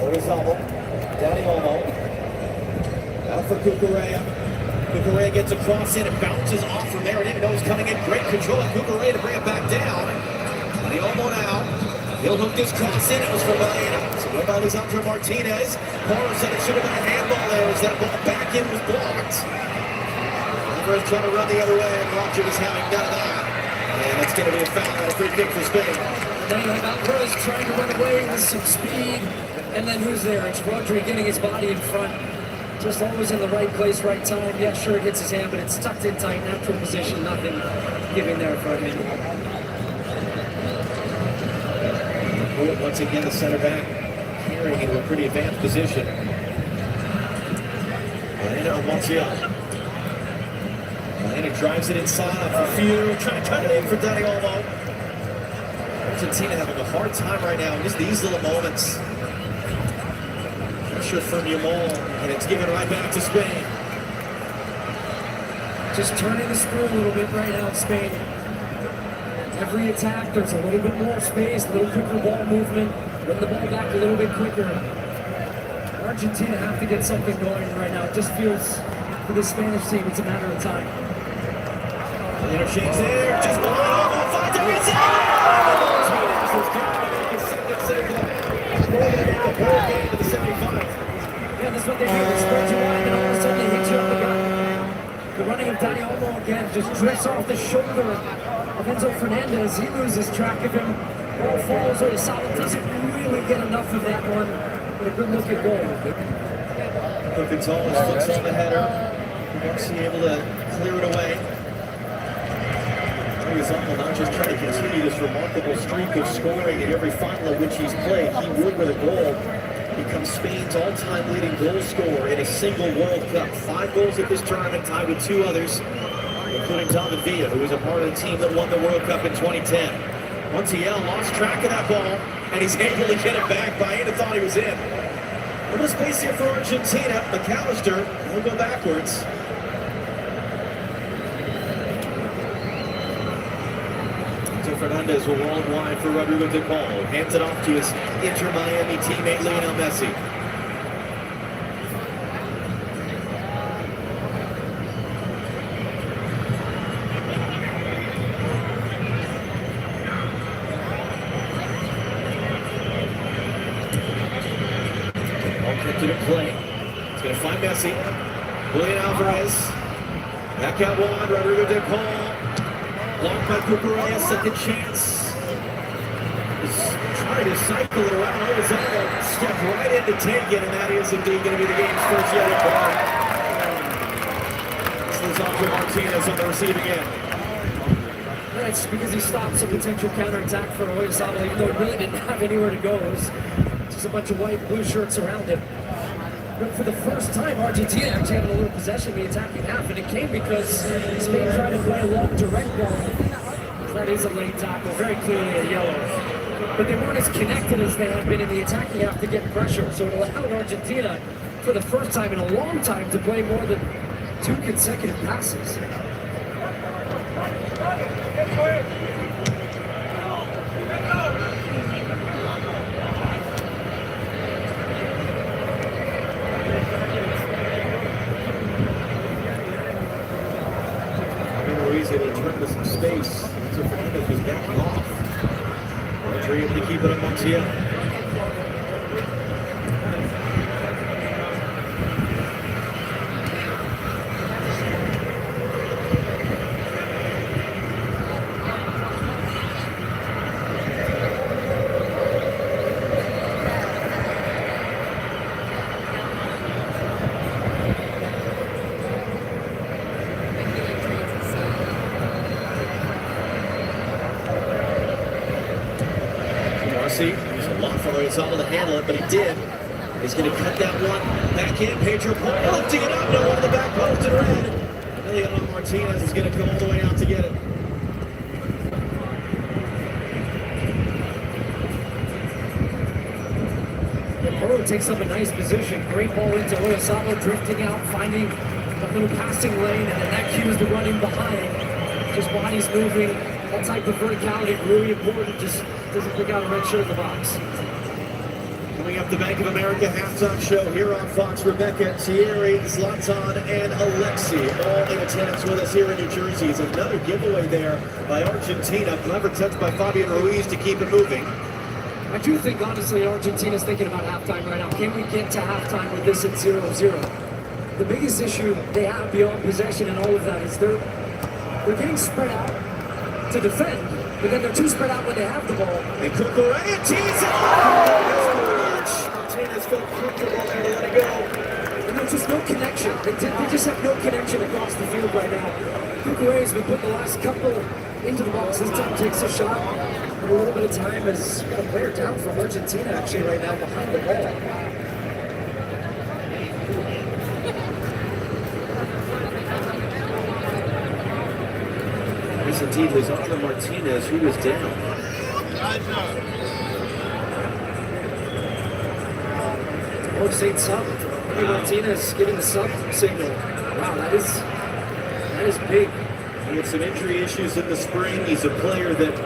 Oyarzabal, Dani Olmo, out for Cucurella. Cucurella gets a cross in, it bounces off from there, and even though he's coming in, great control of Cucurella to bring it back down. Dani Olmo now, he'll hook this cross in, it was for Moreno. So what about Gonzalo Martinez? Porro said it should have been a handball there, as that ball back in was blocked. Alvarez trying to run the other way, and Roger is having none of that. And it's going to be a foul and a free kick for Spain. Then Alvarez trying to run away with some speed. And then who's there? It's Rodri getting his body in front. Just always in the right place, right time. Yeah, sure, it hits his hand, but it's tucked in tight, natural position, nothing giving there for him. Once again, the center back carrying into a pretty advanced position. Moreno wants it up. Moreno drives it inside off a few, trying to cut it in for Dani Olmo. Argentina having a hard time right now in just these little moments. Pressure from Yamal, and it's given right back to Spain. Just turning the screw a little bit right now in Spain. Every attack, there's a little bit more space, a little quicker ball movement, win the ball back a little bit quicker. Argentina have to get something going right now. It just feels, for the Spanish team, it's a matter of time. Interchange there, just behind Olmo, finds it, it's Yeah, that's what they do. They spread you wide, and all of a sudden they hit you up the gut. The running of Dani Olmo again just drifts off the shoulder of Enzo Fernandez. He loses track of him. Ball falls. Oyarzabal doesn't really get enough of that one. But a good look at goal. Gonzalez flicks on the header. Messi able to clear it away. Oyarzabal not just trying to continue this remarkable streak of scoring in every final of which he's played. He would with a goal. Becomes Spain's all-time leading goal scorer in a single World Cup. 5 goals at this tournament, tied with 2 others, including David Villa, who was a part of the team that won the World Cup in 2010. Montiel lost track of that ball, and he's able to get it back. Baena thought he was in. A little space here for Argentina. McAllister will go backwards. Fernandez will roll it wide for Rodrigo de Paul. Hands it off to his Inter Miami teammate Lionel Messi. All kept it in play. It's going to find Messi. Julian Alvarez. Back out wide, Rodrigo de Paul. Blocked by Cucurella, second chance. He's trying to cycle it around. Oyarzabal stepped right in to take it, and that is indeed going to be the game's first yellow card. This is Gonzalo Martinez on the receiving end. That's because he stops a potential counterattack for Oyarzabal, even though he really didn't have anywhere to go. It was just a bunch of white and blue shirts around him. But for the first time, Argentina actually had a little possession in the attacking half, and it came because Spain tried to play a long direct ball. That is a late tackle, very clearly a yellow. But they weren't as connected as they had been in the attacking half to get pressure, so it allowed Argentina, for the first time in a long time, to play more than 2 consecutive passes. Able to turn to some space. So Fernandez was backing off. Rodri able to keep it on Montiel. There's a lot for Oyarzabal to handle it, but he did. He's going to cut that one back in. Pedro Porro lifting it up. No one on the back post and red. Emiliano Martinez is going to come all the way out to get it. Porro takes up a nice position. Great ball into Oyarzabal, drifting out, finding a little passing lane, and then that cues the running behind. Just bodies moving. That type of verticality really important. Just doesn't pick out a red shirt in the box. Coming up the Bank of America halftime show here on Fox. Rebecca, Thierry, Zlatan, and Alexi all in attendance with us here in New Jersey. It's another giveaway there by Argentina. Clever touch by Fabian Ruiz to keep it moving. I do think, honestly, Argentina's thinking about halftime right now. Can we get to halftime with this at 0-0? The biggest issue they have beyond possession and all of that is they're getting spread out to defend, but then they're too spread out when they have the ball. And Cucurella tees it! Martinez felt comfortable there to let it go. And there's just no connection. They just have no connection across the field right now. Cucurella's been putting the last couple into the box. This time takes a shot. And a little bit of time has got a player down from Argentina actually right now behind the ball. Yes, indeed, Gonzalo Martinez, who was down. Oh, St. Sub. Martinez getting the sub signal. Wow, that is big. He had some injury issues in the spring. He's a player that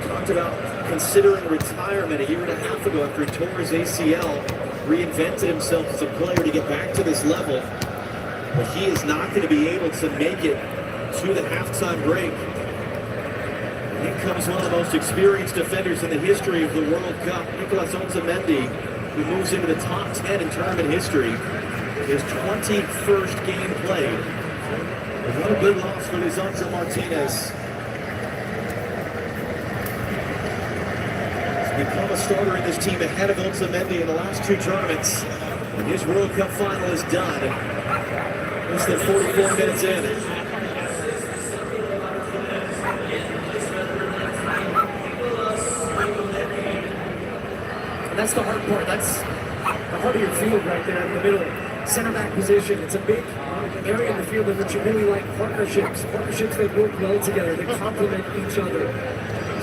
talked about considering retirement a year and a half ago after he tore his ACL, reinvented himself as a player to get back to this level. But he is not going to be able to make it to the halftime break. In comes one of the most experienced defenders in the history of the World Cup, Nicolas Otamendi, who moves into the top 10 in tournament history. His 21st game played. Another big loss for Gonzalo Martinez. He's become a starter in this team ahead of Otamendi in the last two tournaments. And his World Cup final is done. Less than 44 minutes in. And that's the hard part. That's the heart of your field right there in the middle. Center back position. It's a big area in the field in which you really like partnerships. Partnerships that work well together. They complement each other.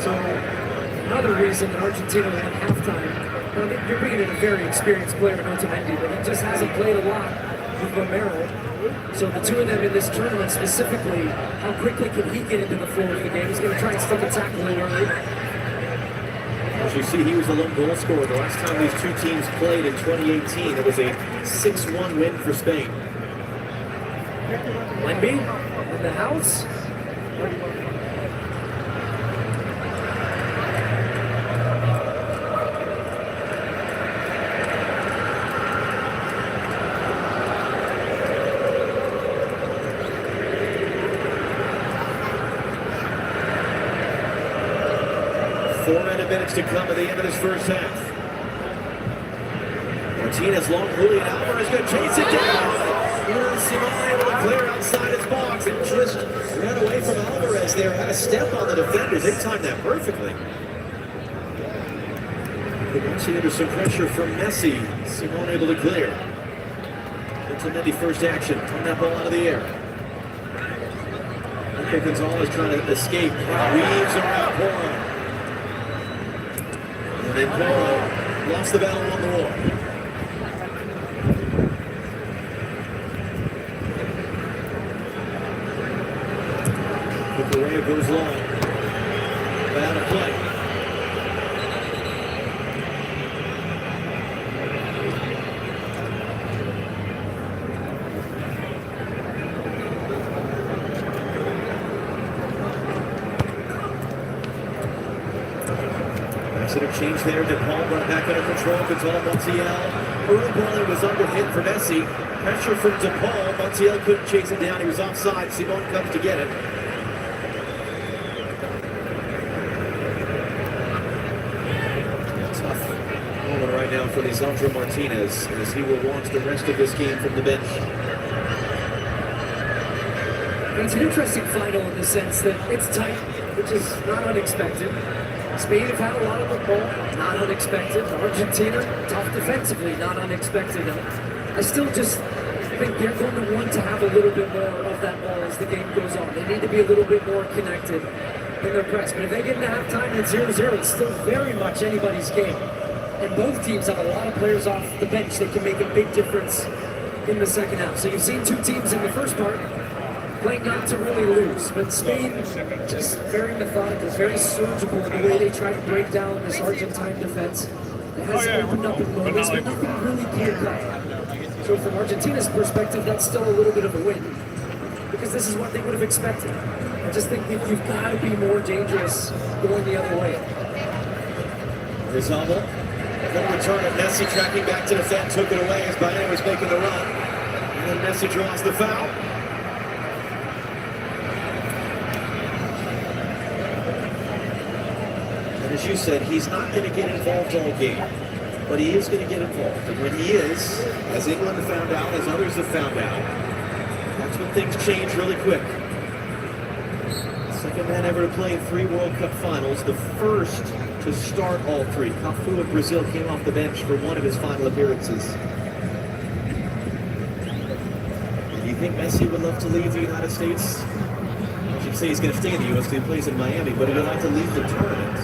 So another reason that Argentina won halftime. Now, you're bringing in a very experienced player in Otamendi, but he just hasn't played a lot with Romero. So the two of them in this tournament specifically, how quickly can he get into the flow of the game? He's going to try and stick a tackle early. As you see, he was the lone goal scorer the last time these two teams played in 2018. It was a 6-1 win for Spain. Lamine in the house. 4 minutes to come at the end of this first half. Martinez, long Julian Alvarez going to chase it down. Simon able to clear outside his box and just ran away from Alvarez there. Had a step on the defenders. They timed that perfectly. Once he under some pressure from Messi, Simon able to clear. Otamendi first action, turn that ball out of the air. Mikel Gonzalez trying to escape, weaves around Porro. And then Porro lost the battle on the wall. Cucurella goes long. Out of play. Change there, DePaul brought back under control. Gonzalo Montiel. Early ball was under hit for Messi. Pressure from DePaul. Montiel couldn't chase it down. He was offside. Simon comes to get it. Tough moment right now for Lisandro Martinez as he will watch the rest of this game from the bench. It's an interesting final in the sense that it's tight, which is not unexpected. Spain have had a lot of the ball, not unexpected. Argentina, tough defensively, not unexpected. I still just think they're going to want to have a little bit more of that ball as the game goes on. They need to be a little bit more connected in their press. But if they get into halftime and it's 0-0, it's still very much anybody's game. And both teams have a lot of players off the bench that can make a big difference in the second half. So you've seen two teams in the first part playing not to really lose, but Spain just very methodical, very surgical in the way they try to break down this Argentine defense. has opened up in moments, but nothing really clear cut. So from Argentina's perspective, that's still a little bit of a win, because this is what they would have expected. I just think that you've got to be more dangerous going the other way. Oyarzabal, good return of Messi tracking back to defend, took it away as Baena was making the run. And then Messi draws the foul. And as you said, he's not going to get involved all game, but he is going to get involved. And when he is, as England found out, as others have found out, that's when things change really quick. Second man ever to play in 3 World Cup finals, the first to start all 3. Cafu of Brazil came off the bench for one of his final appearances. Do you think Messi would love to leave the United States? I should say he's going to stay in the U.S. because he plays in Miami, but he would like to leave the tournament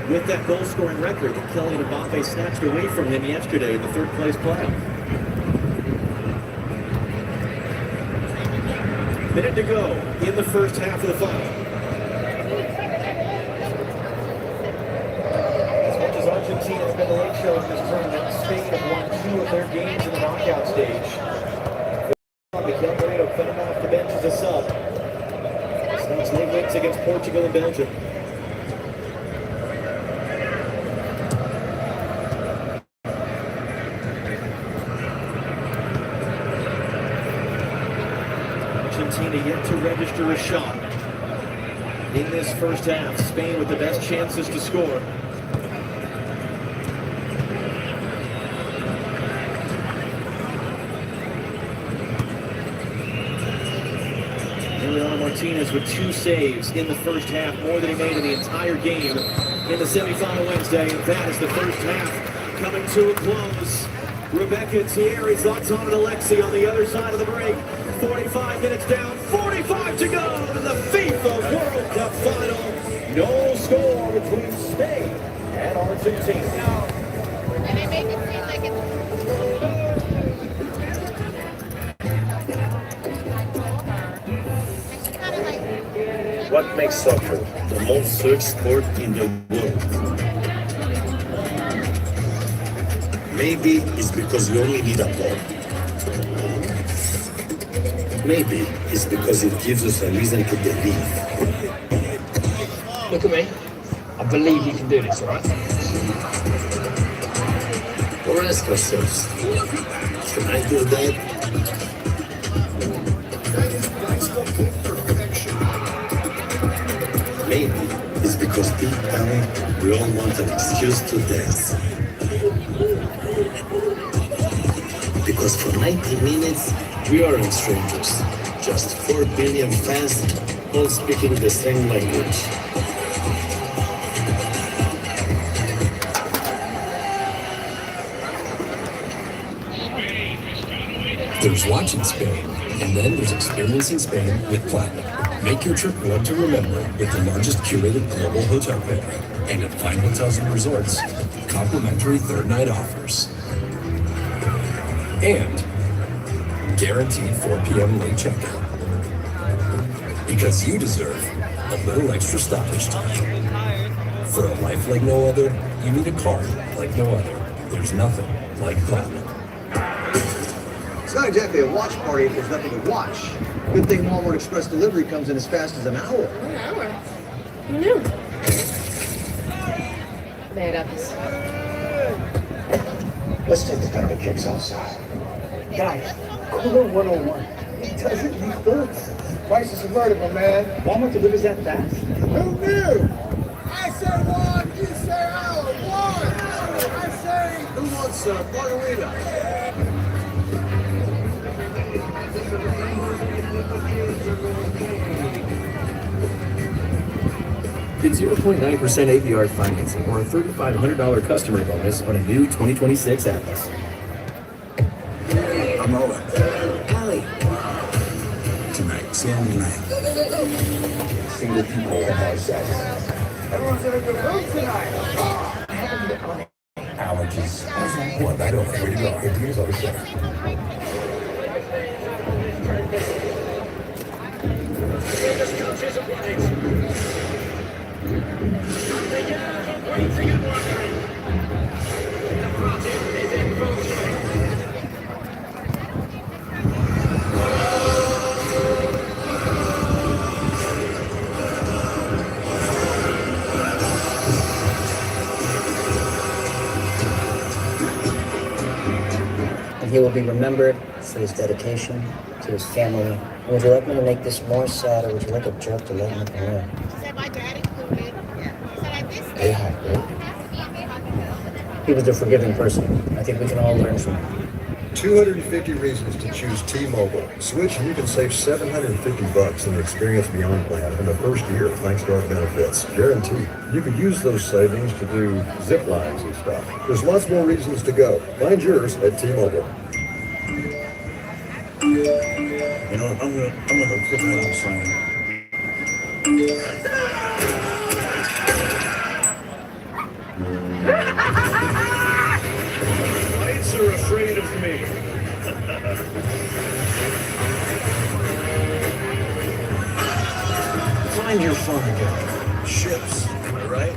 with that goal-scoring record that Kelly and Mbappe snatched away from him yesterday in the third-place playoff. Minute to go in the first half of the final. As much as Argentina has been the late show in this tournament, Spain have won 2 of their games in the knockout stage. Mikel Moreno coming off the bench as a sub. Starts late weeks against Portugal and Belgium. Argentina yet to register a shot in this first half. Spain with the best chances to score. Martinez with 2 saves in the first half, more than he made in the entire game in the semifinal Wednesday. And that is the first half coming to a close. Rebecca, Thierry, Zlatan, and Alexi on the other side of the break. 45 minutes down, 45 to go in the FIFA World Cup final. No score between Spain and Argentina. And they make it seem like it's... What makes soccer the most searched sport in the world? Maybe it's because you only need a ball. Maybe it's because it gives us a reason to believe. Look at me. I believe you can do this, alright? Or ask ourselves, can I do that? Maybe it's because deep down we all want an excuse to dance. Because for 90 minutes we aren't strangers, just 4 billion fans all speaking the same language. There's watching Spain, and then there's experiencing Spain with Platinum. Make your trip one to remember with the largest curated global hotel program, and at fine hotels and resorts, complimentary third night offers. And guaranteed 4 p.m. late checkout. Because you deserve a little extra stoppage time. For a life like no other, you need a card like no other. There's nothing like Platinum. It's not exactly a watch party if there's nothing to watch. Good thing Walmart Express delivery comes in as fast as an hour. An hour? Who knew? Made up. Let's take the penalty kicks outside. Guys, Cooler 101. It doesn't leave bullets. Prices of murder, my man. Walmart delivers that fast. Who knew? I say one, you say out. One. I say, who wants a margarita? Get 0.9% APR financing or a $3,500 customer bonus on a new 2026 Atlas. I'm rolling. Allie. Tonight, Sandy night. Single people in our sex. Everyone's in a good mood tonight. Allergies. One night over. Here you go. Here's over here. he will be remembered for his dedication to his family. Would you like me to make this more sad, or would you like a joke to lighten up the mood? Yeah, right? He was a forgiving person. I think we can all learn from him. 250 reasons to choose T-Mobile. Switch and you can save $750 in the Experience Beyond plan in the first year thanks to our benefits. Guaranteed. You could use those savings to do zip lines and stuff. There's lots more reasons to go. Find yours at T-Mobile. You know, I'm gonna put that on sign. Lights are afraid of me. Find your phone again. Ships, am I right?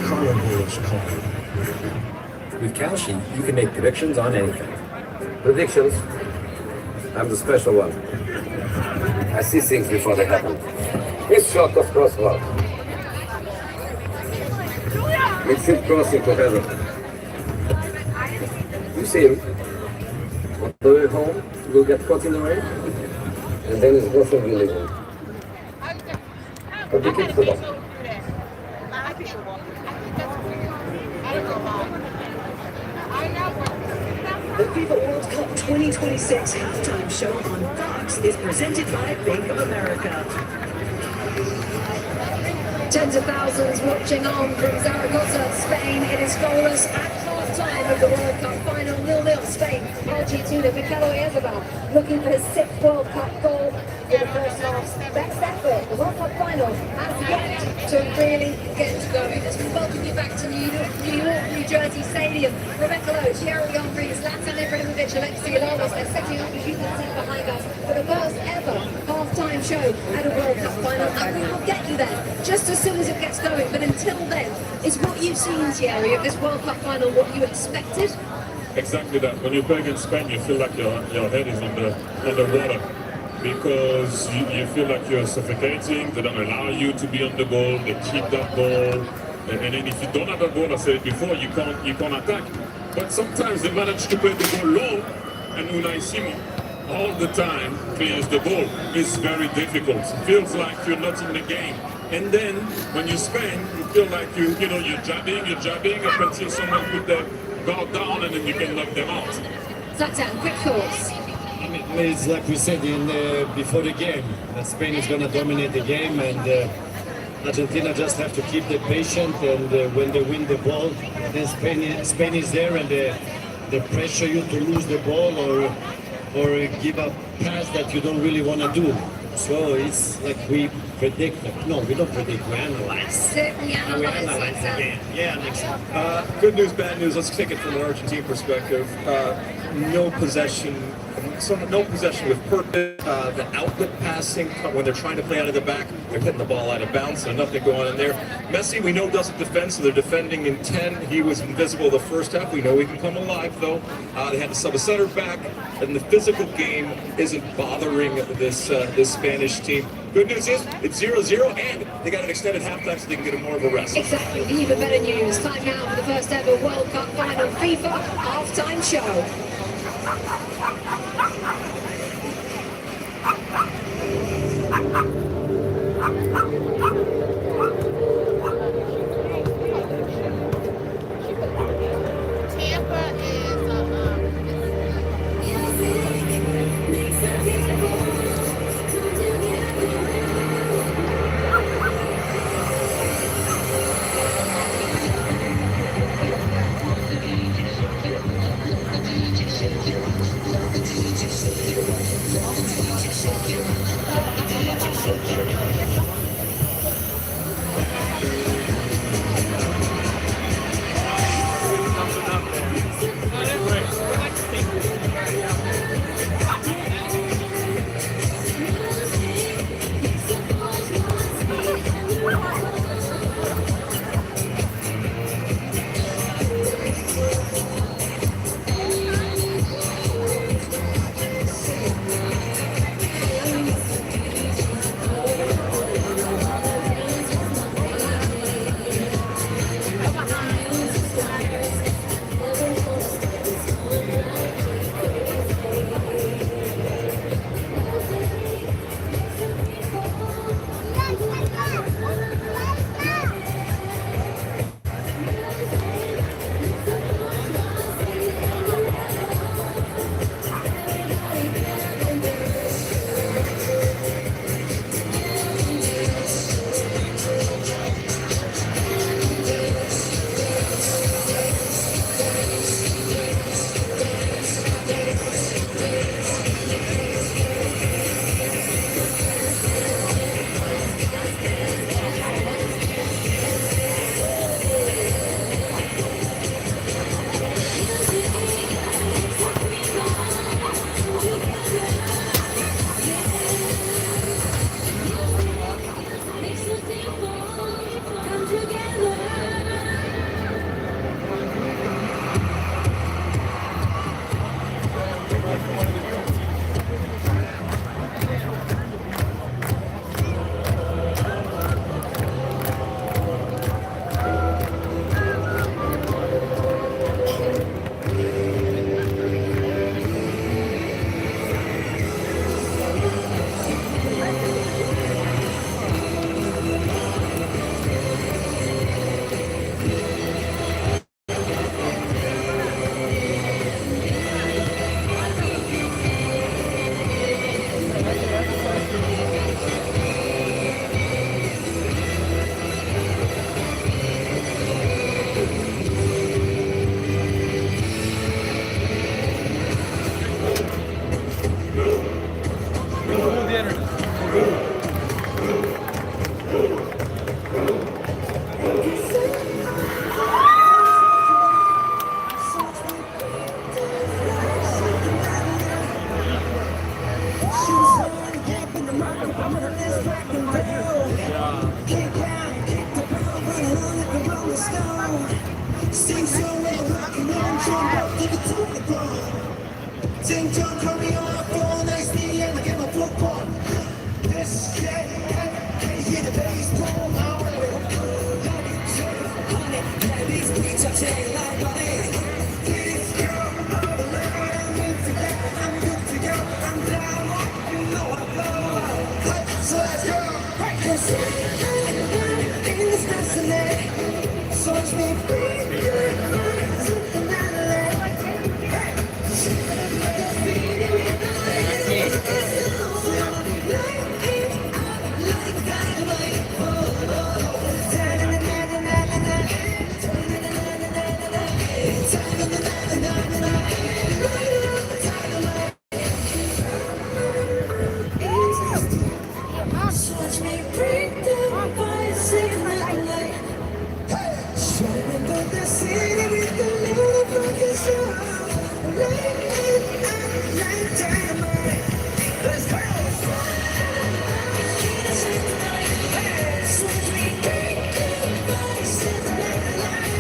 Carnival is coming. With Kalshi, you can make predictions on anything. Predictions? I'm the special one. I see things before they happen. It's shot of crosswalk. Midfield crossing together. You see him? On the way home, we'll get caught in the rain, and then it's nothing we live in. But we keep the ball. The FIFA World Cup 2026 halftime show on Fox is presented by Bank of America. Tens of thousands watching on from Zaragoza, Spain. It is goalless at half-time of the World Cup final. 0-0 Spain. Argentina, Mikel Oyarzabal looking for his 6th World Cup goal in the first half's best effort. The World Cup final has yet to really get going. As we welcome you back to New York, New Jersey Stadium. Rebecca Lowe, Thierry Henry, Zlatan Ibrahimovic, Alexi Lalas, they're setting up, as you can see behind us, for the first ever half-time show at a World Cup final. And we will get you there just as soon as it gets going. But until then, is what you've seen, Thierry, of this World Cup final what you expected? Exactly that. When you play against Spain, you feel like your head is underwater because you feel like you're suffocating. They don't allow you to be on the ball. They keep that ball, and then if you don't have that ball, I said it before, you can't attack. But sometimes they manage to play the ball low, and Unai Simon all the time clears the ball. It's very difficult. It feels like you're not in the game. And then when you Spain, you feel like you're jabbing up until someone put their guard down, and then you can knock them out. Zlatan, quick thoughts. It's like we said before the game, that Spain is going to dominate the game, and Argentina just have to keep the patient, and when they win the ball, then Spain is there, and they pressure you to lose the ball or give a pass that you don't really want to do. So it's like we predict. No, we don't predict. We analyze. We analyze the game. Yeah, next. Good news, bad news. Let's take it from an Argentine perspective. No possession with purpose. The outlet passing, when they're trying to play out of the back, they're hitting the ball out of bounds, so nothing going on in there. Messi, we know, doesn't defend, so they're defending in 10. He was invisible the first half. We know he can come alive, though. They had to sub a center back, and the physical game isn't bothering this Spanish team. Good news is, it's 0-0, and they got an extended halftime so they can get more of a rest. Exactly. The even better news. Time now for the first ever World Cup final FIFA halftime show. Sing so well, rocking on, jump up to the top of the ground. Sing John Curry on my phone, nice knee, and I get my football. This, can't hear the bass drum. These beats are chained like money. This girl, I'm the level, I'm good to go, I'm down, you know I blow. So let's go. Cause in this destiny, search me free, something out of that. Watch me break down by singing like a light. Shining up the city with the little fucking show. Like dynamite. Let's go. Watch me break down by singing like a light.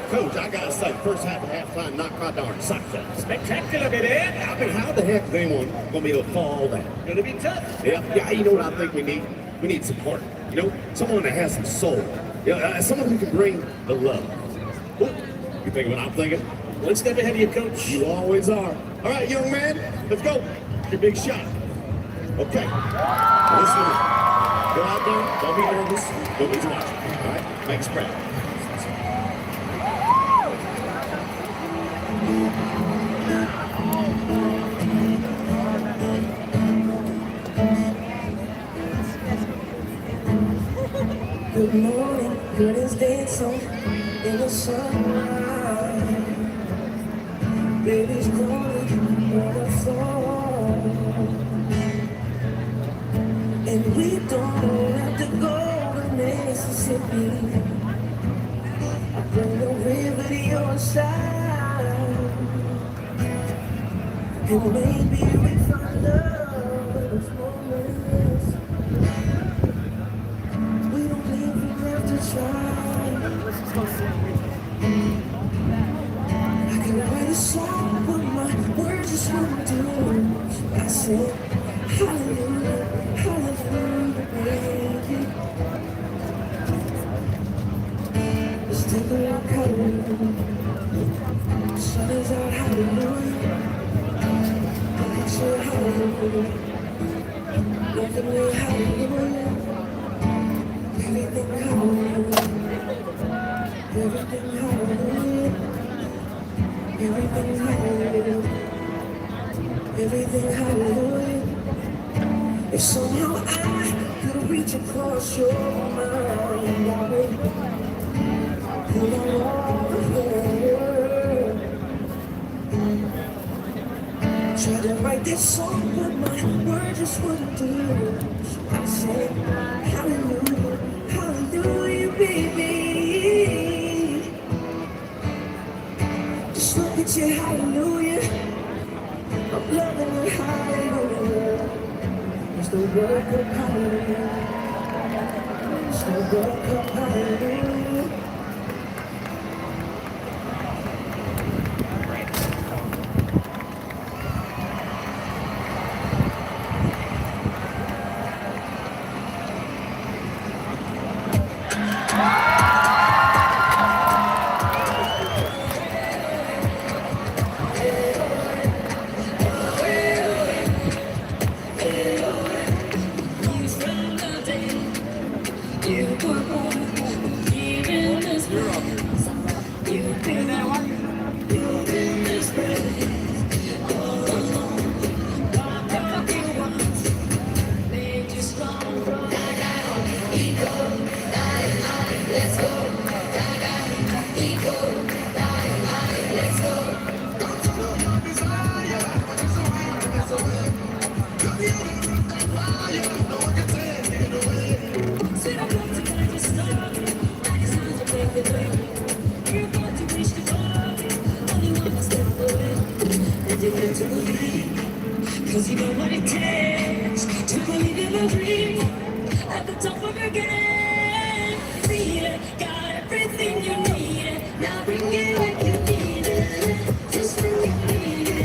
Coach, I gotta say, first half of halftime knocked my darn socks off. Spectacular, baby. I mean, how the heck is anyone gonna be able to follow all that? Gonna be tough. Yeah. You know what I think we need? We need support. You know, someone that has some soul. Someone who can bring the love. Ooh, you think what I'm thinking? One step ahead of you, Coach. You always are. All right, young man, let's go. Your big shot. Okay. Listen to me. Go out there. Don't be nervous. Nobody's watching. All right? Make spread. Good morning, good as dancing in the sunlight. Baby's calling on the phone, and we don't have to go to Mississippi. I bring the river to your side, and maybe we find love in those moments. We don't even have to try. I can write a song, but my words just won't do. I said, hallelujah, hallelujah, baby. Let's take a walk, hallelujah. The sun is out, hallelujah. I said, hallelujah. Definitely, hallelujah. Everything hallelujah, everything hallelujah, everything hallelujah, everything hallelujah. If somehow I could reach across your mind, I would pull out all the world. Tried to write this song, but my words just wouldn't do. I said, hallelujah, hallelujah, baby. Just look at you, hallelujah. I'm loving you, hallelujah. It's the work of hallelujah. It's the work of hallelujah. Cause you know what it takes to believe in a dream at the top of your game. Feel it, got everything you need. Now bring it like you need it. Just bring it, need it.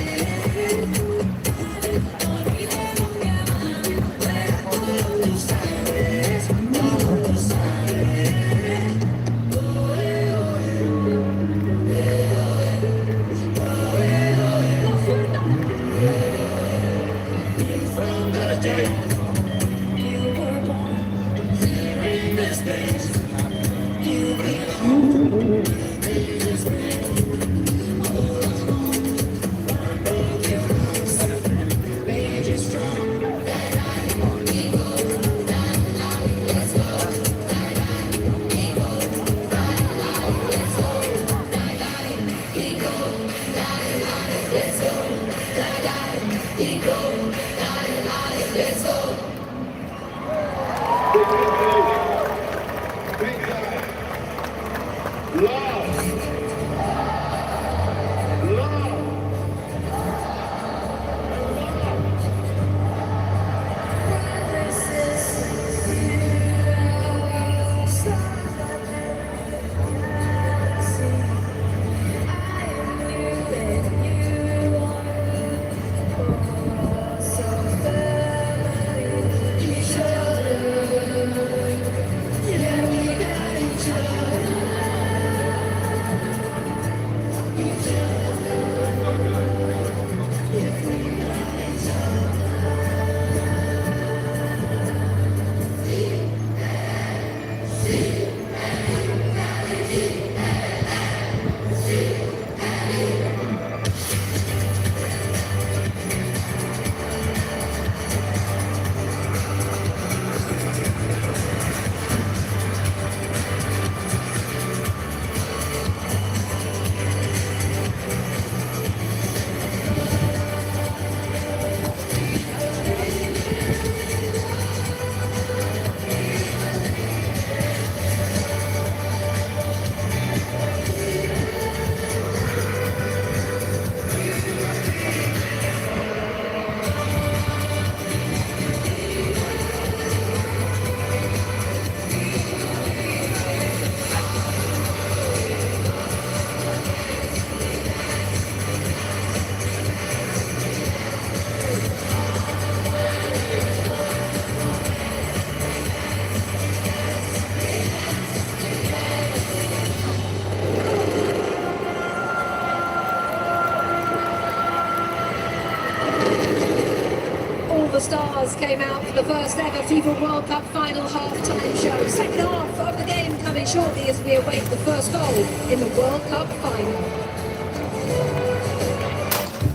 The stars came out for the first ever FIFA World Cup final half-time show. Second half of the game coming shortly as we await the first goal in the World Cup final.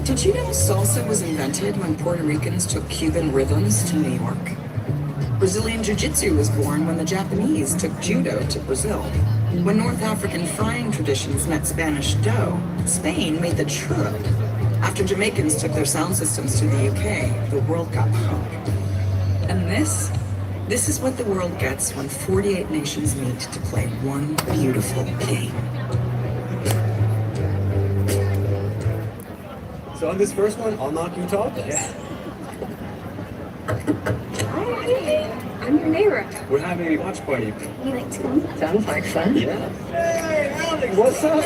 Did you know salsa was invented when Puerto Ricans took Cuban rhythms to New York? Brazilian Jiu-Jitsu was born when the Japanese took judo to Brazil. When North African frying traditions met Spanish dough, Spain made the churro. After Jamaicans took their sound systems to the UK, the world got punk. And this is what the world gets when 48 nations meet to play one beautiful game. So on this first one, I'll knock you topless. Yeah. Hi, I'm your neighbor. We're having a watch party. You like to come? Sounds like fun. Yeah. Hey, Alex, what's up?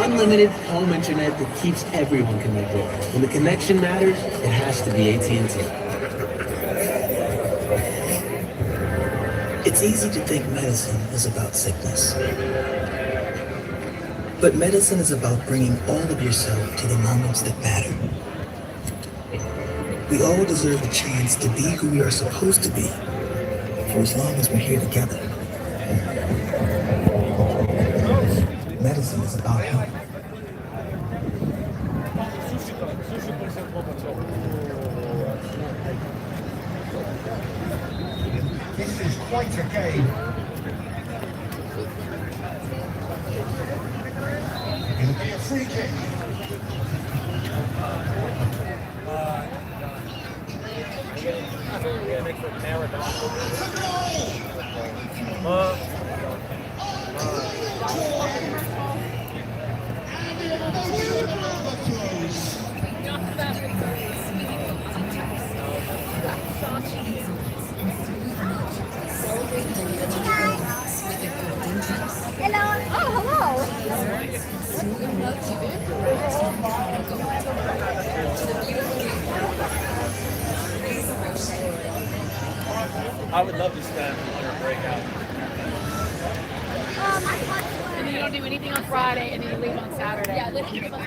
Unlimited home internet that keeps everyone connected. When the connection matters, it has to be AT&T. It's easy to think medicine is about sickness. But medicine is about bringing all of yourself to the moments that matter. We all deserve a chance to be who we are supposed to be for as long as we're here together. Medicine is about health. This is quite a game. It'll be a free kick. Hello. Oh, hello. I would love to stand for a breakout. And then you don't do anything on Friday, and then you leave on Saturday. Yeah, they don't give us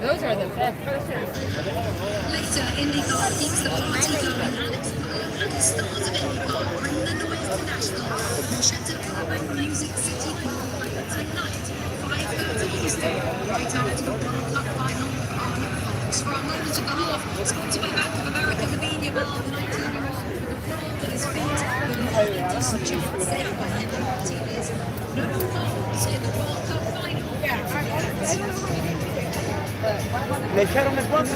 Those are the best. Later, IndyCar keeps the party going. Alex and the stars of IndyCar bring the noise to Nashville. Shattered Carbon Music City Hall tonight, 5:30 Eastern. Return to the World Cup final on Fox for a moment of the half. Sponsored by Bank of America, Lamine Yamal, the 19-year-old, with the ball at his feet. With a decent chance saved by Henry Martinez. No goals in the World Cup final. Le echaron el bote. The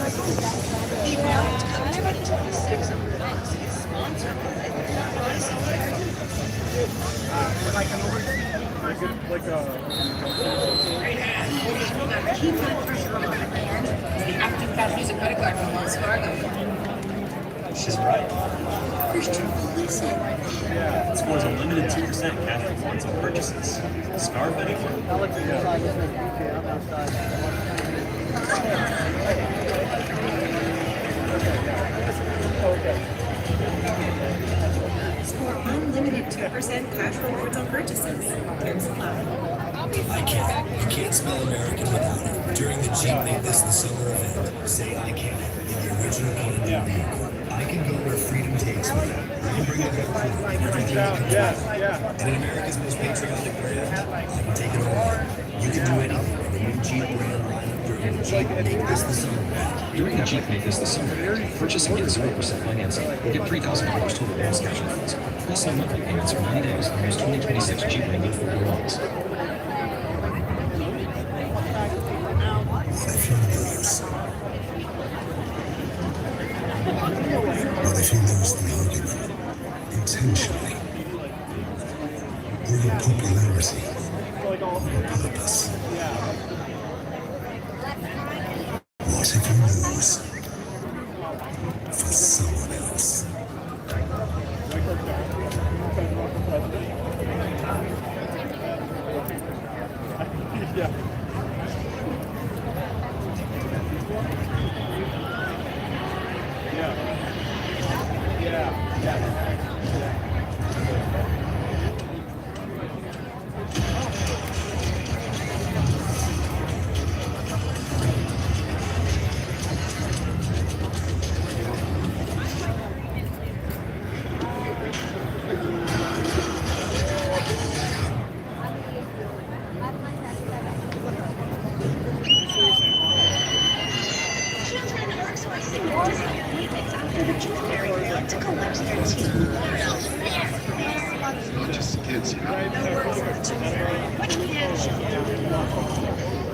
World Cup 2026 event is sponsored Keep that pressure on. The active cash music credit card from Wells Fargo. She's right. Christian Police scores a limited 2% cash rewards on purchases. Scar benefit. Score unlimited 2% cash rewards on purchases. Terms apply. I can't spell American without it. During the Jeep Make This the Summer event, say I can in the original Colorado vehicle. I can go where freedom takes me. I can bring a good crew, everything I can do. And in America's most patriotic brand, I can take it all. You can do anything in the new Jeep brand lineup during the Jeep Make This the Summer event. During the Jeep Make This the Summer, purchase and get 0% financing or get $3,000 total bonus cash refunds. Plus no monthly payments for 90 days on most 2026 Jeep Wrangler 4-wheel models. What if you lose the argument intentionally? Or your popularity? Or purpose? What if you lose for someone else?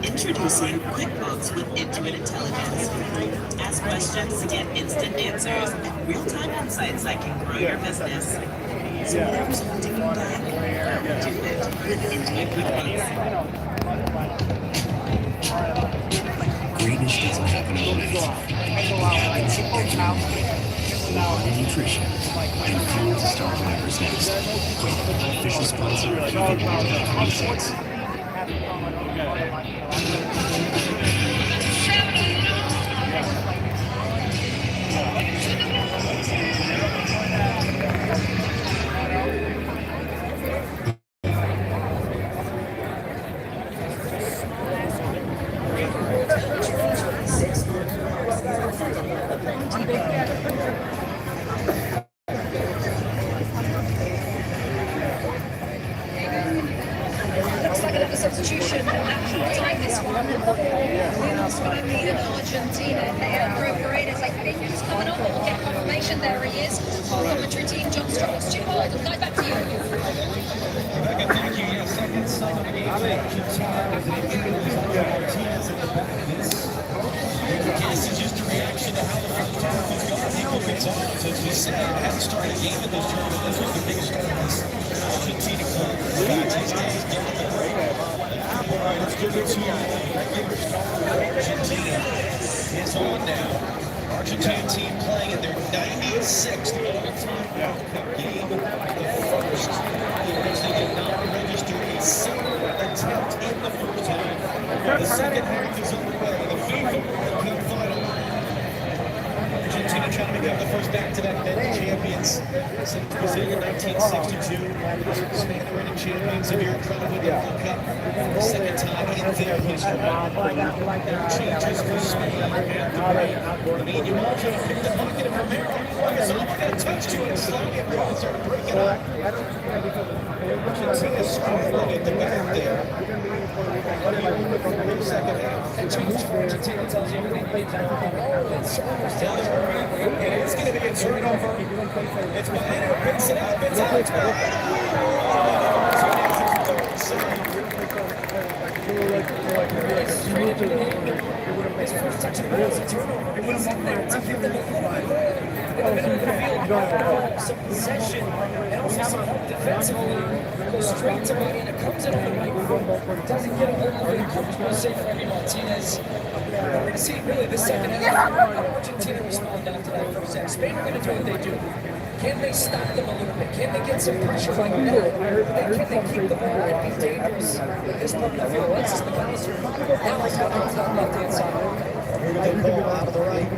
Introducing QuickBooks with Intuit Intelligence. Ask questions, get instant answers, and real-time insights that can grow your business. So whatever's holding you back, do it with Intuit QuickBooks. Greatness doesn't happen overnight. It happens every morning. Water Nutrition and Fuel to start whatever's next. Official sponsor of FIFA World Cup 26. Looks like another substitution at half-time this one. We lost one of the Argentina. Pedro Porro, I think, is coming on. We'll get confirmation. There he is. Our commentary team, John Strauss, Jim Boyd. We'll go back to you. Rebecca, thank you. Yes, second sight of the game for Argentina. There's an injury list on Martinez at the back of this. This is just a reaction to how the first half has gone. He opens on. So as we said, it hasn't started a game in this tournament. This was the biggest tournament. Argentina club. These days, get the break. Let's give it to Argentina. It's on now. Argentina team playing in their 96th all-time World Cup game. The first in which they did not register a single attempt in the first half. The second half is underway. The FIFA World Cup final. Argentina trying to become the first back-to-back men's champions since Brazil in 1962. Spain the reigning champions of Europe, trying to win the World Cup for the second time in their history. There are changes for Spain and the break. Lamine Yamal trying to pick the pocket of Romero. Gonzalo got a touch to it, slowing it down, started breaking up. Argentina struggling at the back there. Second half. And change for Argentina tells you everything played down. It's almost it is going to be a turnover. It's Moreno, picks it out, it's out. His first touch of the ball is a turnover. It was in there to give them a little bit in the middle of the field. Some possession and also some help defensively. Goes straight to Madrid and it comes in on the right foot. Doesn't get a whole lot of encouragement, say, for Emi Martinez. We're going to see really the second half. Argentina respond after that first half. Spain are going to do what they do. Can they stop them a little bit? Can they get some pressure like that? Can they keep the ball and be dangerous with this part of the field? This is the guys who now is what on the left-hand side. Here they go out of the right.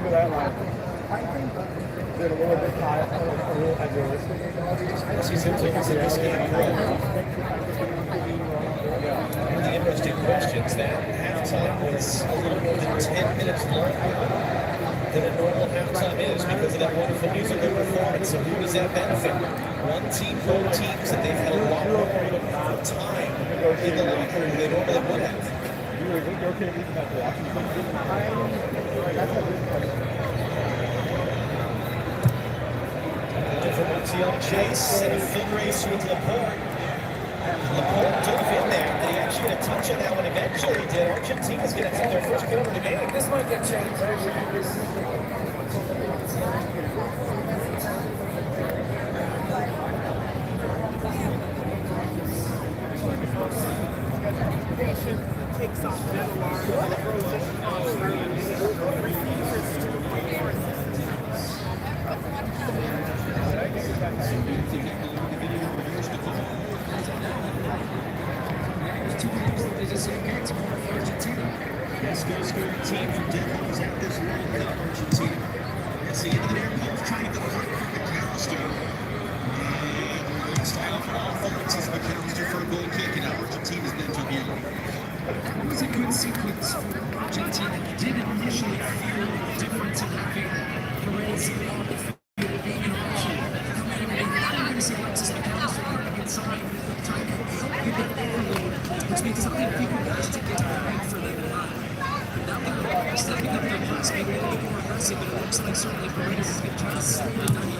A little bit high, a little idealistic. Messi simply has in this game grown. One of the interesting questions, that halftime was a little more than 10 minutes longer than a normal halftime is because of that wonderful musical performance. So who does that benefit? One team, both teams, that they've had a lot more time in the locker room than they normally would have. On chase and a foot race with Laporte. Laporte dove in there, and he actually had a touch on that one eventually. He did. Argentina's going to have their first quarter of the game. This might get changed. Takes off Yes, goes for a team from Denmark at this World Cup, Argentina. That's the end of the near post, trying to go right from McAllister. And style for offense is McAllister for a goal kick, and now Argentina's been to again. It was a good sequence for Argentina. It did initially feel the difference in having Perez on the field being an option. I'm going to see Alexis McAllister running inside, trying to help with the overload, which means something people has to get right for them. Now they're stepping up their press, maybe a little more aggressive, but it looks like certainly Perez is going to try to slow it down.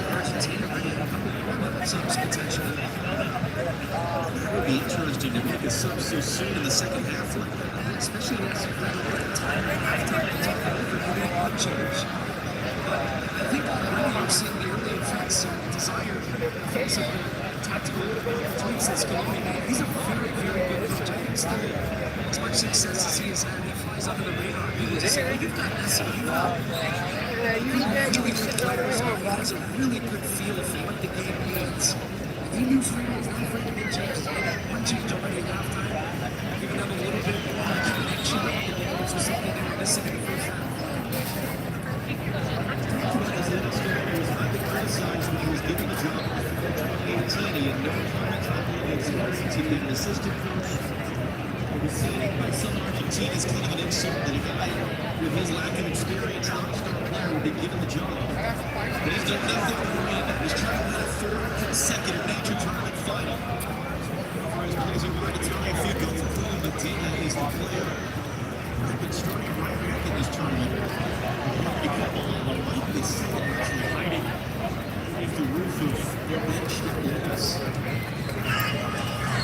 Argentina already have a couple of subs potentially. That would be interesting to make a sub so soon in the second half like that, especially as you bring over the time and halftime to take over for the one change. But I think already you're seeing the early effects of desire because of the tactical tweaks that Scaloni made. He's a very, very good coach. I think still, as much success as he has had, he flies under the radar. He would just say, well, you've got Messi, you've got individually good players, he has a really good feel for what the game needs. He knew freedom was not afraid to make changes. He got one change already at halftime, giving them a little bit more connection with the game, which was something they were missing in the first half. When he was given the job in 2018, he had no comments on the Argentinian assistant coach. It was seen by some Argentinians as kind of an insult that a guy with his lack of experience, not a star player, would be given the job. But he's done nothing to win. He's trying to win a third consecutive major tournament final. Alvarez plays it wide. It's high Fico for Paul Medina is the player who's been starting right back in this tournament. Might be still actually hiding if the roof of their bench is.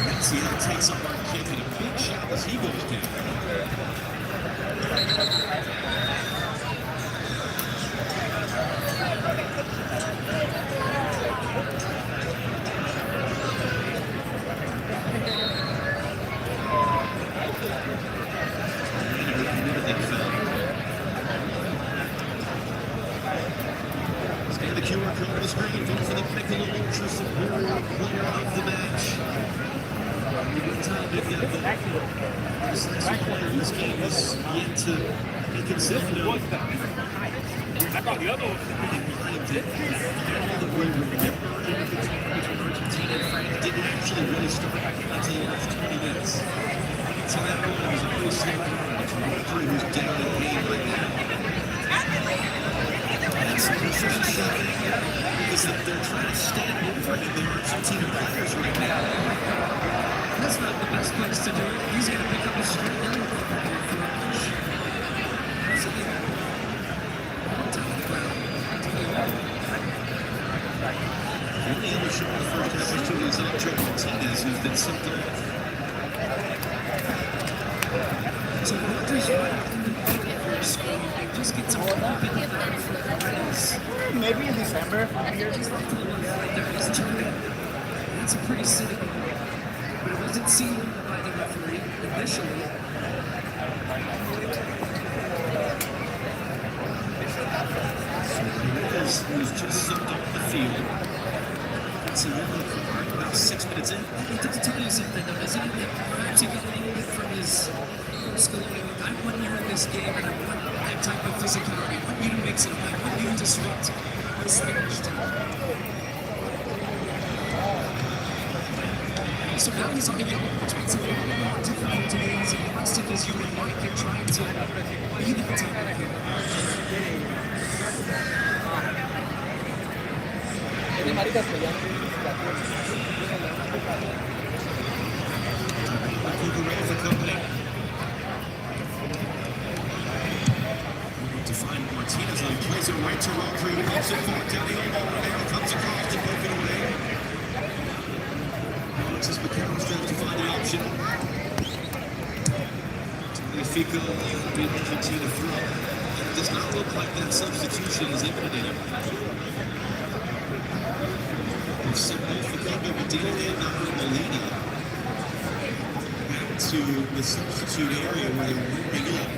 Messi takes up our kick and a big shot as he goes down. Scan the QR code on the screen. Vote for the Mikel Oyarzabal player of the match. One time they've got the decisive player in this game is yet to be considered. I thought the other one behind it. All that we remember between Argentina and France didn't actually really start until the last 20 minutes. So that one was always slowed down. It's Rodri who's down in pain right now. That's the position showing because they're trying to stand over the Argentina players right now. That's not the best place to do it. He's going to pick up a straight line for a push. That's it. Down on the ground. The only other shot in the first half was to Gonzalo Martinez, who's been sent off. So Rodri's right in the middle of your screen. Just get some open in there for the Reds. Maybe in December. He's like the one right there. He's turning. That's a pretty silly goal. But it wasn't seen by the referee initially. He was just sucked off the field. It's a yellow card about 6 minutes in. It does tell you something, though, doesn't it? That perhaps he got a little bit from his Scaloni. I want you in this game, and I want that type of physicality. I want you to mix it up. I want you to disrupt this finished. So now he's on the yellow, which makes it a little bit more difficult to be as aggressive as you would like. You're trying to be that type of game. For company. To find Martinez on plays it right to Rodri, helps it forward down the elbow. Moreno comes across to poke it away. Alexis McCarroll struggles to find the option. Fico beat Argentina through. It does not look like that substitution is imminent. We've seen both Facundo Medina and Nahuel Molina back to the substitute area where they're warming up.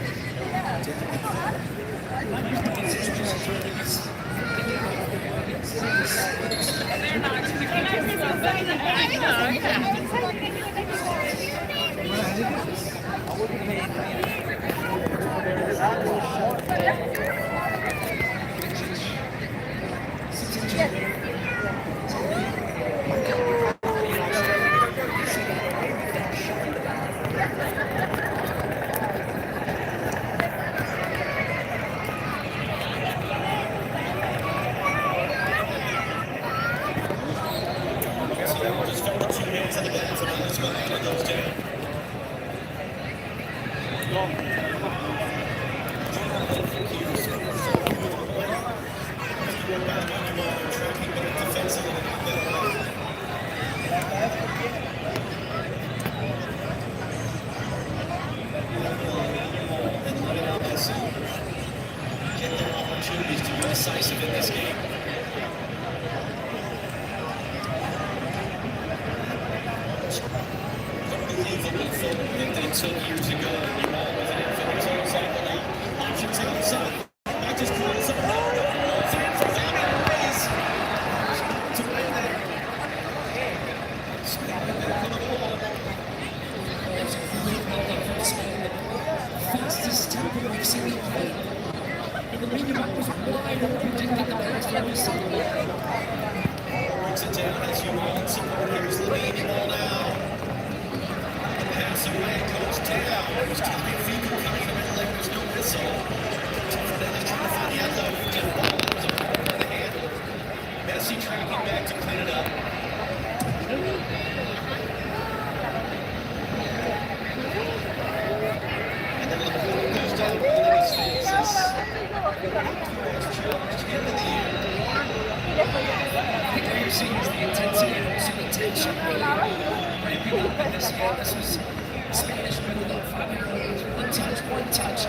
Decisive in this game. Unbelievable football that took years ago. Yamal was an infinite example now. Options outside. That just calls up. Fans are having race to win there. Spain back on the ball. Fastest tempo we've seen him play. And the Lamine Yamal was wide open, didn't get the pass every single way. Brings it down as Yamal. Here's Lamine Yamal now. Pass away, goes down. There's Tommy Fico coming in the middle there. There's no whistle. Fernandez trying to find the end zone. Get the ball. That was a ball by the handle. Messi tracking back to clean it up. And then the ball goes down in his face. Charged into the air. I think what you're seeing is the intensity and also the tension really ramping up in this game. This was Spanish build up 500 meters. One touch.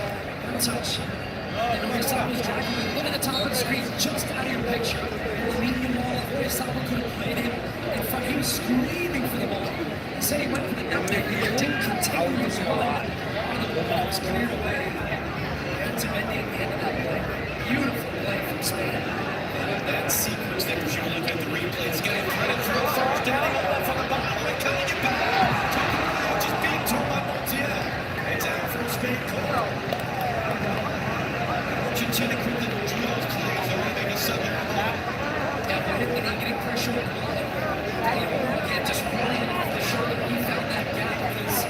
And Oyarzabal's driving with one at the top of the screen, just out of your picture. Lamine Yamal, Oyarzabal could have played him in front. He was screaming for the ball. He said he went for the nutmeg here, didn't contain his rod. And the ball was cleared away. And to ending the end of that play. Beautiful play from Spain. That sequence there, as you look at the replay, this guy trying to throw first down, from the bottom, and cutting it back. Just being torn by Montiel. It's out for a Spain corner. Argentina quickly drew those plays. They're going to make a sub there. Yeah, but when they're getting pressure with the ball, again, just running off the shoulder, he found that gap because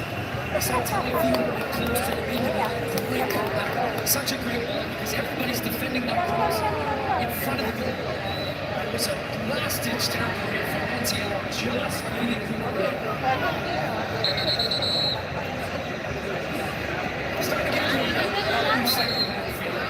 sometimes if you were close to the beat, great comeback. Such a great ball because everybody's defending that cross in front of the goal. It was a last-ditch tackle here from Montiel, just beating Cucurella. Starting to get a new second half feeling.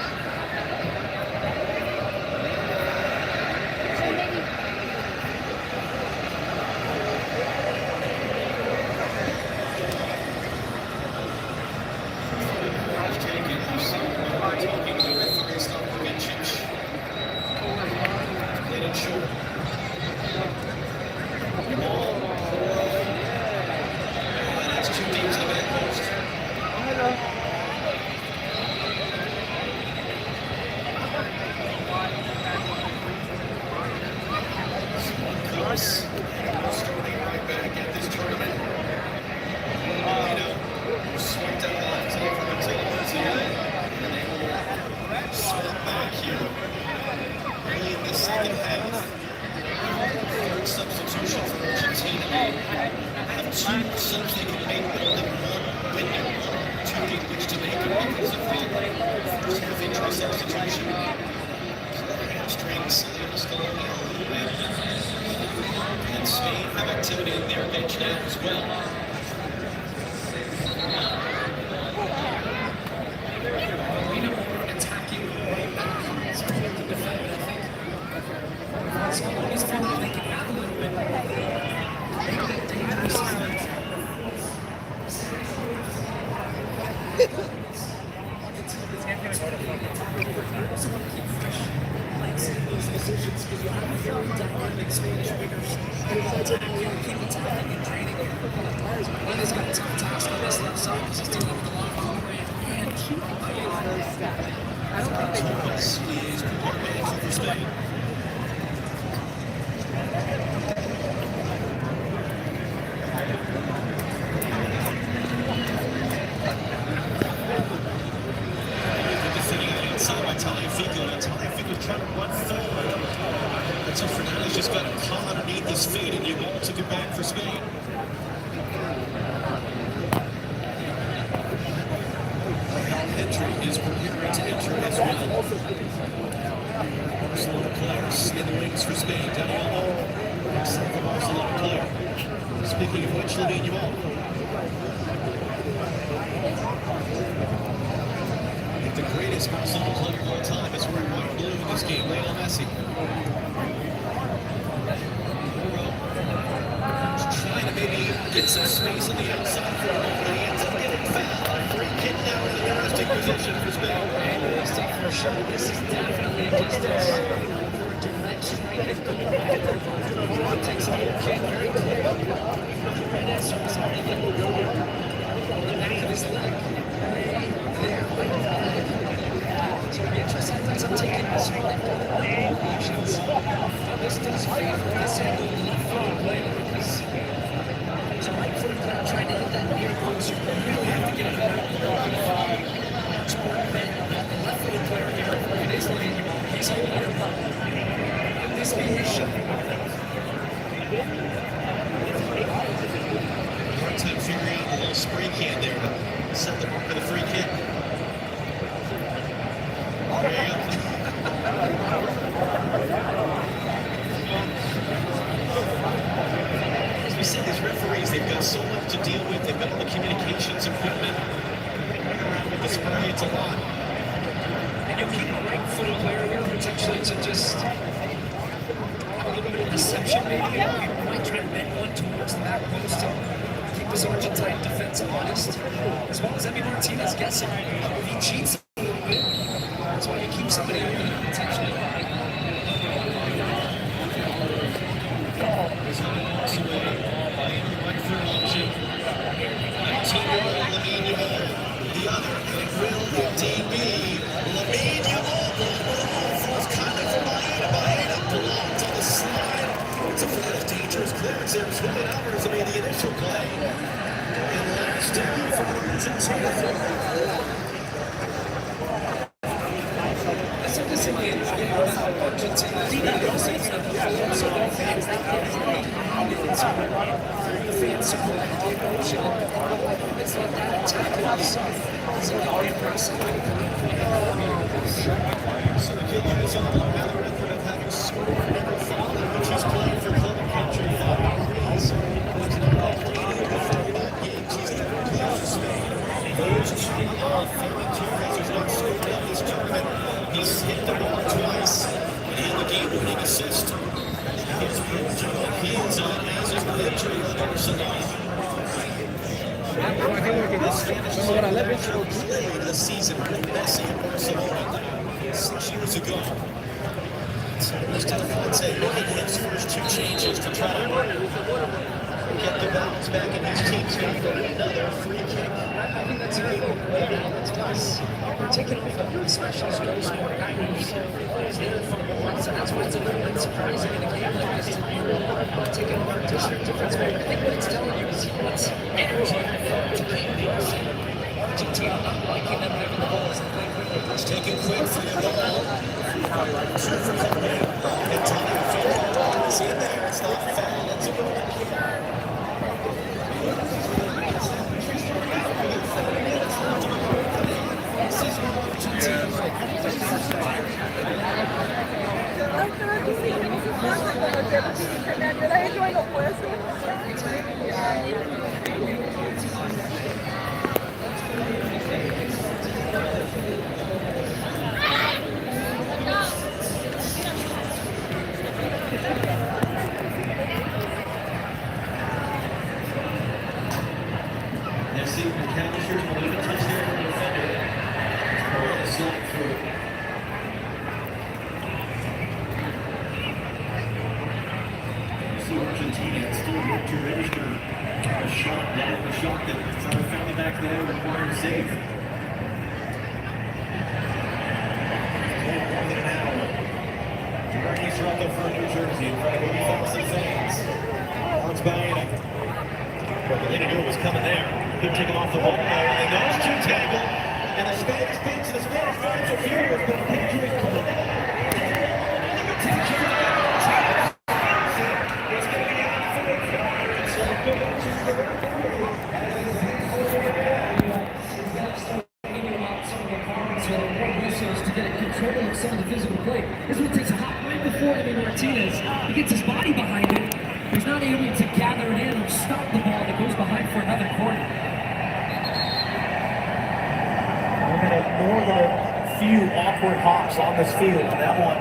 Starting right back at this tournament. Swept out the left side from Gonzalo Moreno. And they will swap back here. Early in the second half. Third substitution for Argentina. Have two subs they can make, but only one window, one opportunity in which to make it because of the first half injury substitution. Hamstrings Scaloni a little bit. And Spain have activity in their bench now as well. Attacking right back. Starting to defend, I think. Scaloni's feeling they can have a little bit. Make that dangerous. Decisions because you have very dynamic Spanish winners who will attack you, keep attacking and draining you. He's got a tough task on this left side because he's dealing with a lot of overrate and keep I don't think they can squeeze for Spain. Trying to run forward. Enzo Fernandez just got a call underneath his feet, and Yamal took it back for Spain. Entry is preparing to enter as well. Barcelona players in the wings for Spain. Daniel Olmo, second Barcelona player. Speaking of which, Lamine Yamal. I think the greatest Barcelona player of all time is wearing white and blue in this game, Lionel Messi. Trying to maybe get some space on the outside for a moment. He ends up getting fouled. Free kick now in the interesting position for Spain. And for sure, this is definitely a distance. Direct strike. Takes a little kick, very quick. And that starts on the back of his leg. There, right on the leg. It's going to be interesting. Thinks I'm taking this one. Options. This does favor this left-footed player because there's a right-footed player trying to hit that near post. You really have to get it better. Much more than the left-footed player here. It is Lamine Yamal. He's holding it up. This may be his shot. Hard time figuring out the little spray can there to set the mark for the free kick. As we said, these referees, they've got so much to deal with. They've got all the communications equipment. Around with the spray, it's a lot. And you'll keep a right-footed player here potentially to just have a little bit of deception maybe. You might try to bend one towards the back post to keep this Argentine defense honest. As well as Emi Martinez guessing. If he cheats a little bit, that's why you keep somebody open potentially. There's no loss away by any right through option. 19-year-old Lamine Yamal. The other, it will indeed be Lamine Yamal. Falls kind of from Baena blocked on the slide. It's a fairly dangerous clearance there. Julian Alvarez made the initial play. And last down for Argentina. That's a discipline. Argentina. The fans support the emotion. It's like that attack is very impressive. So the kid is on the other record of having scored number 5, which is playing for club and country 5 degrees. He's not all playing in the 39 games. He's never played for Spain. Those 2 off 32 he's not scored in this tournament. He's hit the ball twice, and he had the game-winning assist. His Portugal, he is on as is victory with Barcelona. This Spanish player played a season with Messi in Barcelona 6 years ago. So Mr. Fonse making his first 2 changes to try to get the balance back in his team's favor. Another free kick. I think that's a good balance, guys. We're taking off especially goal scoring moves. He's there for once, and that's why it's a little bit surprising in a game like this to be taking over district difference. But I think what it's telling you is he wants energy to keep these Argentina not liking them having the ball as they play quickly. Let's take it quick for the ball. Antonio Figueroa is in there. It's not foul. It's a goal. Messi with the counter, a little bit touch there from the defender. Moreno slide through. See Argentina still yet to register a shot that found back there required a save. More than an hour. During East Rutherford, New Jersey, in front of 80,000 fans. Towards Baena. What the leader was coming there. Good taking off the ball. And those 2 tangle. And the Spanish beats the Spanish fans are furious, but Patriot coming down. gets his body behind it, he's not able to gather it in or stop the ball that goes behind for another corner. We're going to more than a few awkward hops on this field. That one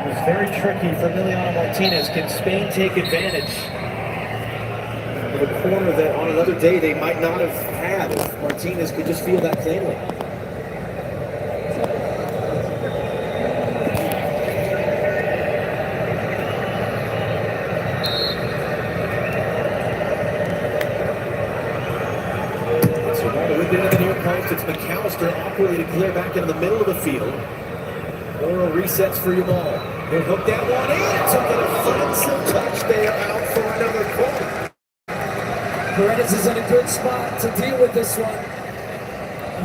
was very tricky for Emiliano Martinez. Can Spain take advantage of a corner that on another day they might not have had if Martinez could just feel that cleanly? It's McAllister awkwardly to clear back into the middle of the field. Moreno resets for Yamal. He'll hook that one in. Took an offensive touch there, out for another corner. Paredes is in a good spot to deal with this one.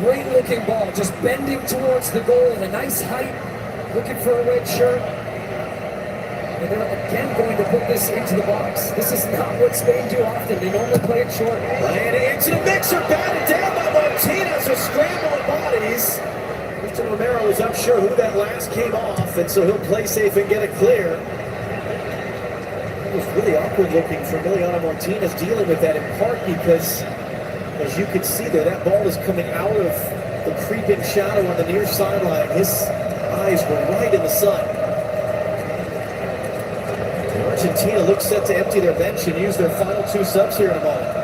Great looking ball, just bending towards the goal. A nice height, looking for a red shirt. And they're again going to put this into the box. This is not what Spain do often. They normally play it short. And into the mixer, batted down by Martinez with scrambling bodies. Mr. Romero is unsure who that last came off, and so he'll play safe and get it clear. It was really awkward looking for Emiliano Martinez dealing with that, in part because, as you can see there, that ball is coming out of the creeping shadow on the near sideline. His eyes were right in the sun. Argentina looks set to empty their bench and use their final two subs here in a moment.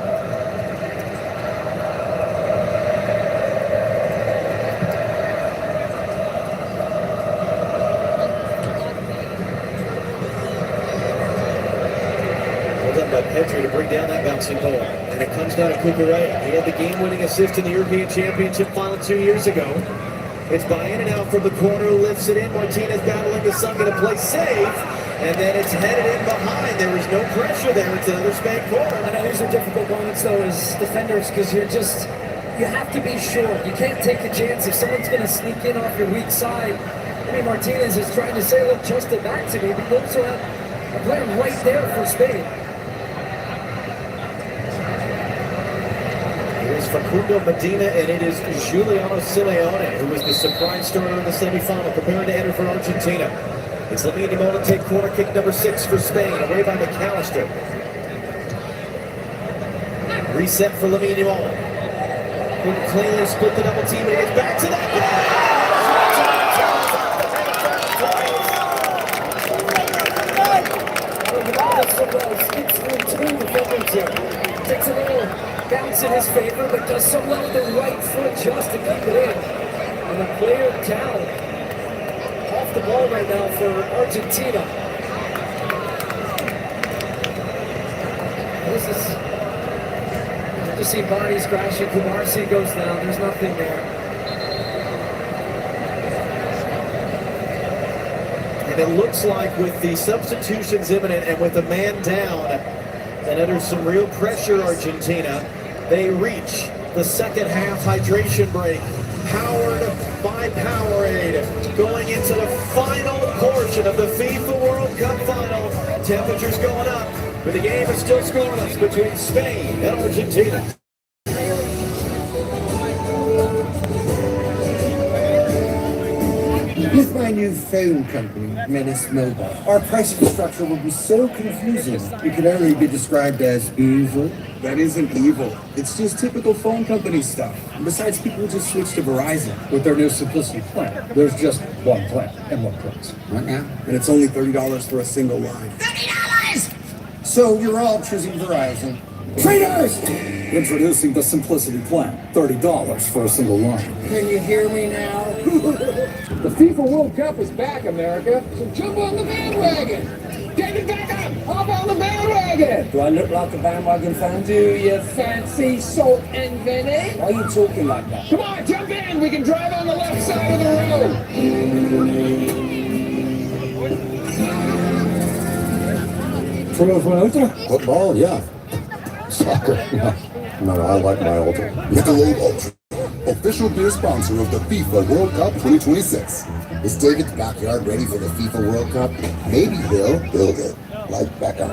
Well done by Pedro to bring down that bouncing ball. And it comes down to Cucurella. He had the game-winning assist in the European Championship final 2 years ago. It's by in and out from the corner, lifts it in. Martinez battling the sun, going to play safe. And then it's headed in behind. There is no pressure there. It's another Spain corner. I know these are difficult moments, though, as defenders, because you have to be sure. You can't take a chance if someone's going to sneak in off your weak side. I mean, Martinez is trying to say, look, trust it back to me. But you also have a player right there for Spain. It is Facundo Medina, and it is Giuliano Simeone, who was the surprise starter in the semifinal, preparing to enter for Argentina. It's Lamine Yamal to take corner kick number 6 for Spain, away by McAllister. Reset for Lamine Yamal. Couldn't cleanly split the double team, and he gets back to that Takes a little bounce in his favor, but does so well with the right foot just to keep it in. And a player down off the ball right now for Argentina. This is, you just see bodies crashing. Kumarsi goes down. There's nothing there. And it looks like with the substitutions imminent and with a man down and under some real pressure, Argentina, they reach the second half hydration break. Powered by Powerade, going into the final portion of the FIFA World Cup final. Temperatures going up, but the game is still scoreless between Spain and Argentina. With my new phone company, Menace Mobile, our pricing structure will be so confusing it can only be described as evil. That isn't evil. It's just typical phone company stuff. And besides, people just switch to Verizon with their new Simplicity plan. There's just one plan and one price. Right now? And it's only $30 for a single line. $30! So you're all choosing Verizon. Traitors! Introducing the Simplicity plan. $30 for a single line. Can you hear me now? The FIFA World Cup is back, America, so jump on the bandwagon! David Beckham, hop on the bandwagon! Do I look like a bandwagon fan? Do you fancy salt and vinegar? Why are you talking like that? Come on, jump in! We can drive on the left side of the road! Football, yeah. Soccer, no, I like my Ultra. Michelob Ultra, official beer sponsor of the FIFA World Cup 2026. Is David's backyard ready for the FIFA World Cup? Maybe he'll build it, like Beckham.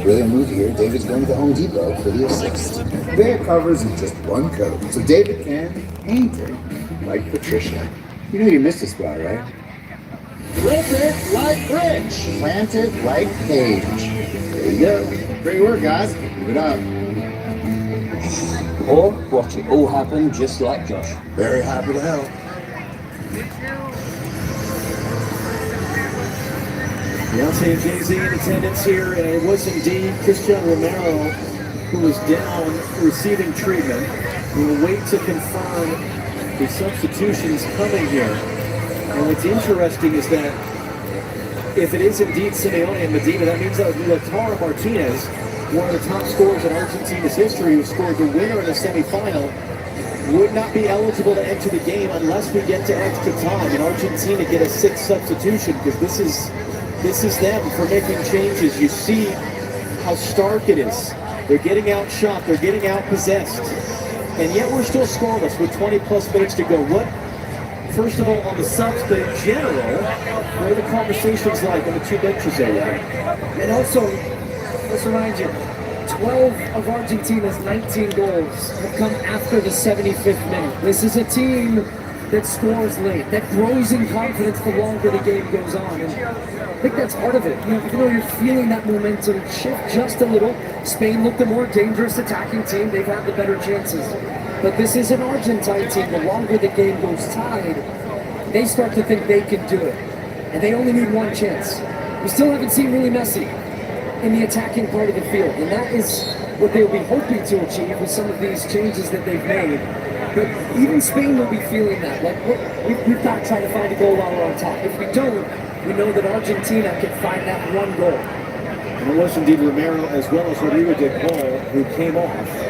Brilliant move here. David's going to the Home Depot for the assist. Bare covers in just one coat, so David can paint it like Patricia. You know you missed a spot, right? Flip it like Rich. Plant it like Paige. There you go. Great work, guys. Keep it up. Or watch it all happen just like Josh. Very happy to help. Beyonce and Jay-Z in attendance here, and it was indeed Cristiano Romero who was down receiving treatment. We will wait to confirm the substitutions coming here. And what's interesting is that if it is indeed Simeone and Medina, that means that Lautaro Martinez, one of the top scorers in Argentina's history, who scored the winner in the semifinal, would not be eligible to enter the game unless we get to extra time and Argentina get a sixth substitution, because this is them for making changes. You see how stark it is. They're getting outshot, they're getting outpossessed, and yet we're still scoreless with 20 plus minutes to go. First of all, on the subs, but in general, what are the conversations like on the two benches area? And also, let's remind you, 12 of Argentina's 19 goals have come after the 75th minute. This is a team that scores late, that grows in confidence the longer the game goes on. And I think that's part of it. Even though you're feeling that momentum shift just a little, Spain looked the more dangerous attacking team. They've had the better chances. But this is an Argentine team. The longer the game goes tied, they start to think they can do it. And they only need one chance. We still haven't seen really Messi in the attacking part of the field. And that is what they'll be hoping to achieve with some of these changes that they've made. But even Spain will be feeling that. Like, we've got to try to find a goal while we're on top. If we don't, we know that Argentina can find that one goal. And it was indeed Romero as well as Rodrigo de Paul who came off.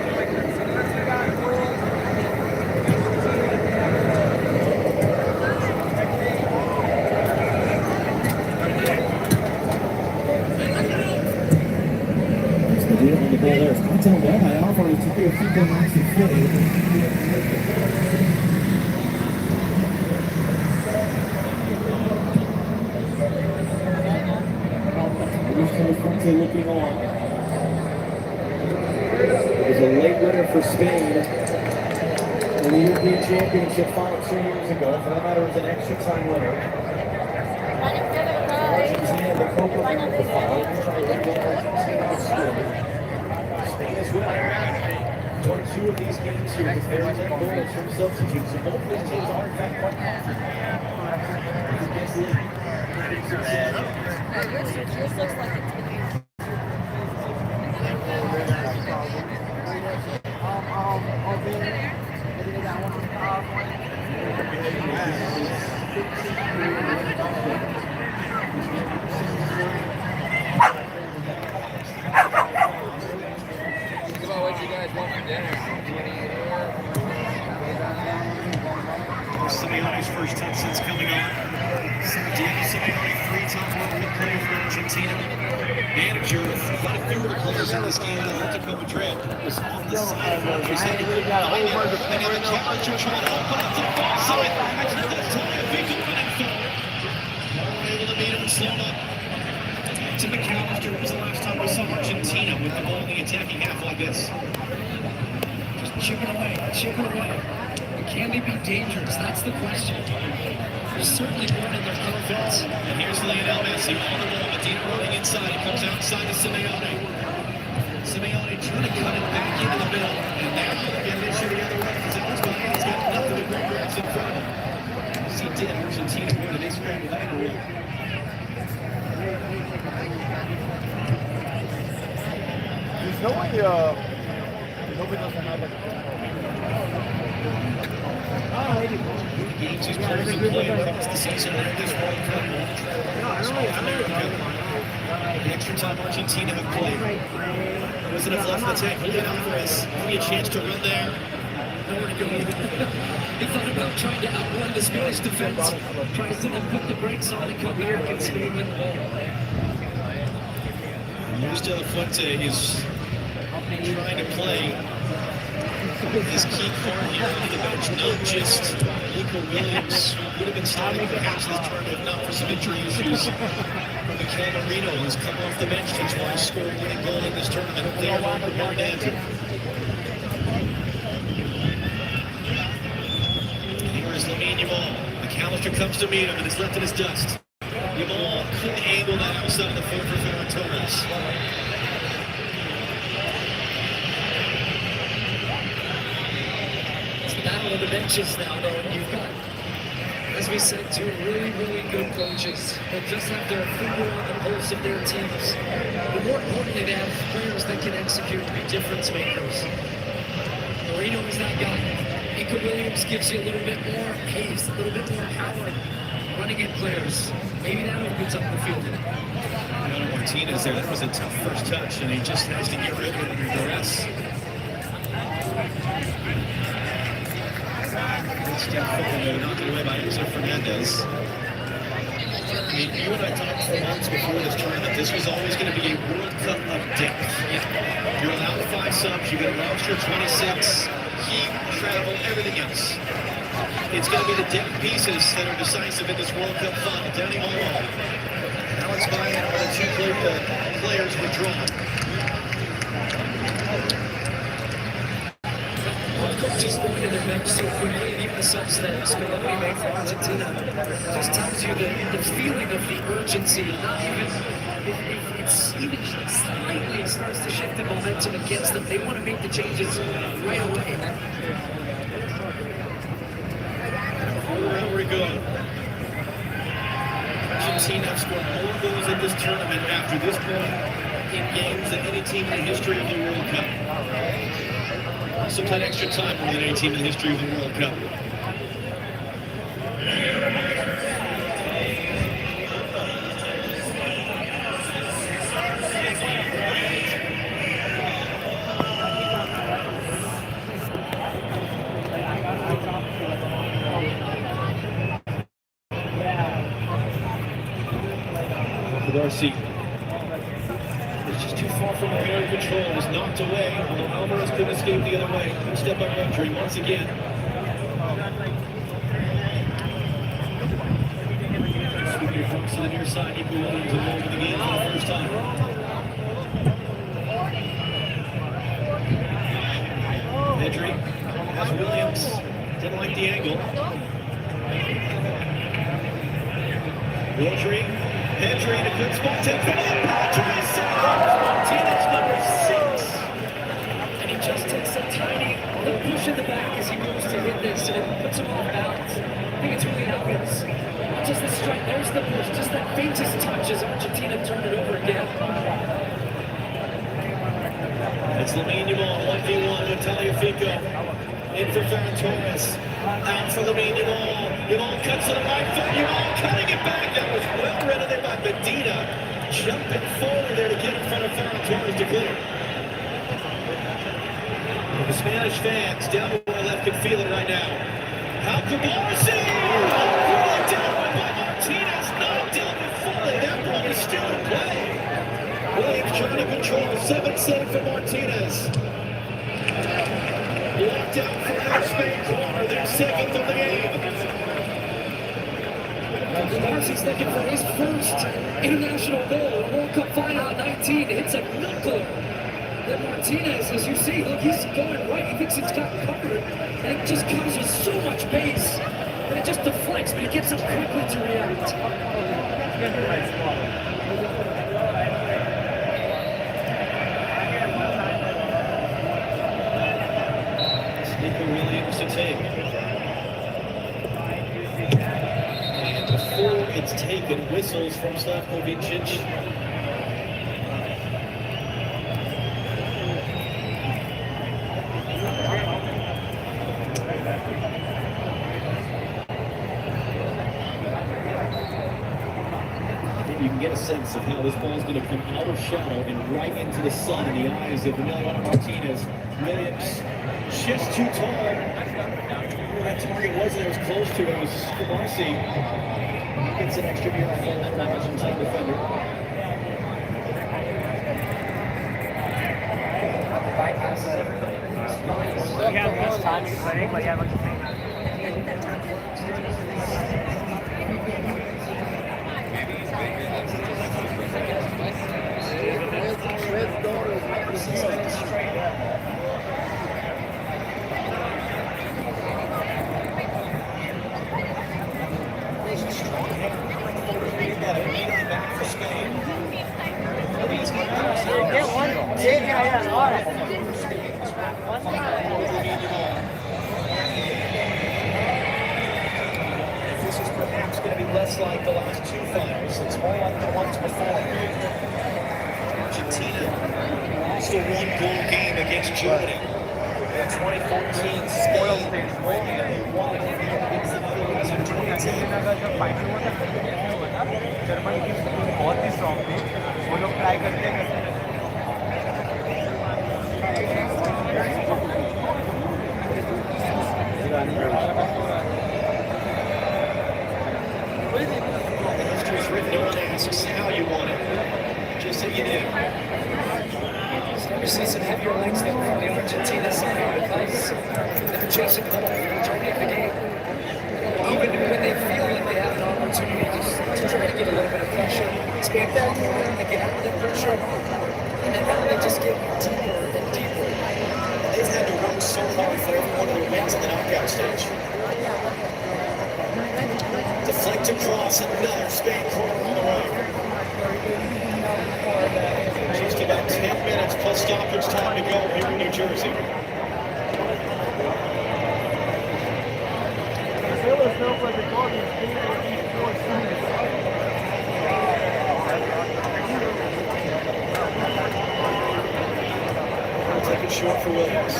Looking on. It was a late winner for Spain in the European Championship final 2 years ago. For that matter, it was an extra time winner. Argentina, the Copa America final. Spain as well. Won 2 of these games here with very 10 goals from substitutes. So both of these teams are in fact quite Yours looks like it's Simeone's first 10 cents coming on. Diego Simeone, 3-time World Cup player for Argentina. Manager of about a third of players in this game at Atletico Madrid was on the side of Argentina. And now the Charger trying to open up the far side. This time, a big opening for able to beat him slow up. To McAllister, was the last time we saw Argentina with the ball in the attacking half like this. just chipping away, chipping away. Can they be dangerous? That's the question. There's certainly one in their confidence. And here's Lionel Messi on the ball. Medina running inside. He comes outside to Simeone. Simeone trying to cut it back into the middle. And now going to get an issue the other way because it looks like he's got nothing to regrets in front of him. As he did, Argentina won and they scrambled that away. There's no way, nobody doesn't have like Games he's currently playing across the season in this World Cup. South America. The extra time Argentina have played. Was it a fluff the tank? Julian Alvarez. Only a chance to run there. Nowhere to go either. They thought about trying to outrun the Spanish defense. Tries to then put the brakes on and come back and Spain win the ball. Luis de la Fuente is trying to play his key card here on the bench, not just Nico Williams, who would have been starting perhaps this tournament if not for some injury issues. Mikel Oyarzabal has come off the bench to try to score a winning goal in this tournament. They are on the Barnett. Here is Lamine Yamal. McAllister comes to meet him and is left in his dust. Yamal couldn't angle that outside of the foot for Ferran Torres. It's the battle of the benches now, though, and you've got, as we said, two really, really good coaches that just have their finger on the pulse of their teams. But more importantly, they have players that can execute and be difference makers. Moreno is that guy. Nico Williams gives you a little bit more pace, a little bit more power. Running in players. Maybe that opens up the field. Martinez there, that was a tough first touch, and he just has to get rid of it under duress. Good step forward there, knocked away by Enzo Fernandez. I mean, you and I talked for months before this tournament. This was always going to be a World Cup of depth. Yeah. You're allowed 5 subs, you get a roster of 26, heat, travel, everything else. It's going to be the depth pieces that are decisive in this World Cup final. Danny Yamal. Now it's by the 2 players withdrawn. Coaches going to their bench so quickly, and even the subs that Scaloni made for Argentina just tells you the feeling of the urgency. Not even if it's even slightly starts to shift the momentum against them. They want to make the changes right away. Where we go? Argentina have scored more goals in this tournament after this point in games than any team in the history of the World Cup. Also played extra time more than any team in the history of the World Cup. Darcy is just too far from the control. Was knocked away, although Alvarez couldn't escape the other way. Good step by Rodri once again. Sweeping across to the near side. Nico Williams involved in the game for the first time. Pedri has Williams. Didn't like the angle. Rodri. Pedri in a good spot, take the ball, Martinez, number 6. And he just takes a tiny little push in the back as he moves to hit this, and it puts him off balance. I think it's really obvious. Just the strike, there's the push, just that faintest touch as Argentina turned it over again. It's Lamine Yamal, 1v1 with Tagliafico. In for Ferran Torres. Out for Lamine Yamal. Yamal cuts to the right foot. Yamal cutting it back. That was well read there by Medina. Jumping forward there to get in front of Ferran Torres to clear. The Spanish fans down the left can feel it right now. How could Barcy? Brought down by Martinez. Knocked down before that ball is still in play. Williams trying to control. 7-7 for Martinez. Locked out for another Spain corner. Their 7th of the game. Barcy's looking for his first international goal. World Cup final at 19. Hits a knuckler. Then Martinez, as you see, look, he's going right. He thinks it's got covered. And it just comes with so much pace. And it just deflects, but he gets up quickly to react. Nico Williams to take. And before it's taken, whistles from Slavko Vincic. You can get a sense of how this ball is going to come out of shadow and right into the sun in the eyes of Emiliano Martinez. Williams just too tall. Where that target was that was close to it was Barcy. Gets an extra yard for the Argentine defender. We have less time to play, but yeah, what do you think? This is perhaps going to be less like the last two finals. It's more like the ones before. Argentina lost a one-goal game against Germany. In 2014, Spain won against the Philippines in 2010. बहुत ही strong थे वो लोग try करते हैं History's written, no one asks how you want it. Just say you do. We see some heavier legs there from the Argentina side because they're chasing the ball for the majority of the game. Even when they feel like they have an opportunity to try to get a little bit of pressure, expand that and they get out of the pressure, and then now they just get deeper and deeper. They've had to work so hard for every one of their wins in the knockout stage. Deflected cross, another Spain corner on the right. Just about 10 minutes plus stoppage time to go here in New Jersey. Take it short for Williams.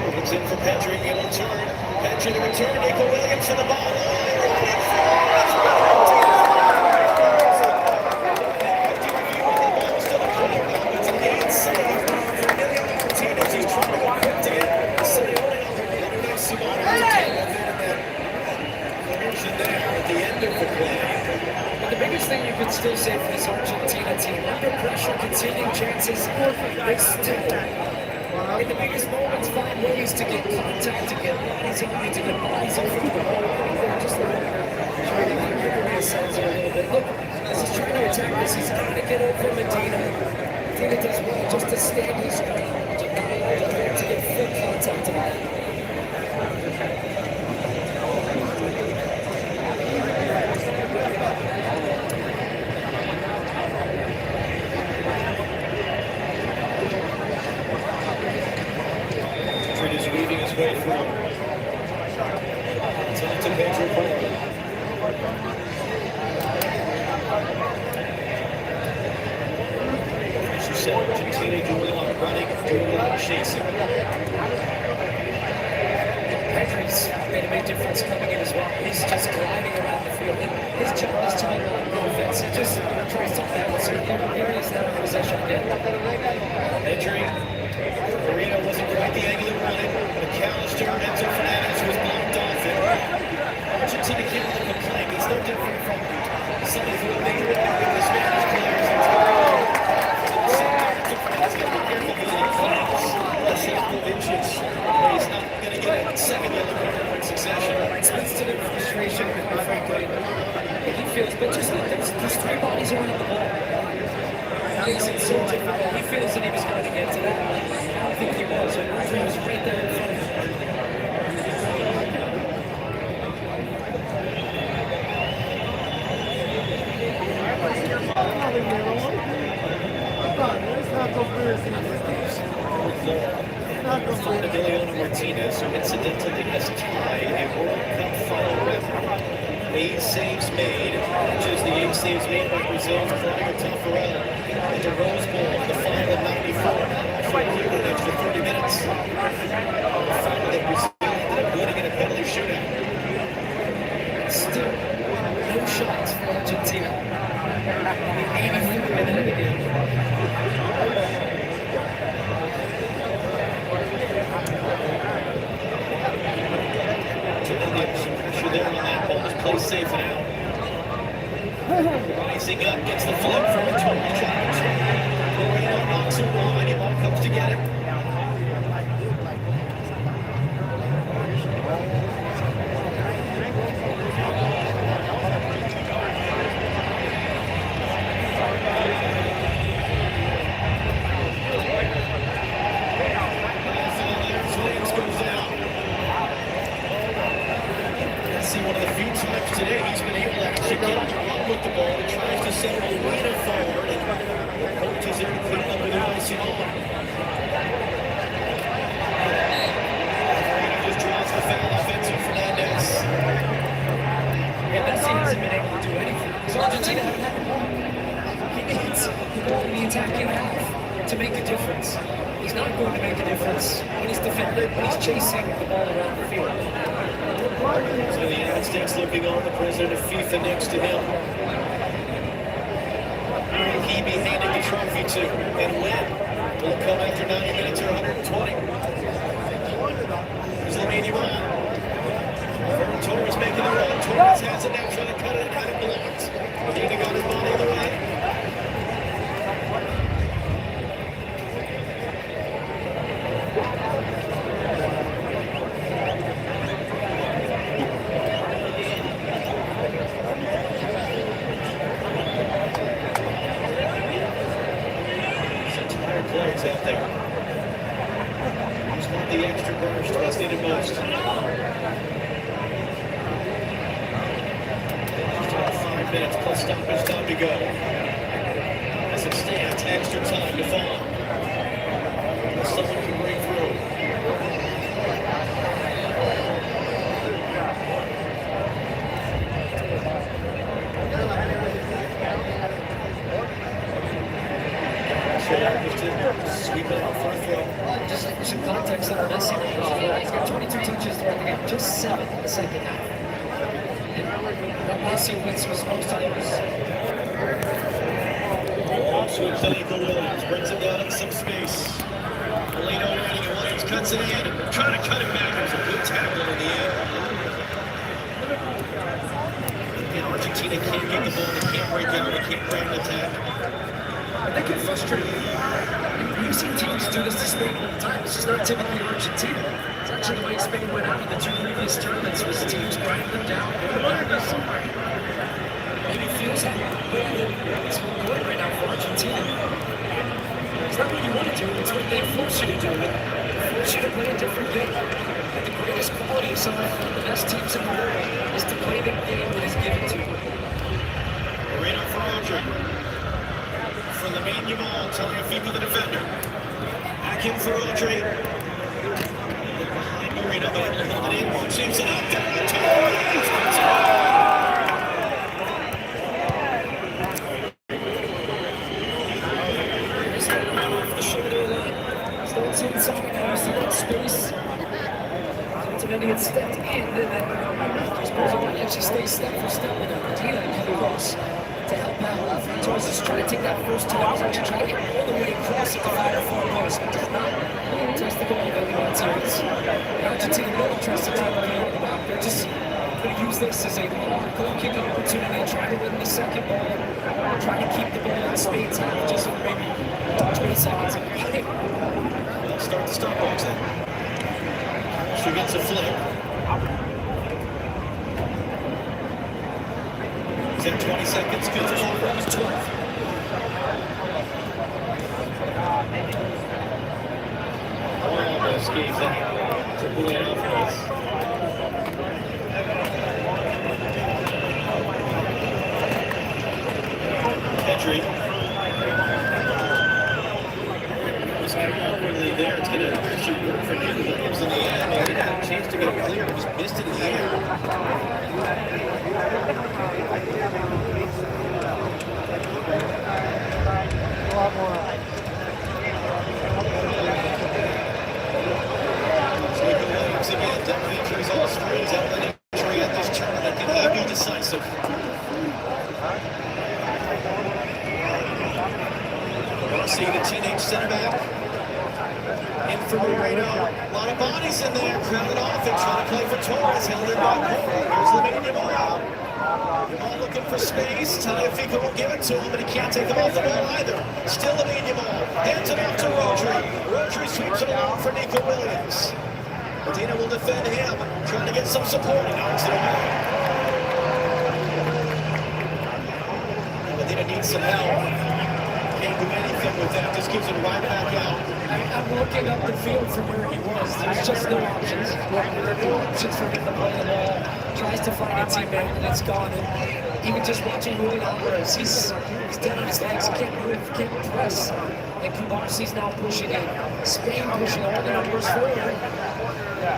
Williams in for Pedri, he'll return. Pedri to return, Nico Williams for the ball. The biggest thing you could still say for this Argentina team, under pressure, conceding chances, they still, in the biggest moments, find ways to get contact, to get bodies in line, to get bodies in front of the ball. Just trying to figure themselves a little bit. Look, as he's trying to attack this, he's got to get over Medina. Medina does well just to stand his ground, to get full contact on it. Is weaving his way through. It's up to Pedro Porro. As you said, Argentina doing a lot of running, doing a lot of chasing. Pedri's made a big difference coming in as well. He's just gliding around the field. His job is to make offense. He just tries to balance it. Here he is now in possession again. Pedri. Moreno wasn't quite the angle he wanted. McAllister, Enzo Fernandez was blocked off it. Argentina can't let him play. He's no different from somebody who would make it with the Spanish players. He's got to be careful because he flags. Less than 12 inches. He's not going to get a second yellow card in succession. It speaks to the frustration, frankly. He feels, but just look, there's three bodies around the ball. Makes it so difficult. He feels that he was going to get to that. I think he was. He was right there in front of him. Emiliano Martinez, who incidentally has tied a World Cup final record. 8 saves made, which is the 8 saves made by Brazil's Claudio Tafarel at the Rose Bowl in the final of '94. For an extra 30 minutes. The final that Brazil ended up winning in a penalty shootout. Still, no shots for Argentina. In the 85th minute of the game. Pressure there on that ball is placed safe and out. Rising up, gets the flip from a total charge. Moreno knocks it wide, Yamal comes to get it. Messi, one of the few times today he's been able to actually get with the ball. He tries to send Moreno forward, and coach is there to clean up with icing on. Moreno just draws the foul offensive Fernandez. Yeah, Messi hasn't been able to do anything. Because Argentina he needs the ball in the attacking half to make a difference. He's not going to make a difference when he's defending, when he's chasing the ball around the field. So the United States looking on the president of FIFA next to him. He be handed the trophy to, and when will it come after 90 minutes or 120? There's Lamine Yamal. Torres making the run. Torres has it now, trying to cut it and had it blocked. Medina got his ball the way. Players out there. Just want the extra burst that's needed most. Just about 5 minutes plus stoppage time to go. As it stands, extra time to fall. Someone can break through. Sweep it out for a throw. Just some context on Messi. He's got 22 touches throughout the game, just 7 in the second half. And that Messi wins was most of those. Swoops to Nico Williams, brings him down in some space. Molino running, and Williams cuts it in, trying to cut it back. It was a good tackle in the end. And Argentina can't get the ball, they can't break out, they can't break an attack. They get frustrated. We've seen teams do this to Spain all the time. This is not typically Argentina. It's actually the way Spain went out in the 2 previous tournaments was teams grinding them down. Maybe it feels like it's good right now for Argentina. It's not what you want to do, it's what they force you to do. They force you to play a different game. And the greatest quality of some of the best teams in the world is to play the game that is given to you. Moreno for Rodri. For Lamine Yamal, telling Fifa the defender. Back in for Rodri. Look behind Moreno, but able to hold it in. Shapes it up. Off the shoulder line. Starts inside. Now you see that space. Antonelli had stepped in, and then just goes away. Actually stays step for step with Argentina and come across to help out. Torres is trying to take that first 2 hours, actually trying to get all the way across at the far post. Does not test the goal that he wants here. The Argentina really tries to take the ball back. They're just going to use this as a goal kick opportunity, try to win the second ball, try to keep the ball in Spain's half just for maybe 20 seconds. Start the stopwatch then. She gets a flip. He's at 20 seconds, good to over. He's 12. Almost gave that to Bueno Alvarez. Pedri. Was kind of awkwardly there. It's going to actually work for Nico Williams in the end. He didn't have a chance to get it clear, but just missed it in the air. Nico Williams again, double injuries all springs. Outlet injury at this tournament can he be decisive? See the teenage center back. In for Moreno. A lot of bodies in there. Crowded off and trying to play for Torres. Held in by Porro. Here's Lamine Yamal. Yamal looking for space. Tagliafico won't give it to him, but he can't take him off the ball either. Still Lamine Yamal. Hands it off to Rodri. Rodri sweeps it along for Nico Williams. Medina will defend him. Trying to get some support. He knocks it away. Medina needs some help. can't do anything with that. Just gives it right back out. I'm looking up the field from where he was. There's just no options. There are no options for him to play the ball. Tries to find a teammate, and it's gone. And even just watching Julian Alvarez, he's dead on his legs. He can't move, can't press. And Kubasi's now pushing in. Spain pushing all the numbers forward.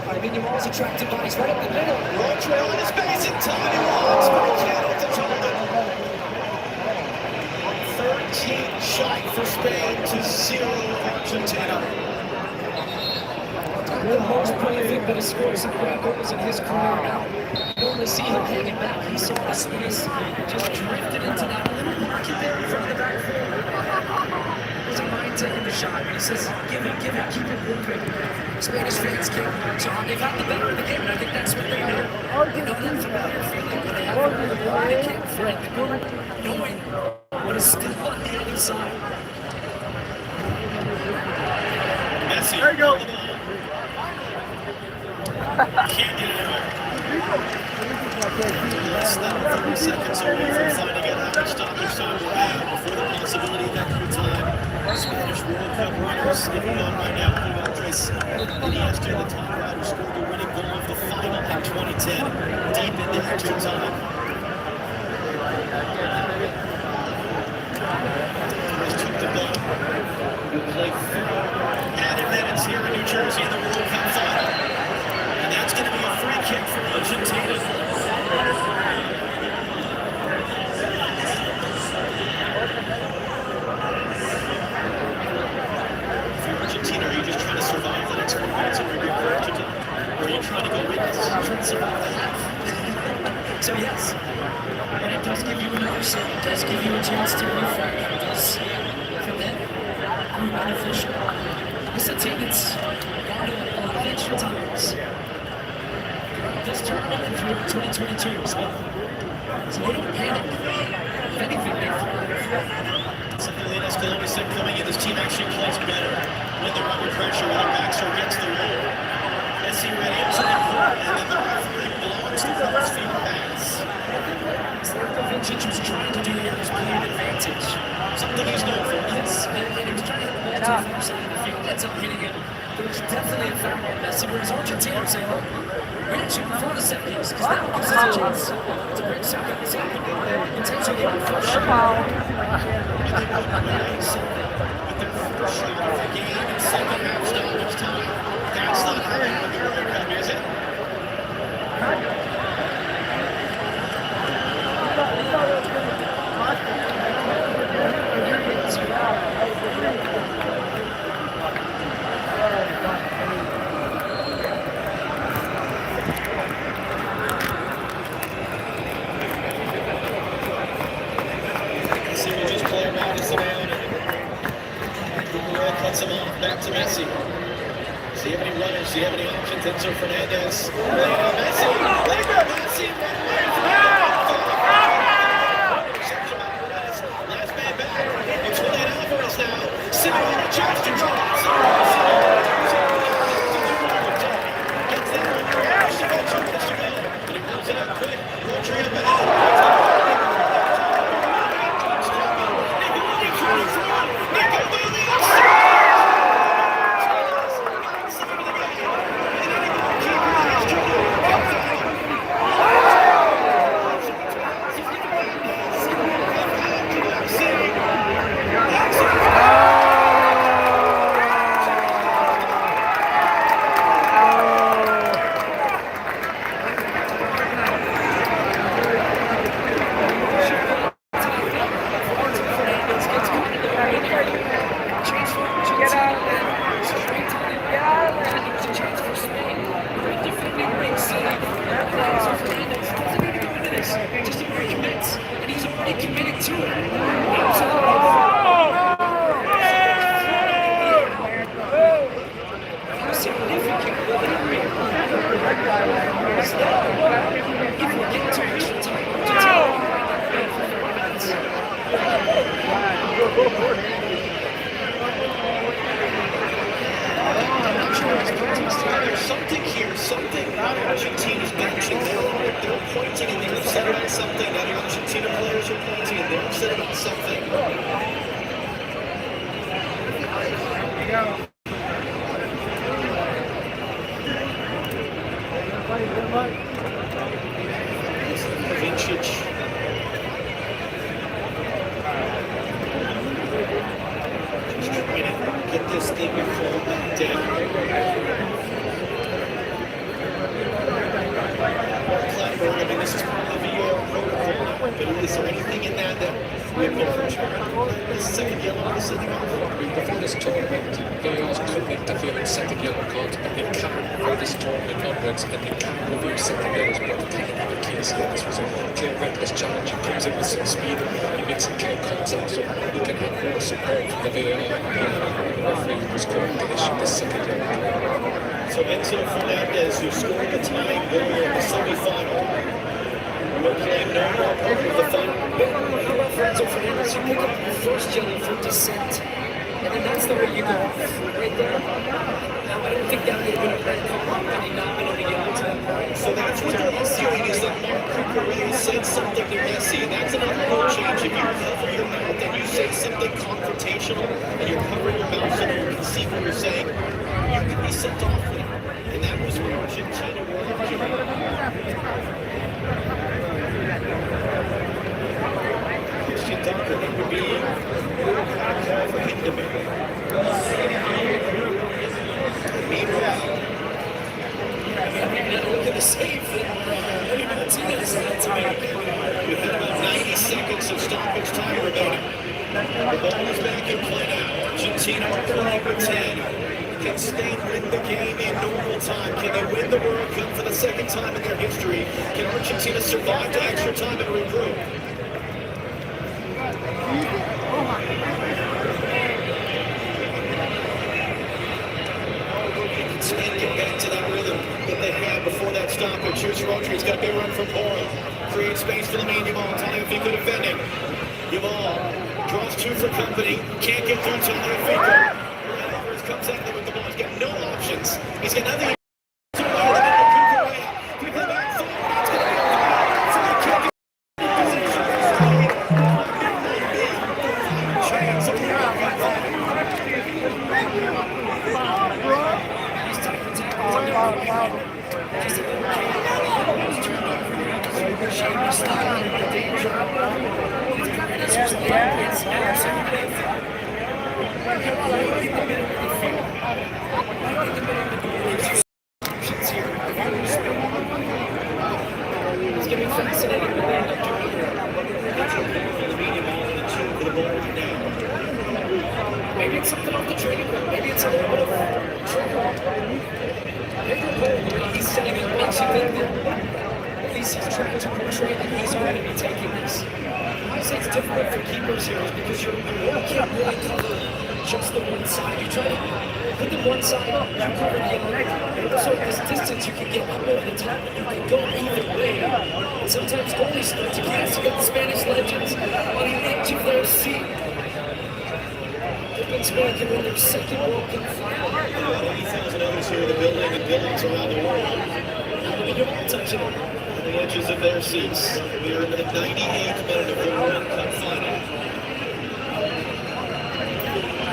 Lamine Yamal is attracted by. He's right up the middle. Road trail in his face in time. He walks, but he can't hit the target. 13 shot for Spain to 0 Argentina. The most prolific that has scored some great goals in his career now. You only see him hanging back. He saw the space, just drifted into that little market there in front of the back four. Doesn't mind taking the shot, but he says, give it, keep it moving. Spanish fans can't march on. They've had the better of the game, and I think that's what they do. You know that familiar feeling when they have the ball, they can't thread the goal, knowing what is still on the other side. Messi. There you go. Can't get it out. Less than 30 seconds away from finding out how much stoppage time will be before the possibility of extra time. Spanish World Cup runners getting on right now. Andres Iniesta, the top rider, scored the winning goal of the final in 2010, deep into extra time. Andres took the ball. Played 4 added minutes here in New Jersey in the World Cup final. And that's going to be a free kick for Argentina. For Argentina, are you just trying to survive the next 4 minutes of your Argentina? Or are you trying to go win this? Trying to survive the half. So yes, and it does give you an upset. It does give you a chance to refresh. It does, for them, be beneficial. It's a team that's gone to a lot of extra times. This tournament in 2022 as well. So they don't panic. If anything, they thrive. Something Scaloni said coming in, this team actually plays better when they're under pressure, when their backs are against the wall. Messi ready up to the court, and then the referee blows the first few pass. It's like the Vincic was trying to do here was play an advantage. Something he's known for. Yes, and he was trying to hit the ball to the far side of the field. Ends up hitting it. There's definitely a foul on Messi, whereas Argentina are saying, look, we're going to shoot before the set piece, because that gives us a chance to bring something potentially get a first shot. With the first shot of the game and second half stoppage time. That's not how they have the World Cup, is it? Cuts him off, back to Messi. See if any runners, see if any options. Enzo Fernandez. Leo Messi. Leo Messi. Last man back. It's Julian Alvarez now. Sitting on the chance to draw. Gets there. 2 minutes to go. But he moves it up quick. Rodrigo back. Something here, something about Argentina's benching. They're pointing and they're upset about something. That Argentina players are pointing and they're upset about something. But is there anything in that we have the second yellow on the sending off? Before this tournament, VARs couldn't interfere in second yellow cards, but they can from this tournament onwards, and they can review second yellows. But the kind of the case here, this was a clear reckless challenge. He comes in with some speed, he makes a clear contact, so he can have more support from the VAR. The referee was going to issue the second yellow card. So Enzo Fernandez, who scored the tying goal in the semi-final, will play no more part of the final. How about Enzo Fernandez? You pick up the first yellow for dissent, and then that's the way you go off, right there. Now, I don't think that would have been a red card had he not been able to get out to that point. So that's what they're arguing, is that Mark Cucurella said something to Messi, and that's another rule change. If you cover your mouth and you say something confrontational, and you're covering your mouth so no one can see what you're saying, you can be sent off there. And that was where Argentina were arguing. Christian Duncan, it would be a call for him to make. Meanwhile, look at the save that Martinez had to make. we had about 90 seconds of stoppage time remaining. The ball is back in play now. Argentina are playing with 10. Can Spain win the game in normal time? Can they win the World Cup for the second time in their history? Can Argentina survive to extra time and regroup? Can Spain get back to that rhythm that they had before that stoppage? Here's Rodri. He's got a big run from Porro. Creates space for Lamine Yamal. Tagliafico defending. Yamal draws two for company. Can't get through Tagliafico. Comes out there with the ball. He's got no options. He's got nothing. It's getting fascinating with that. Maybe it's something off the training ground. Maybe it's a little bit of trouble. Pedro Porro, he's setting up makes you think that at least he's trying to portray that he's going to be taking this. I say it's difficult for keepers here because you can't really cover just the one side. You try to put the one side up, you cover the other. So at this distance, you can get up over the top, and you can go either way. And sometimes goalies start to cast. You got the Spanish legends on the edge of their seat. Spain can win their second World Cup final. 80,000 others here in the building and buildings around the world. You're all touching on the edges of their seats. We are in the 98th minute of the World Cup final.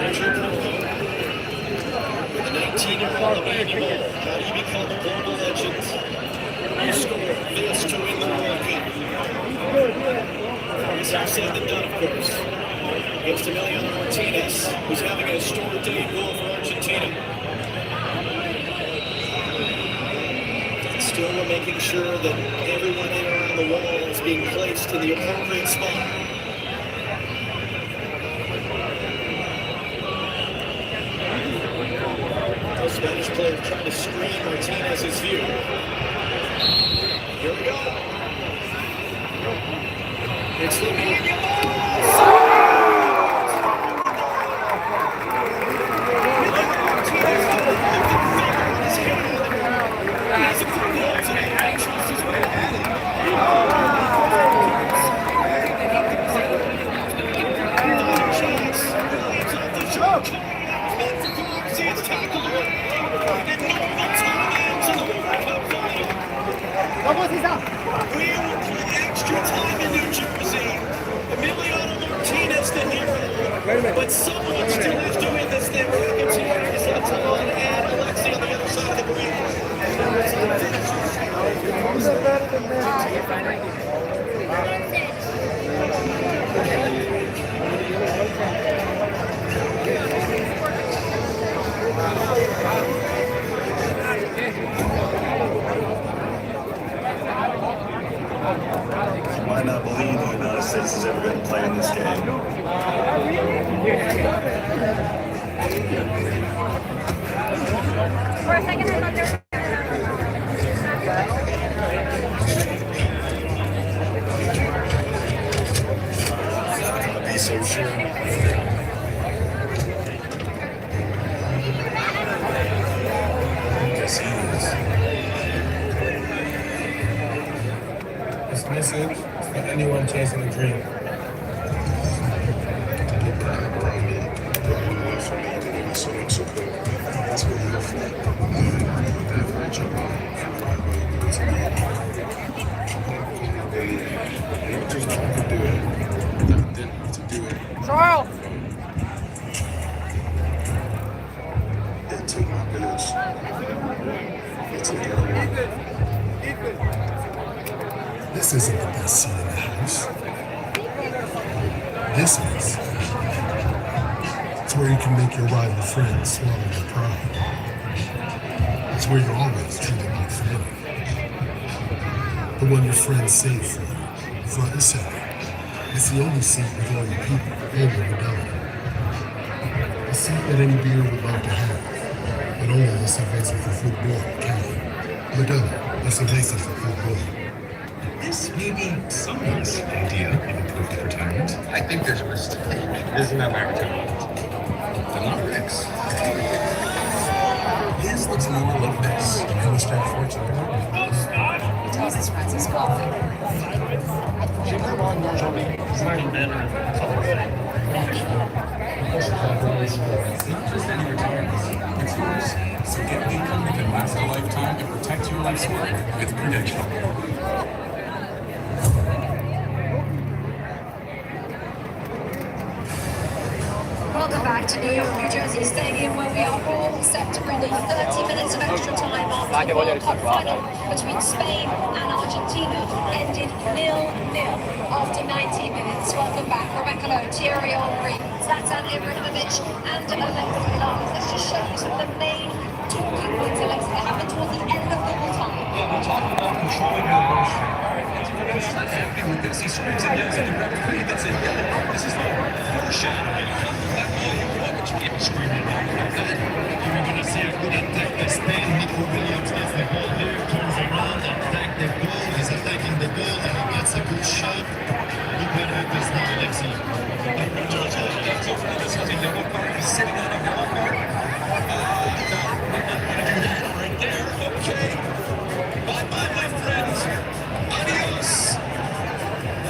Pedro Porro, the 19-year-old Lamine Yamal. How do you become a global legend? You score this to win the World Cup. Easier said than done, of course. Against Emiliano Martinez, who's having a historic day goal for Argentina. And still we're making sure that everyone in around the wall is being placed in the appropriate spot. The Spanish player trying to screen Martinez's view. Here we go. It's Lamine Yamal! We will play extra time in New Jersey. might not believe the United States is ever going to play in this game. For a second, I thought there Be so sure. Yes, he is. This message is for anyone chasing a dream. That's what you're for. Just trying to do it. Didn't have to do it. Charles! It took my goods. It took everyone. This isn't the best seat in the house. This is. It's where you can make your rival friends swallow their pride. It's where you're always treated like family. The one your friends save for you, front and center. It's the only seat with all your people, and your fidelity. A seat that any beer would love to have, but only la cerveza for football can. Modelo, la cerveza for football. This may be someone's idea of approved retirement. I think there's a mistake. This is not my retirement. I'm not Rick's. His looks more like this. How much time for it? Jesus Christ, he's coughing. It's not a matter of color. Just any retirement. It's yours. So get income that can last a lifetime and protect your life's work with Prudential. Welcome back to New York, New Jersey Stadium, where we are all set to bring you 30 minutes of extra time after the World Cup final between Spain and Argentina ended 0-0 after 90 minutes. Welcome back, Rebecca Lowe, Thierry Henry, Zlatan Ibrahimovic, and Alexis Lalas. Let's just show you some of the main talking points, Alexis, that happened towards the end of the whole time. We're talking about controlling your emotion. He's not happy with this. He screams and yells at the referee that's in yelling. This is like foreshadowing. Screaming about that. You're going to see a good attack by Spain. Nico Williams gets the ball here, turns around, attack the goal. He's attacking the goal and he gets a good shot. Look what happens now, Alexi. He's sitting on a yellow card. Right there. Okay. Bye-bye, my friends. Adios.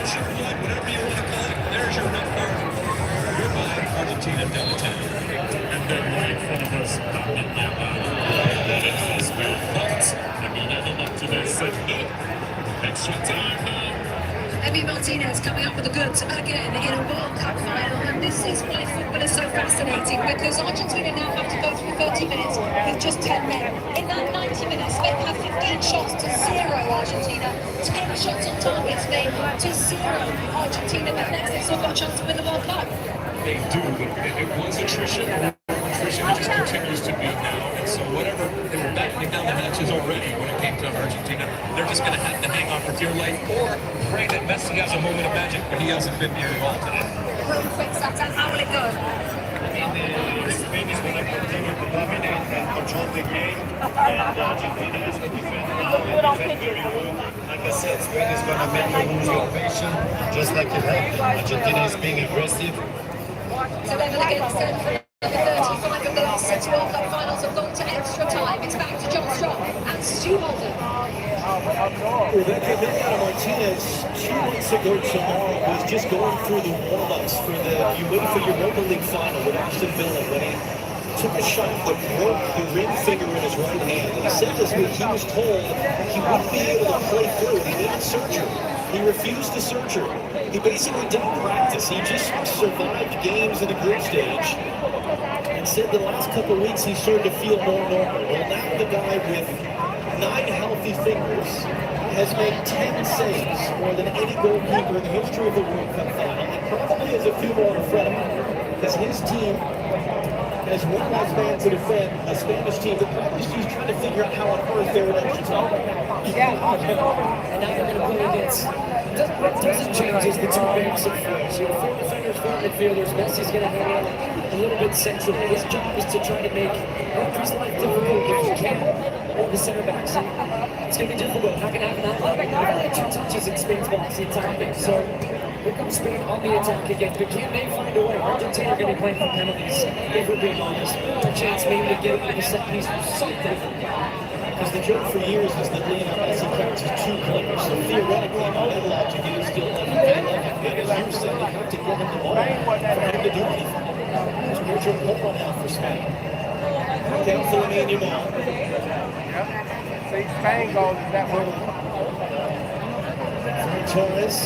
Push your blood, whatever you want to call it. There's your red card. Goodbye, Argentina down the 10. And then right in front of us, Lamine Yamal. That it has been bumped. Lamine Yamal to their second. Extra time now. Emi Martinez coming up with the goods again in a World Cup final, and this is why football is so fascinating, because Argentina now have to go through 30 minutes with just 10 men. In that 90 minutes, Spain have 15 shots to 0 Argentina, 10 shots on target Spain to 0 Argentina. But next, they've still got a chance to win the World Cup. They do, but it was attrition. Attrition just continues to be now, and so whatever, they were battening down the hatches already when it came to Argentina. They're just going to have to hang on for dear life or pray that Messi has a moment of magic, but he hasn't been near at all today. Real quick, Zlatan, how will it go? Spain is going to continue to dominate and control the game, and Argentina is going to defend. Like I said, Spain is going to make you lose your patience, just like it happened. Argentina is being aggressive. So then again, 35 of the last 6 World Cup finals have gone to extra time. It's back to John Strong and Stu Holden. Rebecca Martinez 2 months ago tomorrow was just going through the warm-ups for you wait for your Europa League final with Aston Villa when he took a shot that broke the ring finger in his right hand. He said this week he was told he wouldn't be able to play through it. He needed surgery. He refused the surgery. He basically didn't practice. He just survived games in the group stage and said the last couple of weeks he started to feel more normal. Well, now the guy with 9 healthy fingers has made 10 saves, more than any goalkeeper in the history of the World Cup final, and probably has a few more in front of him, because his team has one last man to defend, a Spanish team that probably is trying to figure out how on earth they're in extra time. Yeah, and now they're going to play against doesn't change is the two banks of force. You know, four defenders, four midfielders. Messi's going to hang out a little bit central. His job is to try to make Murphy's life difficult if he can. All the center backs. It's going to be difficult. Not going to have an outlet. Like 2 touches in Spain's box the entire thing. So here comes Spain on the attack again. But can they find a way? Argentina are going to be playing for penalties. If we're being honest, a chance maybe to get into the set piece or something. Because the joke for years is that Lionel Messi counts as 2 players. So theoretically, by that logic, it is still 11. And as you said, you have to give him the ball for him to do anything. There's Pedro Porro now for Spain. Down for Lamine Yamal. See, Spain goes that way. Torres,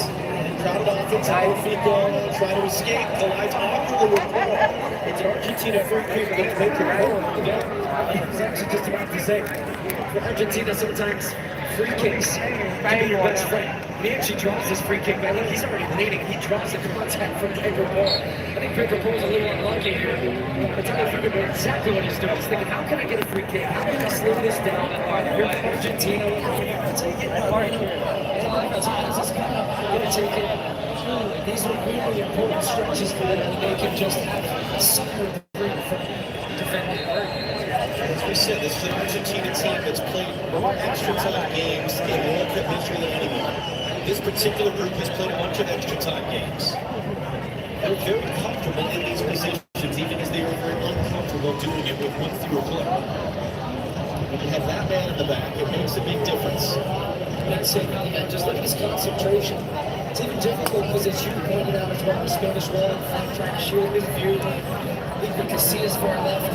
crowded off the tire, Fico, try to escape, collides awkwardly with Porro. It's an Argentina free kick against Pedro Porro. I was actually just about to say, for Argentina, sometimes free kicks can be your best friend. He actually draws this free kick, but I think he's already leading. He draws the contact from Pedro Porro. I think Pedro Porro's a little unlucky here. But I think about exactly what he's doing. He's thinking, how can I get a free kick? How can I slow this down? Here in Argentina, we're take it. Argentina's is going to take it. These are really important stretches for them, and they can just have somewhere to bring from defending. As we said, this is an Argentina team that's played more extra time games in World Cup history than anyone. This particular group has played a bunch of extra time games. They're very comfortable in these positions, even as they are very uncomfortable doing it with one fewer player. When you have that man in the back, it makes a big difference. That's it, man. Just look at his concentration. It's even difficult because, as you pointed out as well, the Spanish wall in front trying to shield his view. I think we can see his far left.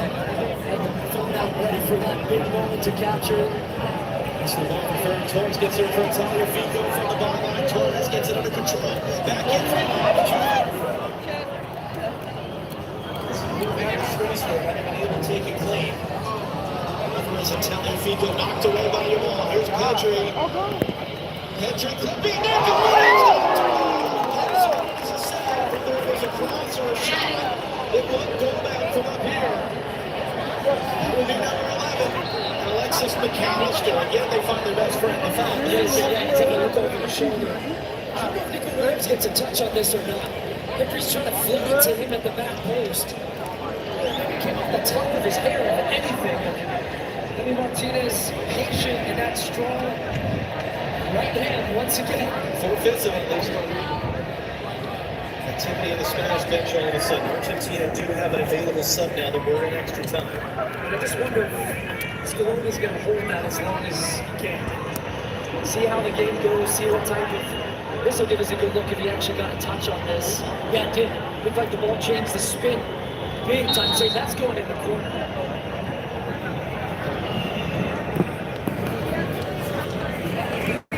Thrown out ready for that big moment to capture it. It's the ball for Torres, gets it for Italia. Fico from the byline. Torres gets it under control. Back in for able to take it clean. As Italia, Fico knocked away by Yamal. Here's Pedri. Pedri clipping it. There was a cross or a shot. It won't go back from up here. That will be number 11. Alexis McAllister. Again, they find their best friend, the foul. Yes, taking a look over his shoulder. I don't know if Nico Williams gets a touch on this or not. Referee's trying to flip it to him at the back post. Maybe came off the top of his hair, if anything. Emi Martinez, patient and that strong right hand once again. 4/5 of it, at least. Activity in the Spanish bench all of a sudden. Argentina do have an available sub now that we're in extra time. And I just wonder if Scaloni's going to hold that as long as he can. See how the game goes, see what type of... This will give us a good look if he actually got a touch on this. Yeah, it did. Looked like the ball changed the spin. Big time save. That's going in the corner.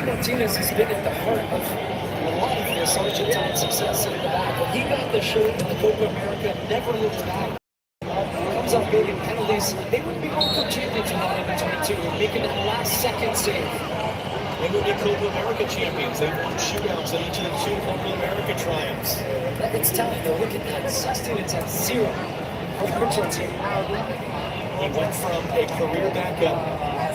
Martinez has been at the heart of a lot of this Argentine success in the back. When he got the shirt in the Copa America, never looked back. Comes up big in penalties. They wouldn't be World Cup champions without him in 22, making that last second save. They would be Copa America champions. They've won shootouts at each of the 2 Copa America triumphs. It's telling though, look at that, 16-0 for Argentina. He went from a career backup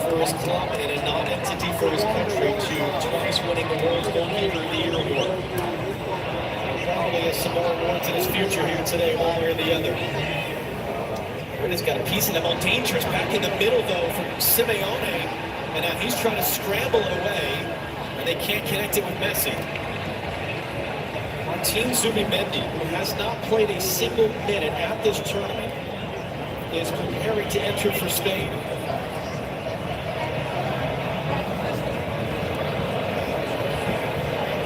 for his club and a non-entity for his country to twice winning the World's Goalkeeper of the Year award. Probably has some more awards in his future here today, one way or the other. He's got a piece of them on dangerous. Back in the middle, though, from Simeone. And now he's trying to scramble it away, and they can't connect it with Messi. Martin Zubimendi, who has not played a single minute at this tournament, is preparing to enter for Spain.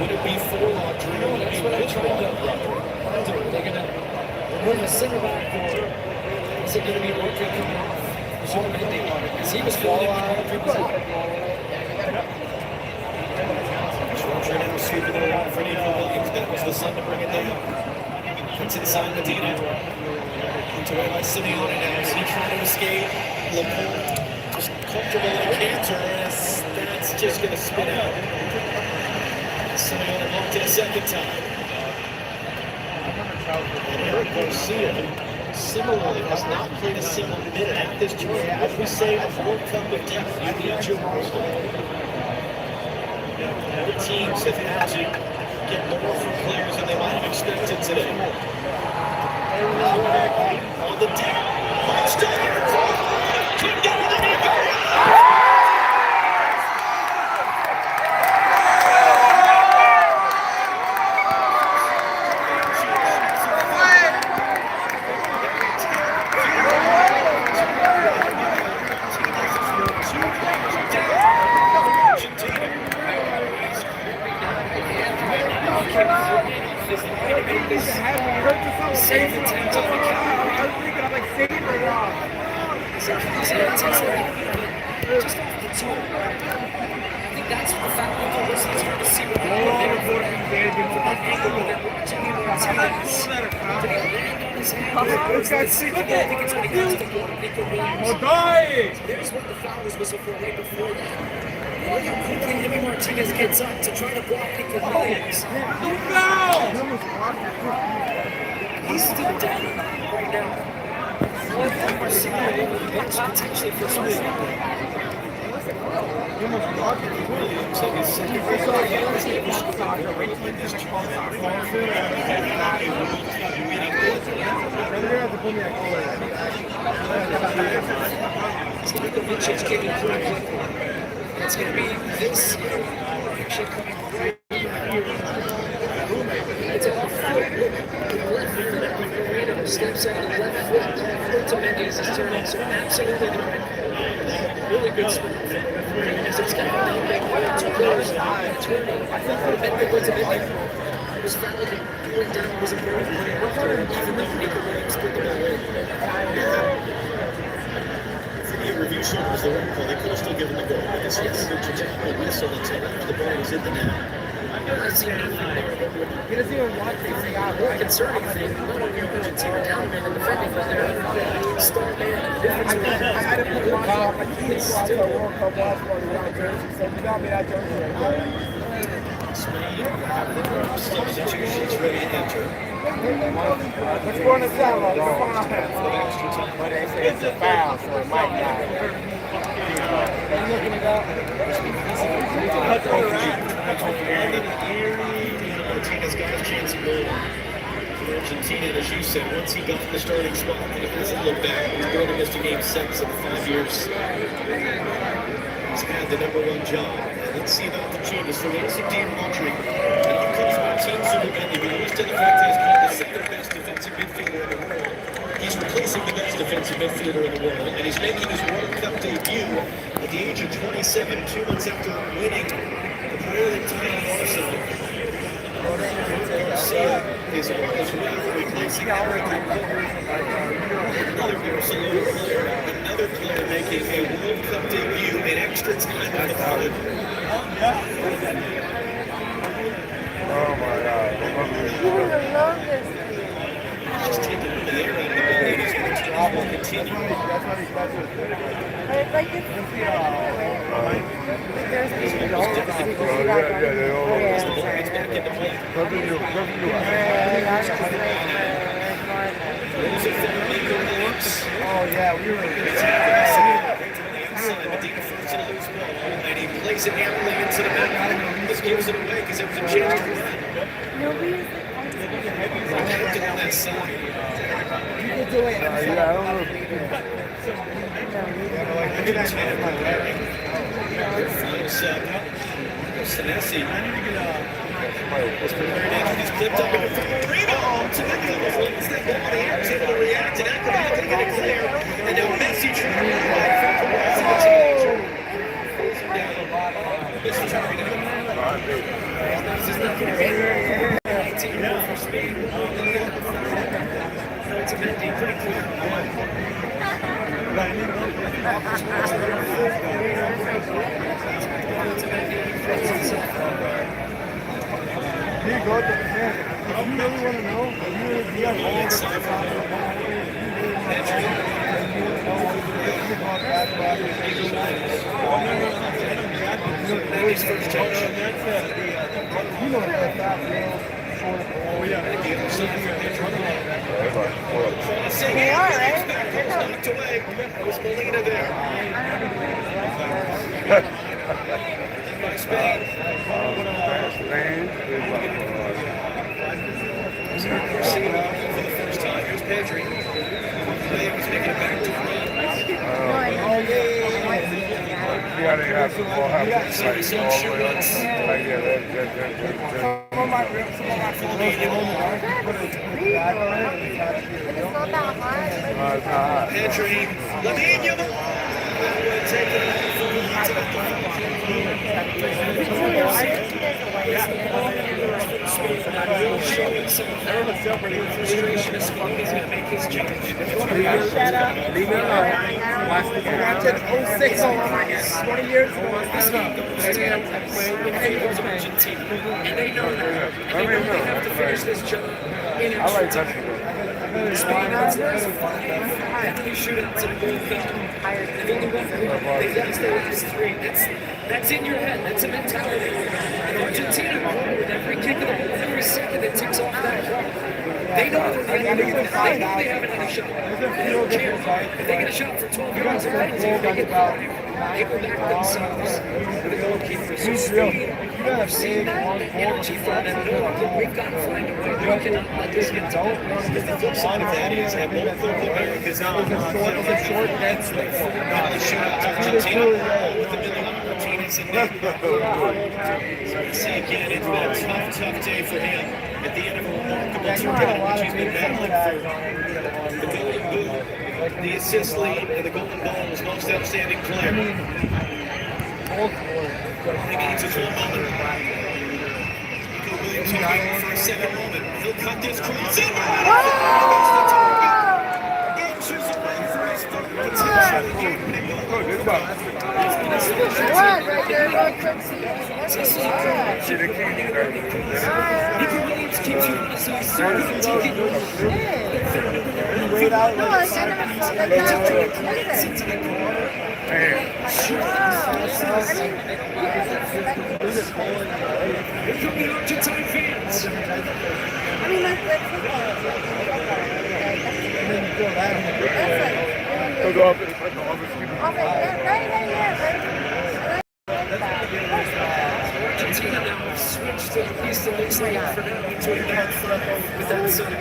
Would it be forlocked? That's what I'm trying to do. They're going to remove a center back, or is it going to be Rodri coming off? Because he was falling in Rodri was out. Rodri now sweeping it around for Nico Williams. That was the son to bring it down. Puts inside Medina. Put away by Simeone now. Is he trying to escape? Laporte just comfortable in a canter, and that's just going to spin out. Simeone blocked it a second time. And Eric Garcia similarly has not played a single minute at this tournament. As we say, the World Cup of Death, you need your Arsenal. Both teams have had to get more from players than they might have expected today. On the deck, March down, kicked out of the net. There's what the foul was whistled for right before that. Look how quickly Emi Martinez gets up to try to block Nico Williams. He's still down right now. We're seeing him over the bench potentially for some reason. Williams in his second round was able to score in this tournament. Stojakovic is getting pretty quickly. It's going to be this actually coming right here. It's a left foot. Left foot. Moreno steps on the left foot. To Mendes is turning, so absolutely the right call. Really good spot. As it's got down big way, 2 players turning. It was fouled and going down was a very good play after, even though Nico Williams put the ball in. The review shows the right call. They could have still given the goal. It's a trajectory whistle until after the ball was in the net. I've seen nothing there that would more concerning thing. Not only Argentina down man and defending, but their star man and difference maker. It's still Substitutions ready to enter. Let's go on the sideline. It's a foul, so it might not. Are you looking it up? Martinez got his chance of goal for Argentina, and as you said, once he got in the starting spot, and if he doesn't look back, he's barely missed a game 6 in the 5 years. He's had the #1 job. And let's see about the changes. So there's some deep laundry. And out comes Martin Zubimendi, who used to the fact that he's called the second best defensive midfielder in the world. He's replacing the best defensive midfielder in the world, and he's making his World Cup debut at the age of 27, 2 months after winning the Brazilian title also. Garcia is on his way, replacing Another Barcelona player, another player making a World Cup debut in extra time on the field. Oh my God. Just taking the air out of the ball, and he's going to continue. Oh yeah, we were and he plays it narrowly into the back. This gives it away because it was a chance to win. Nobody's on that side. You can do it. Yeah, I don't know. Final set. Senesi. He's clipped up in front of Moreno. To the middle. He's able to react and acrobatically get it clear. And now Messi trying to ride from This is Torino. This is not going to be for speed. It's a pretty clear. Here you go. If you really want to know, if you have all the Knocked away. Was Molina there? Spain. For the first time, here's Pedri. Williams making it back to run. Pedri, Lamine Yamal would take it out from frustration as well. He's going to make his change. Shout out. Watch it 06 20 years ago. This game goes to Argentina, and they know that. And they know they have to finish this job in extra time. Spain has last 5 penalty shootouts in the World Cup. They've only won 1. They've got to stay with this 3. That's in your head. That's a mentality. And Argentina, with every kick of the ball, every second that ticks off that clock, they know that they have another shot. They don't care. If they get a shot for 12 yards, they get back themselves with the goalkeeper. So Spain, we've seen that energy from them. We've got to find a way. We cannot let this get done. The flip side of that is that both of America's on the short nets. Shootouts Argentina with the middle Martinez and see again, it's been a tough day for him at the end of a remarkable tournament, which he's been battling for. The Golden Boot, the assist lead, and the Golden Ball was most outstanding player. I think he needs a full moment. Nico Williams waiting for a second moment. He'll cut this cross in. Inches away from his third potential. Nico Williams keeps you honest, so he's certainly taking your Wait out like Argentine fans. Argentina now has switched to at least it looks like for now between that front with that side.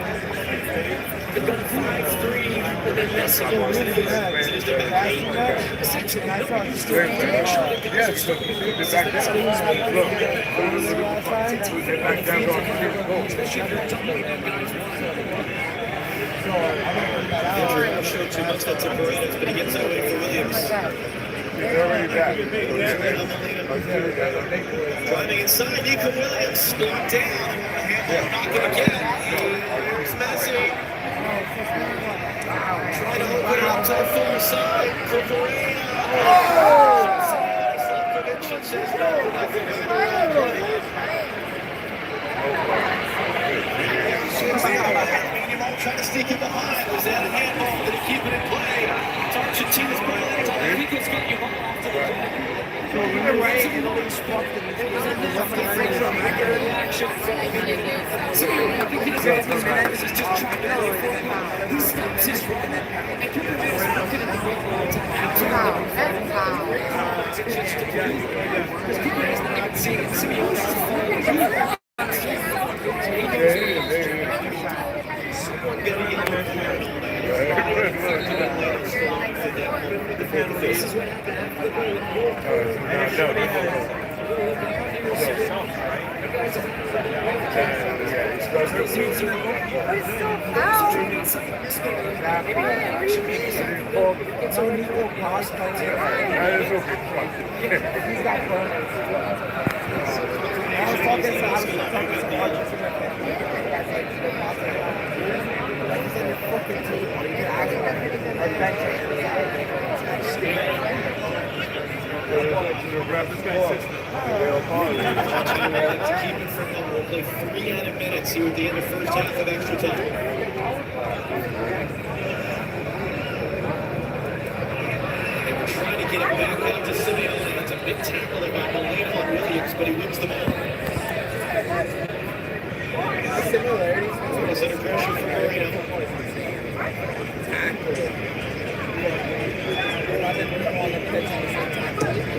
They've got a 5-3, and then Messi goes in. It's about 8. Essentially, nobody used to Pedri showed too much that to Paredes, but he gets it away for Williams. Driving inside, Nico Williams blocked down. Handball not going to get it. Here's Messi. Trying to open it up to the far side. Correa. Prediction says no. Nothing to trying to sneak it behind. Was that a handball? Did he keep it in play? It's Argentina's ball. Eagles get you all off to the back. So you're right, you know, it's fucked. It was enough to bring some regular reaction from him. So I think he's just trying to go. He stops his run, and people are looking at the goal attack. Because people are not even seeing it. Simeone's this is what happened after the It's an equal cost. He's got To keep it from them, we'll play 3 added minutes here at the end of first half of extra time. They were trying to get it back out to Simeone. That's a big tackle by Molina on Williams, but he wins the ball. It's under pressure from Moreno.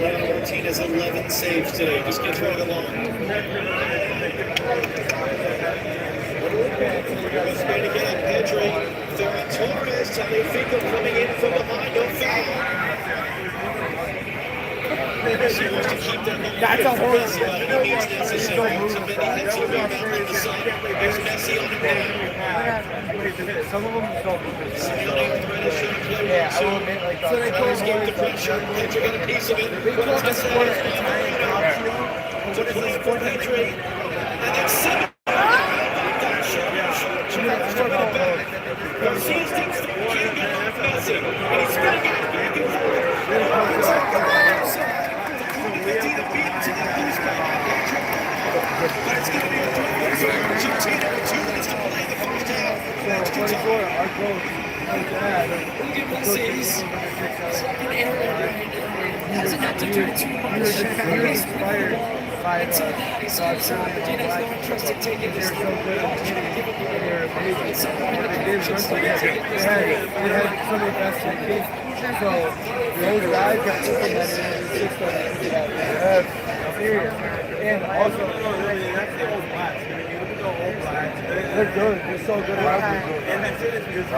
Martinez 11 saves. saves today. Just gets right along. He's going to get up Pedro. Ferran Torres. Tagliafico coming in from behind. No foul. That's a horrible. He needs necessary. So many hits and rebounds on the side. There's Messi on the ground. Some of them don't. Yeah, I will admit, like, so they escape the pressure. Pedro got a piece of it. Wants to score it. To play for Pedro. And then seven. Garcia's takes the can't get off Messi. And he's spinning out back and forth. Argentina beat to the loose back. But it's going to be a good one for Argentina. 2 minutes to play in the first half. Extra time. Look at Messi's second area. Hasn't had to do too much. He's inspired by it. He's Argentina's no interest in taking this game. They're trying to give him some point in the coaches. They had some of the best techniques. So those guys got looking at it in the system. Serious. And also, the old blacks. They're good. They're so good at rugby. And I say this because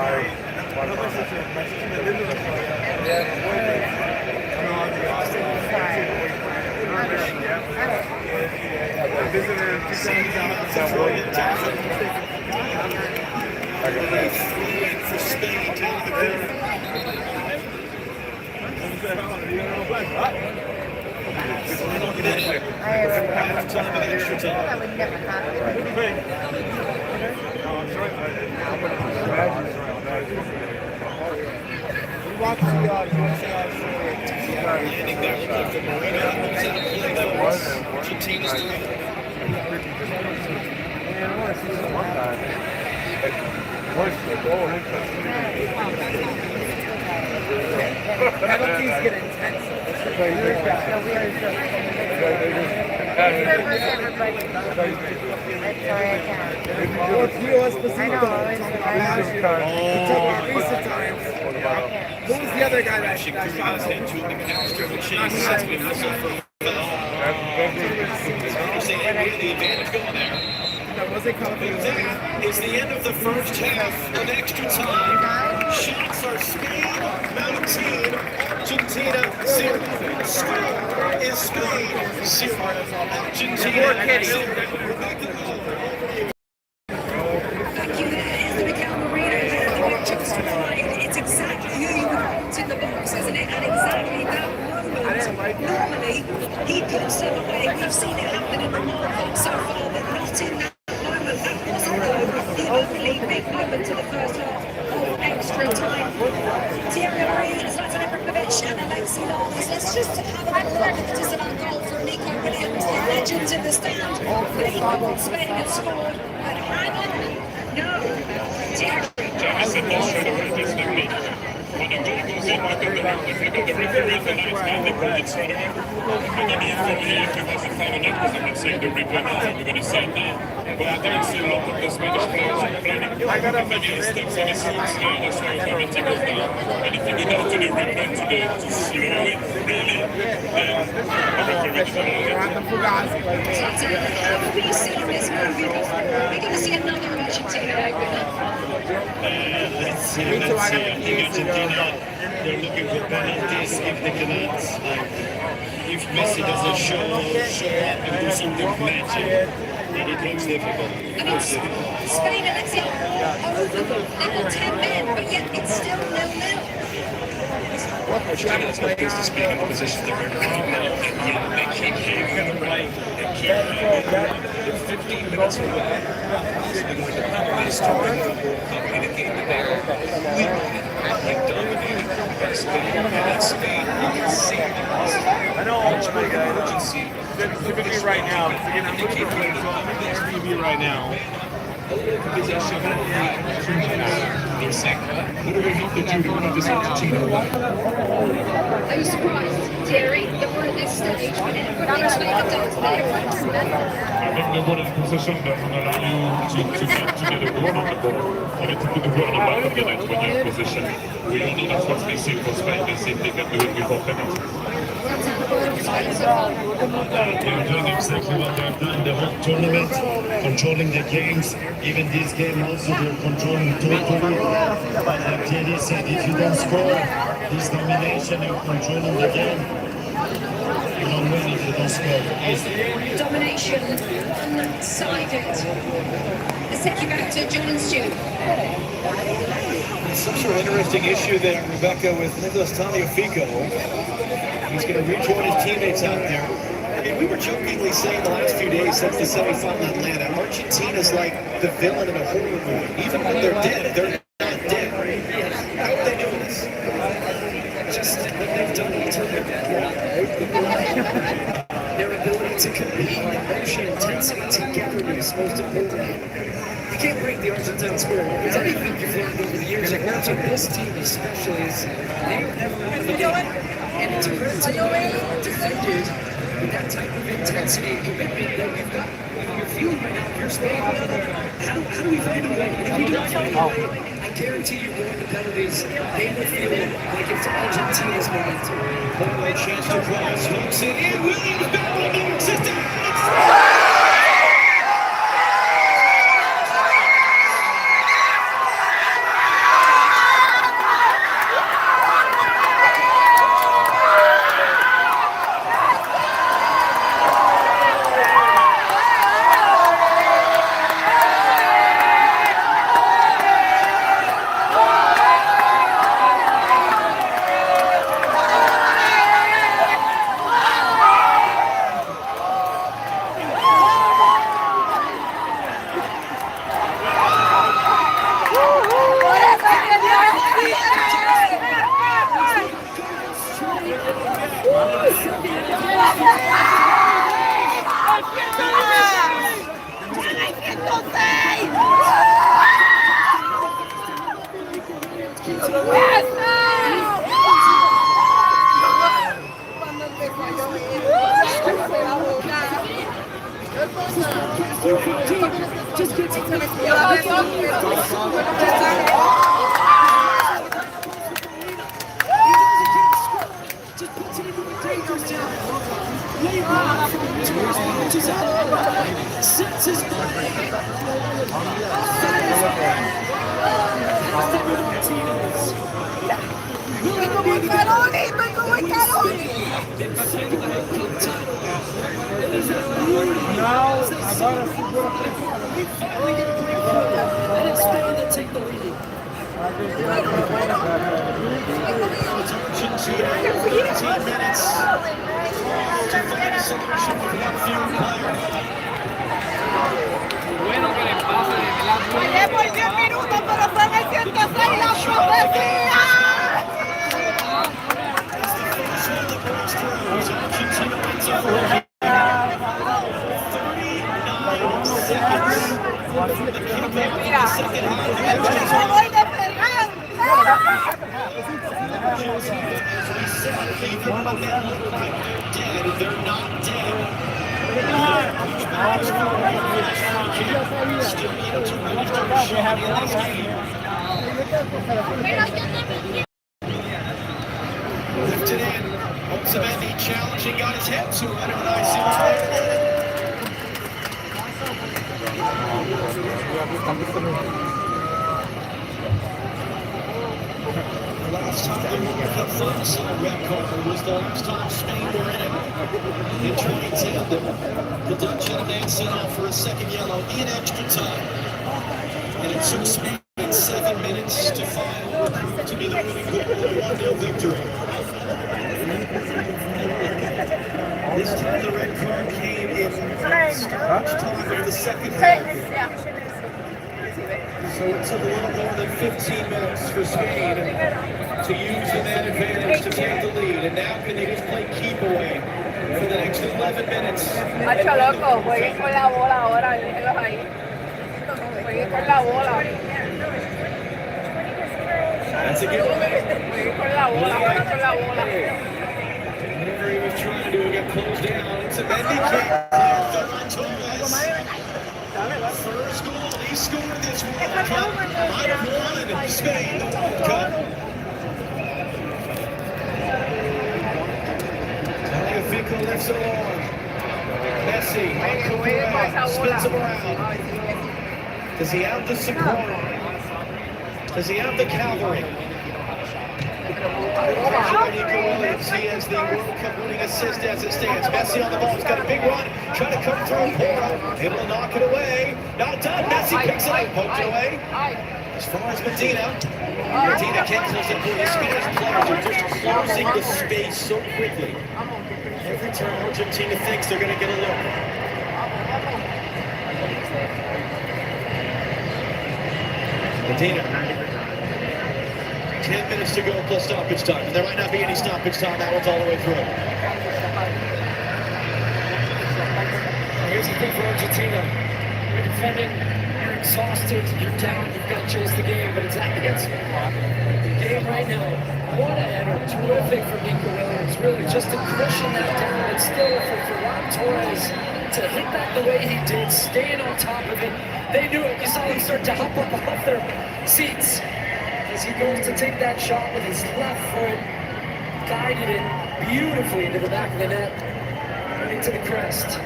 For Spain to the landing there with Pedro Moreno. That was Argentina's three. Penalties get intense. Who was the other guy that shot into the McAllister, the chase. That's been also for the advantage going there. That is the end of the first half of extra time. Shots are Spain 19, Argentina 0. Score is Spain 0. Argentina 0. Thank you. That is the Mikel Moreno. Just right. It's exactly who you would want in the box, isn't it? And exactly that moment. Normally, he puts them away. We've seen it happen in the World Cup so far, but not in that moment. That wasn't the only big moment to the first half of extra time. Thierry Henry, Zlatan Ibrahimovic, and Alexis Lalas. Let's just have a look at the disallowed goal from Nico Williams, the legends in the stand. They thought Spain had scored, but hang on. No, Thierry. But I don't see a lot of the Spanish players complaining. Maybe the steps on his heels now, that's why everything goes down. Anything you know to do, repent to do, to slow it, really. We're going to see another Argentina opener. Let's see. I think Argentina, they're looking for penalties if they cannot. If Messi doesn't show up and do something magic, then it looks difficult. And it's Spain and Alexia over them. They were 10 men, but yet it's still 0-0. Argentina's got this to speak in the position they're in right now, and yet they keep hitting the right. They keep hitting 15 minutes from the starting the World Cup in a game that they're completely dominating by Spain. And that's Spain, you can see it. I know much more urgency. Typically right now, TV right now. Possession Argentina. Their second. What do we hope that you want of this Argentina? Are you surprised, Thierry, that we're at this stage? But honestly, I don't I think the ball in possession doesn't allow you to get a goal on the ball. You need to put the ball on the back of the net when you're in possession. We don't know that's what's missing for Spain. They think they can do it before penalty. They're doing exactly what they've done the whole tournament, controlling the games. Even this game also they're controlling totally. But like Teddy said, if you don't score, this domination, you're controlling the game. You don't win if you don't score. Easy. Domination, one-sided. Let's take you back to John and Stu. It's such an interesting issue there, Rebecca, with Nicolas Tagliafico. He's going to rejoin his teammates out there. I mean, we were jokingly saying the last few days since the semifinal in Atlanta, Argentina's like the villain in a horror movie. Even when they're dead, they're not dead. How are they doing this? Just what they've done to their ability to compete, emotion, intensity, togetherness, most importantly. You can't break the Argentine spirit. Because anything you've learned over the years, like watching this team especially, is they don't ever win the game. And it's a great team defended with that type of intensity and commitment that we've got. You're feeling right now, you're Spain. How do we find a way? If we don't find a way, I guarantee you going to penalties, they will feel like it's Argentina's moment. One chance to cross, hooks it in, Williams back on the system. Lifted in, Otamendi challenging, got his head to it, and I see the last time the World Cup final saw a red card was the last time Spain were in it. In 2010, the Dutch had a man sent off for a second yellow in extra time. And it took Spain 7 minutes to find to be the winning goal, a 1-0 victory. This time the red card came in stoppage time of the second half. So it took a little more than 15 minutes for Spain to use the man advantage to take the lead. And now can they just play keep away for the next 11 minutes? Macho loco, jueguen con la bola ahora, déjenlos ahí. Jueguen con la bola. That's a giveaway. Jueguen con la bola, jueguen con la bola. Whatever he was trying to do, got closed down. It's a Mendy kick. First goal he scored this World Cup. Might have won Spain the World Cup. Nico lifts it along. Messi, spins him around. Does he have the support? Does he have the cavalry? Nico Williams, he has the World Cup winning assist as it stands. Messi on the ball, he's got a big run, trying to come through. Porro, able to knock it away. Not done. Messi picks it up, poked it away. As far as Medina can't close it. The Spanish players are just closing the space so quickly. Every time Argentina thinks they're going to get a look. Medina. 10 minutes to go plus stoppage time. There might not be any stoppage time. That one's all the way through. Here's the thing for Argentina. You're defending, you're exhausted, you're down, you've got to chase the game, but it's the game right now. What a header. Terrific from Nico Williams. Really, just to cushion that down. And still for Ferran Torres to hit that the way he did, staying on top of it. They knew it. You saw them start to hop up off their seats. As he goes to take that shot with his left foot, guided it beautifully into the back of the net, right into the crest.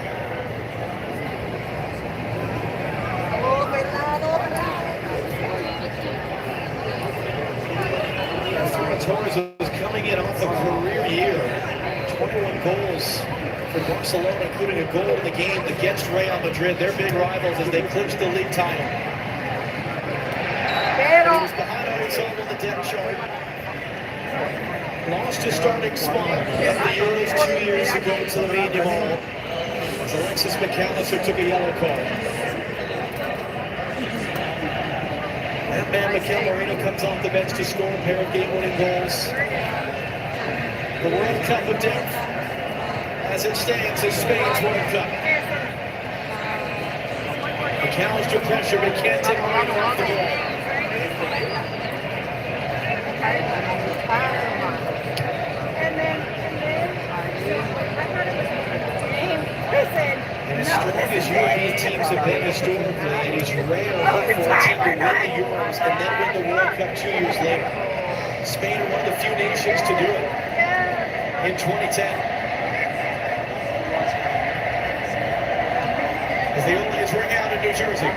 Torres is coming in off a career year. 21 goals for Barcelona, including a goal in the game against Real Madrid. They're big rivals as they clinch the league title. He was behind Oyarzabal on the depth chart. Lost his starting spot in the Euros 2 years ago to Lamine Yamal as Alexis McAllister took a yellow card. That man, Mikel Moreno, comes off the bench to score a pair of game-winning goals. The World Cup of depth, as it stands, is Spain's World Cup. McAllister pressure, but can't take Moreno off the ball. And as strong as European teams have been historically, it is rare for a team to win the Euros and then win the World Cup 2 years later. Spain are one of the few nations to do it in 2010. As the Olympians ring out in New Jersey.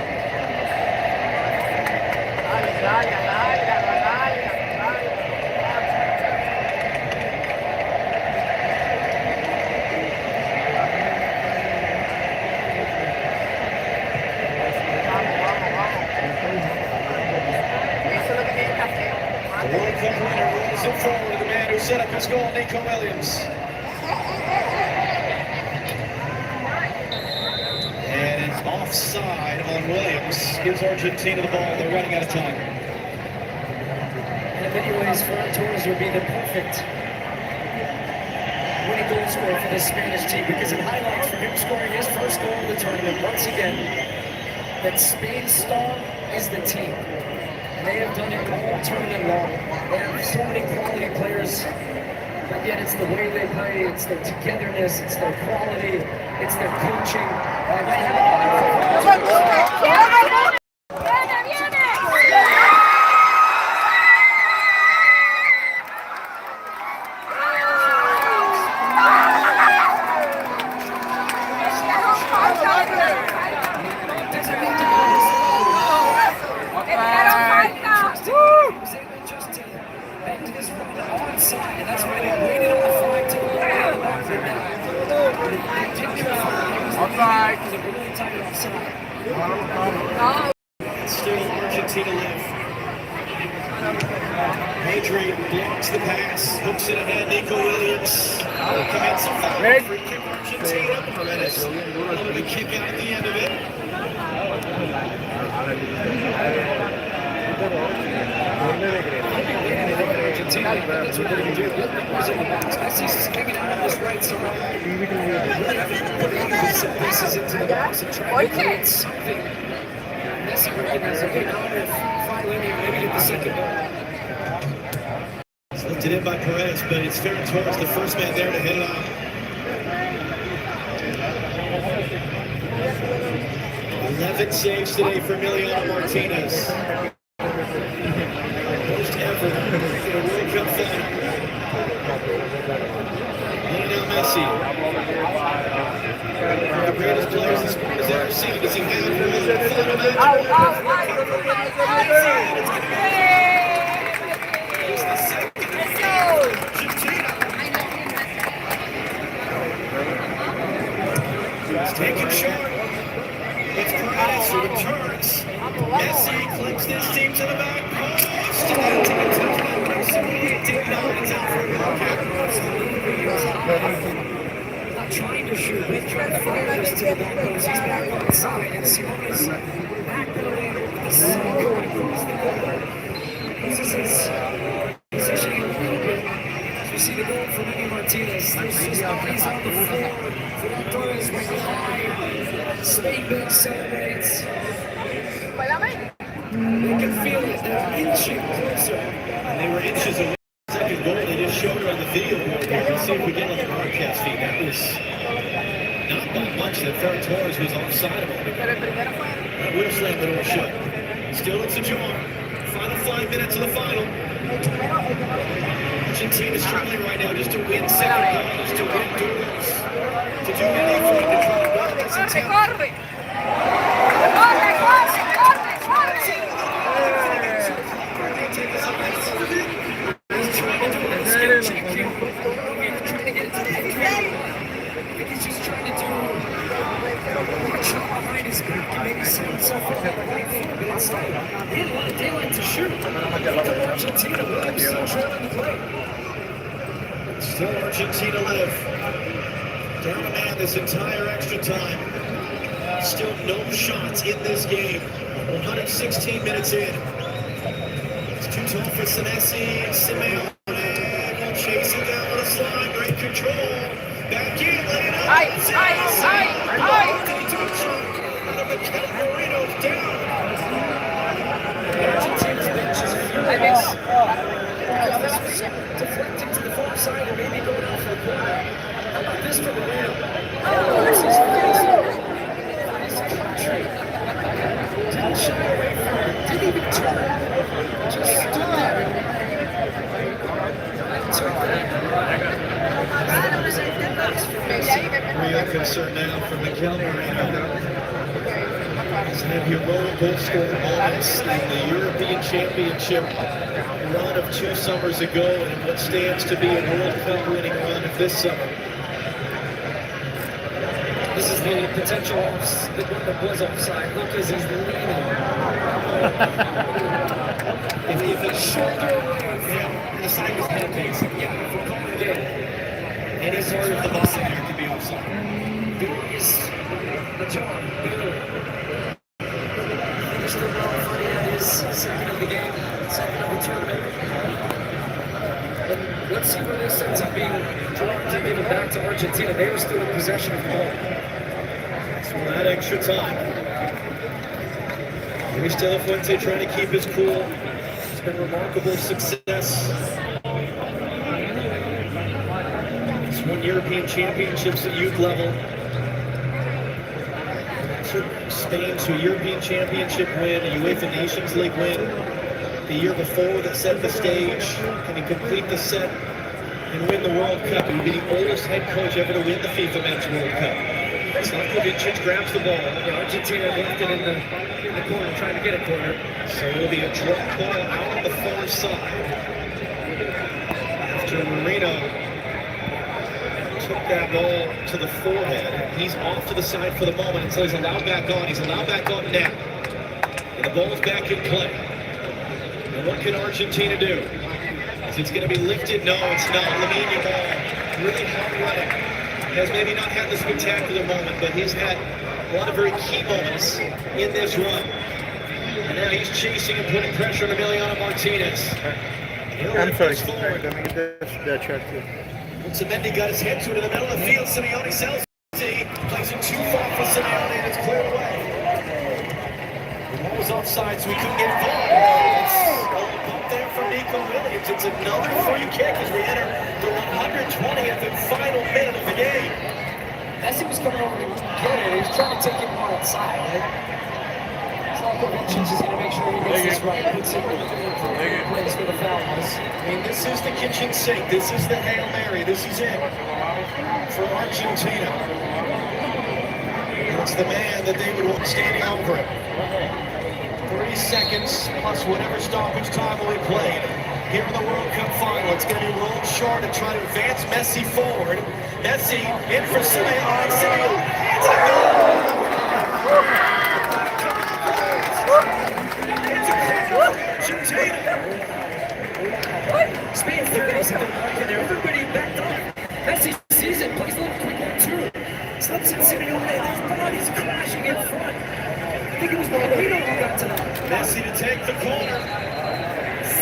Forward, the man who set up his goal, Nico Williams. And it's offside on Williams. Gives Argentina the ball. They're running out of time. In many ways, Ferran Torres would be the perfect winning goal scorer for this Spanish team because it highlights for him scoring his first goal of the tournament once again that Spain's star is the team. They have done it all tournament long. They have so many quality players, but yet it's the way they play, it's their togetherness, it's their quality, it's their coaching. Still Argentina live. Pedro blocks the pass, hooks it ahead, Nico Williams. Commits a foul, free kick Argentina. Paredes, a little bit of a kick out at the end of it. Argentina, that's what they're going to do. Messi's hanging out on this right side. Some pieces into the box and try to create something. Messi recognizes okay, now they're finally maybe get the second goal. It's lifted in by Perez, but it's Ferran Torres, the first man there to hit it out. 11 saves today for Emiliano Martinez. First ever in a World Cup final. Lionel Messi. One of the greatest players this sport has ever seen. Does he have one final It's taken short. It's Paredes who returns. Messi clips this team to the back post. And that's a touchdown. Did not. It's out for a Not trying to shoot, but trying to fire this to the back post. He's back on the side, and Simon's back going this is his positioning a little bit. As we see the goal from Eddie Martinez, there's just bodies on the floor. Fidel Torres way high. Spain big celebrates. They can feel it. They're inching closer. And they were inches away. Second goal, they just showed her on the video board. Let's see if we get on the broadcast feed. That was not by much that Ferran Torres was offside of him. That would have slammed the door shut. Still, it's a draw. Final 5 minutes of the final. Argentina is struggling right now just to win second goals, to win duels, to do anything to try to win this attempt. He's just trying to do much behind his back and maybe set himself up at the right thing, but instead, he had a lot of daylight to shoot. Argentina will still trailing the play. Still Argentina live. Down a man this entire extra time. Still no shots in this game. 116 minutes in. It's too tall for Senesi. Simeone chasing down with a slide. Great control. Back in. Mikel Moreno's down. Argentina's bench is deflecting to the far side and maybe going out for the corner. How about this for Moreno? This is the case. His country didn't shy away from it. Didn't even turn. Just stood there. And took that. Real concern now for Mikel Moreno. He's had heroic goal scoring moments in the European Championship run of 2 summers ago and what stands to be a World Cup winning run of this summer. This is the potential the was offside. Look as he's leaning. If it's shoulder away, the side was head base. Yeah, if we're calling it in. Any sort of the ball there could be offside. There is the job. Finished the well for his second of the game, second of the tournament. And let's see where this ends up being drawn to give it back to Argentina. They were still in possession of the ball. So that extra time. Luis De La Fuente trying to keep his cool. It's been remarkable success. He's won European championships at youth level. Took Spain to a European championship win, a UEFA Nations League win the year before that set the stage. Can he complete the set and win the World Cup? He would be the oldest head coach ever to win the FIFA Men's World Cup. Slavkovic grabs the ball. Argentina left it in the corner, trying to get a corner. So it will be a drop ball out on the far side. After Moreno took that ball to the forehead, he's off to the side for the moment until he's allowed back on. He's allowed back on now. And the ball is back in play. And what can Argentina do? Is it going to be lifted? No, it's not. Lamine Yamal, really hard running. Has maybe not had the spectacular moment, but he's had a lot of very key moments in this run. And now he's chasing and putting pressure on Emiliano Martinez. I'm sorry. Let me get the check too. Mendy got his head to it in the middle of the field. Simeone sells it. Plays it too far for Simeone, and it's cleared away. The ball was offside, so he couldn't get involved. It's up there from Nico Williams. It's another free kick as we enter the 120th and final minute of the game. Messi was coming over to get it. He was trying to take it more outside. Slavkovic is going to make sure he gets this right. Puts it in the plays for the foul was. I mean, this is the kitchen sink. This is the Hail Mary. This is it for Argentina. It's the man that they would want standing over it. 30 seconds plus whatever stoppage time will be played here in the World Cup final. It's going to be rolled short and try to advance Messi forward. Messi in for Simeone. Simeone hands it Spain third something like there. Everybody backed up. Messi sees it, plays a little quick one too. Slips it Simeone. There's bodies crashing in front. I think it was Moreno who got to that. Messi to take the corner.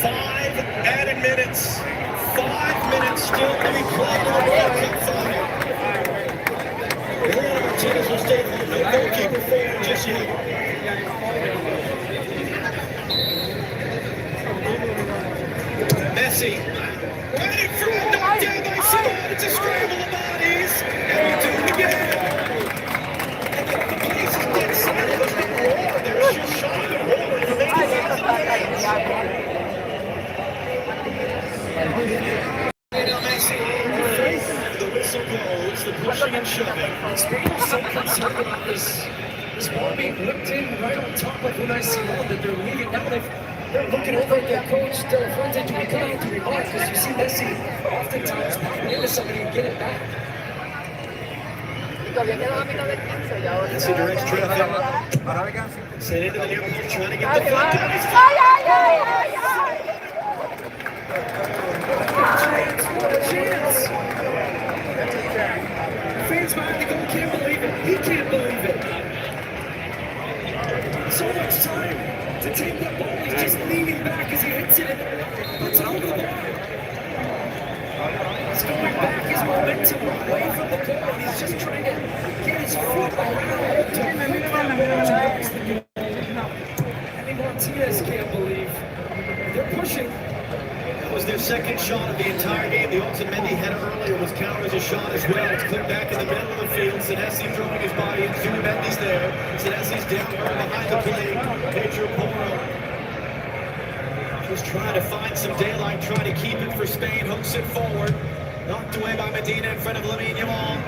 5 added minutes. 5 minutes still to be played in the World Cup final. The Argentinians will stay with no goalkeeper forward just yet. Messi, ready for a knockdown by Simeone. It's a scramble of bodies, and we do it again. And the place is dead silent. There's no roar. There's just shock and horror for the now Messi, the whistle goes, the pushing and shoving. Spain is so concerned about this ball being whipped in right on top of Unai Simon that they're leaving now. They're looking over at their coach, De La Fuente, do we come out, do we mark? Because you see Messi oftentimes popping into somebody and get it back. Messi directs traffic. Sent into the near post, trying to get the flag down. He's chance. Fans behind the goal can't believe it. He can't believe it. So much time to take the ball. He's just leaning back as he hits it and puts it over the bar. He's going back his momentum away from the goal. He's just trying to get his foot around to the goal. And Martinez can't believe they're pushing. That was their second shot of the entire game. The Otamendi header earlier was countered as a shot as well. It's cleared back in the middle of the field. Senesi throwing his body in. Zubimendi's there. Senesi's down behind the plate. Pedro Porro just trying to find some daylight, trying to keep it for Spain. Hooks it forward. Knocked away by Medina in front of Lamine Yamal.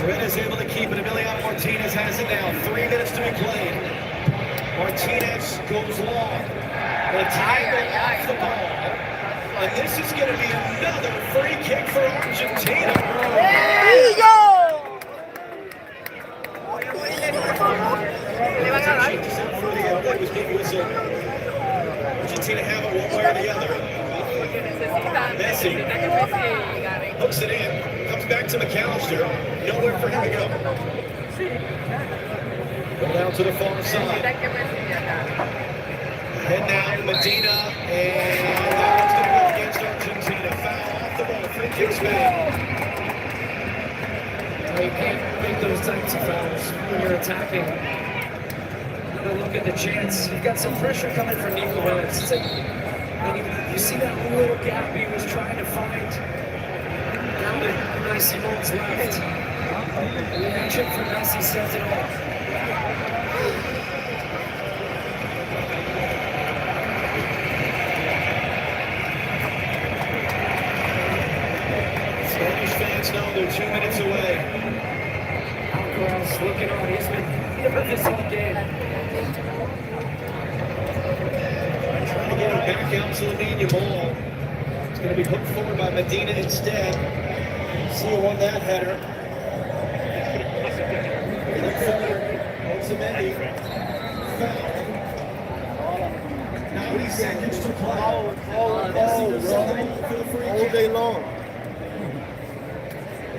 Morena's able to keep it. Emiliano Martinez has it now. 3 minutes to be played. Martinez goes long. The tackle off the ball. And this is going to be another free kick for Argentina. Argentina have it one way or the other. Messi hooks it in, comes back to McAllister. Nowhere for him to go. Go down to the far side. Head now to Medina, and that one's going to go against Argentina. Foul off the ball, free kick Spain. You can't make those types of fouls when you're attacking. Another look at the chance. You've got some pressure coming from Nico Williams. And you see that little gap he was trying to find down to Unai Simon's left. And the action for Messi sends it off. Fans know they're 2 minutes away. Alcaraz looking on. He's been nervous all game. Trying to get it back out to Lamine Yamal. It's going to be hooked forward by Medina instead. See who won that header. Look forward. Otamendi. Foul. 90 seconds to play. All day long.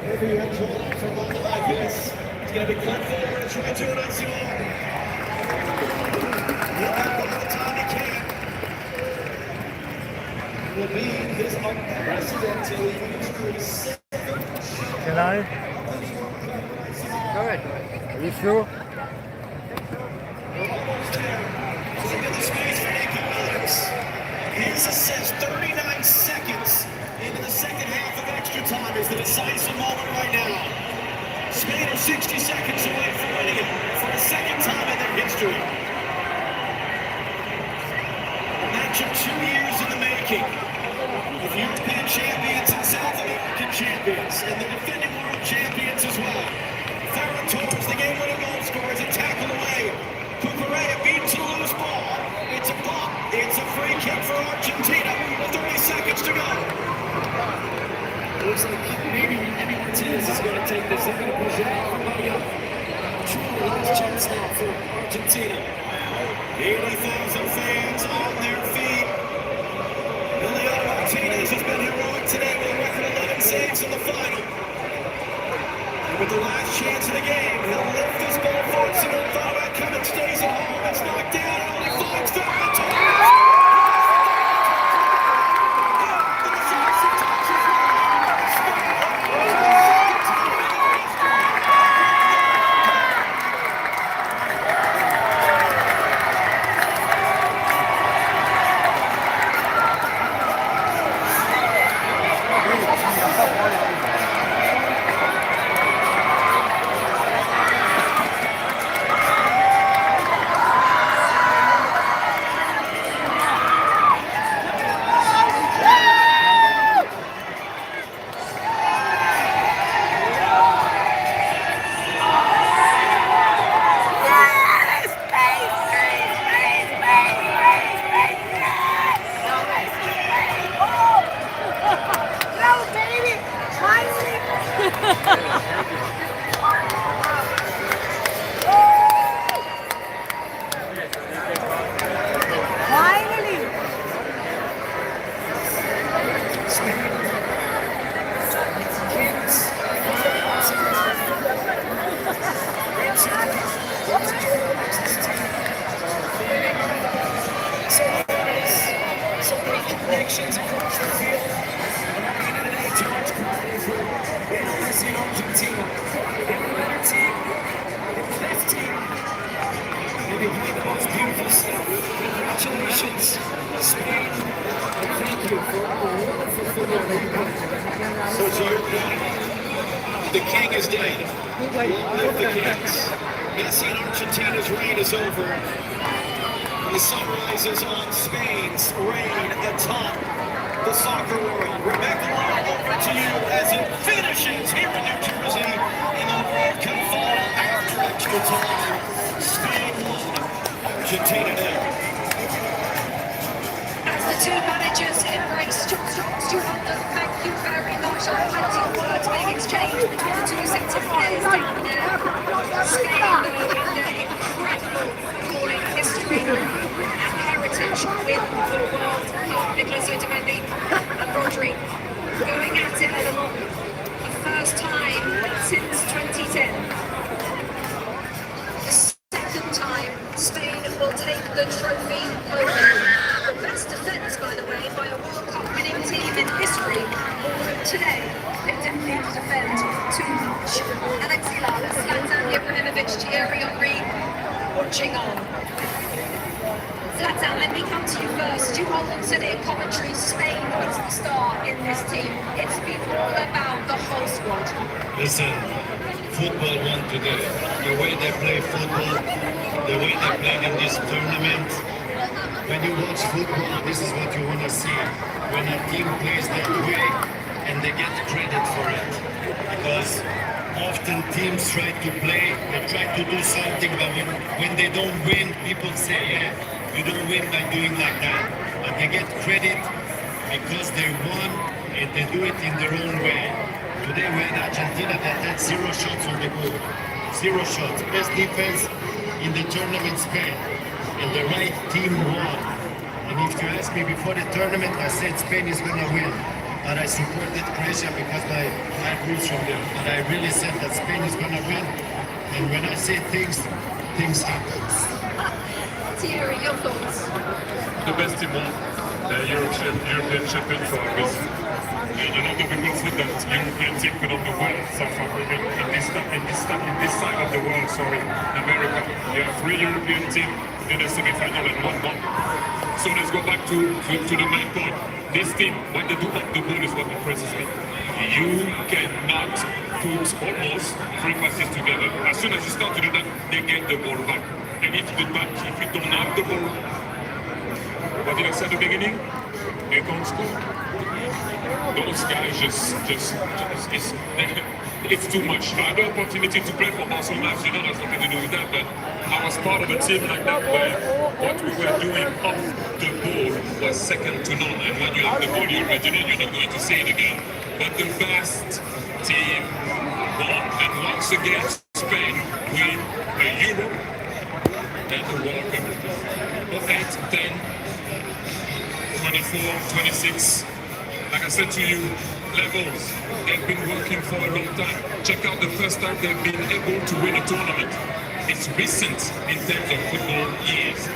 Whenever you have trouble from one like this, it's going to be cut forward and try to announce you all. All the time he can. Will be his unprecedented injuries. Can I? Good. Are you sure? His assist 39 seconds into the second half of extra time is the decisive moment right now. Spain are 60 seconds away from winning it for the second time in their history. Picture 2 years in the making. With European champions and South American champions, and the defending world champions as well. Ferran Torres, the game-winning goal scorer, is a tackle away. Cucurella beats a loose ball. It's a bump. It's a free kick for Argentina. 30 seconds to go. Looks like maybe Martinez is going to take this. They're going to push it out for Mario. Truly last chance now for Argentina. 80,000 fans on their feet. Emiliano Martinez has been heroic today with a record 11 saves in the final. And with the last chance of the game, he'll lift this ball forward. Single thought about coming, stays at home. It's knocked down and only finds Ferran Torres. Connections across the field. George Messi and Argentina. They're a better team. They're the best team. Maybe one of the most beautiful stuff. Congratulations, Spain. And thank you for all the wonderful football that you play. So to your point, the king is dead. Long live the kings. Messi and Argentina's reign is over. The sun rises on Spain's reign atop the soccer world. Rebecca, over to you as it finishes here in New Jersey in the World Cup final after extra time. Spain won, Argentina nil. As the two managers embrace Stuart London, thank you very much. Plenty of words being exchanged between the two sets of players down there. Spain, though, in their incredible calling history and heritage win for the World Cup. Nicolas Otamendi and Rodri going at it for the first time since 2010. The second time Spain will take the trophy home. The best defence, by the way, by a World Cup winning team in history. Although today they didn't need to defend too much. Alexis Lalas, Zlatan Ibrahimovic, Thierry Henry watching on. Zlatan, let me come to you first. You hold on to the commentary. Spain was the star in this team. It's been all about the whole squad. Listen, football won today. The way they play football, the way they played in this tournament. When you watch football, this is what you want to see. When a team plays that way and they get credit for it. Because often teams try to play, they try to do something, but when they don't win, people say, yeah, you don't win by doing like that. But they get credit because they won and they do it in their own way. Today we had Argentina that had 0 shots on the goal. 0 shots. Best defense in the tournament, Spain. And the right team won. And if you ask me before the tournament, I said Spain is going to win. But I supported Croatia because my roots from them. But I really said that Spain is going to win. And when I say things, things happen. Thierry, your thoughts? The best team won. The European champion for a reason. And a lot of people said that European team could not do well. South Africa in this side of the world, America. You have 3 European teams in the semi-final and 1-1. So let's go back to the main point. This team, when they do up the ball, is what impresses me. You cannot put almost 3 passes together. As soon as you start to do that, they get the ball back. And if you don't have the ball, what what I said at the beginning? They don't score. Those guys it's too much. I had the opportunity to play for Barcelona, you know, has nothing to do with that, but I was part of a team like that where what we were doing off the ball was second to none. And when you have the ball, you're Argentinian, you're not going to see it again. But the best team won. And once again, Spain win a Euro and the World Cup. 8, 10, 24, 26. Like I said to you, levels. They've been working for a long time. Check out the first time they've been able to win a tournament. It's recent in terms of football years.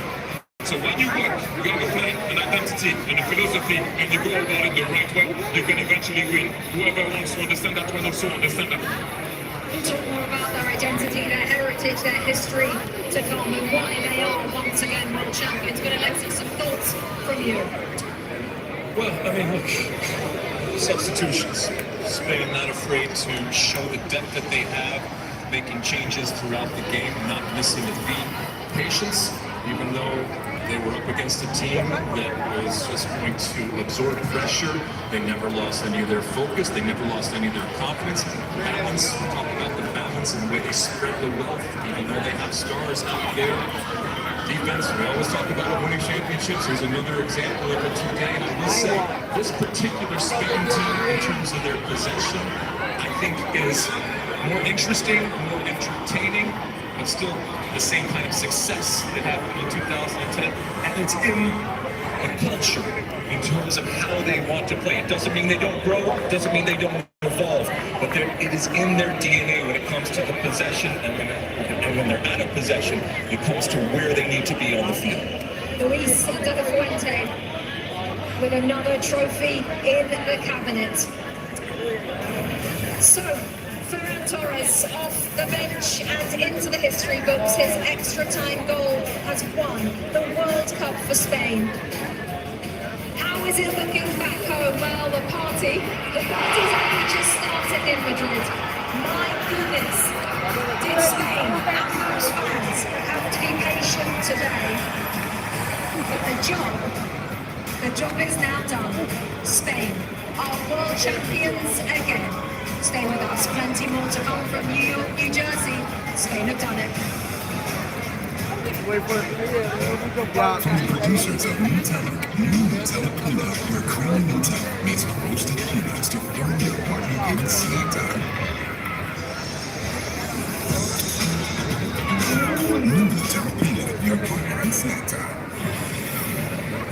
So when you work, you have a plan, an identity, and a philosophy, and you go about it the right way, you can eventually win. Whoever wants to understand that will also understand that. We'll talk more about their identity, their heritage, their history to come, and why they are once again world champions. But Alexis, some thoughts from you? Well, I mean, look, substitutions. Spain not afraid to show the depth that they have, making changes throughout the game, not missing a beat. Patience, even though they were up against a team that was just going to absorb pressure. They never lost any of their focus. They never lost any of their confidence. Balance, we talk about the balance and the way they spread the wealth, even though they have stars out there. Defense, we always talk about winning championships. Here's another example of it today. And I will say, this particular Spain team, in terms of their possession, I think is more interesting, more entertaining, but still the same kind of success that happened in 2010. And it's in the culture in terms of how they want to play. It doesn't mean they don't grow, it doesn't mean they don't evolve, but it is in their DNA when it comes to the possession, and when they're out of possession, it comes to where they need to be on the field. Luis de la Fuente with another trophy in the cabinet. So, Ferran Torres off the bench and into the history books. His extra time goal has won the World Cup for Spain. How is it looking back home? Well, the party's only just started in Madrid. My goodness, did Spain and those fans have to be patient today? But the job is now done. Spain are world champions again. Stay with us, plenty more to come from New York, New Jersey. Spain have done it. From the producers of Nutella, new Nutella Peanut, where creamy Nutella meets roasted peanuts to burn your party in snack time. New Nutella Peanut, your partner in snack time.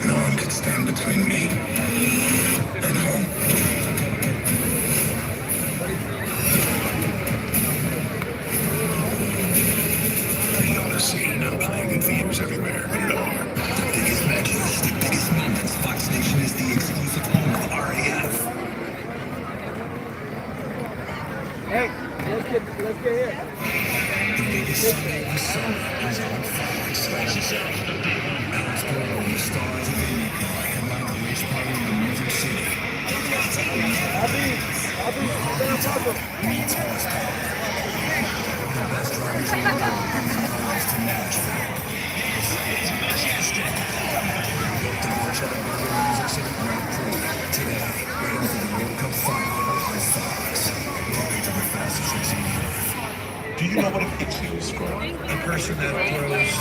No one could stand between me and home. Now playing in theaters everywhere, rated R. The biggest matches, the biggest moments. Fox Nation is the exclusive home of RAF. Hey, let's get here. The biggest Sunday of the summer is on Fox. Alex Porro and the stars of Illinois headline the race party in the Music City. Meets horsepower. The best drivers in the world rise to Nashville. It's majestic. Built to watch out by the Music City Grand Prix. Today, waiting for the World Cup final on Fox. Welcome to the fastest race on earth. Do you know what it makes you score? A person that throws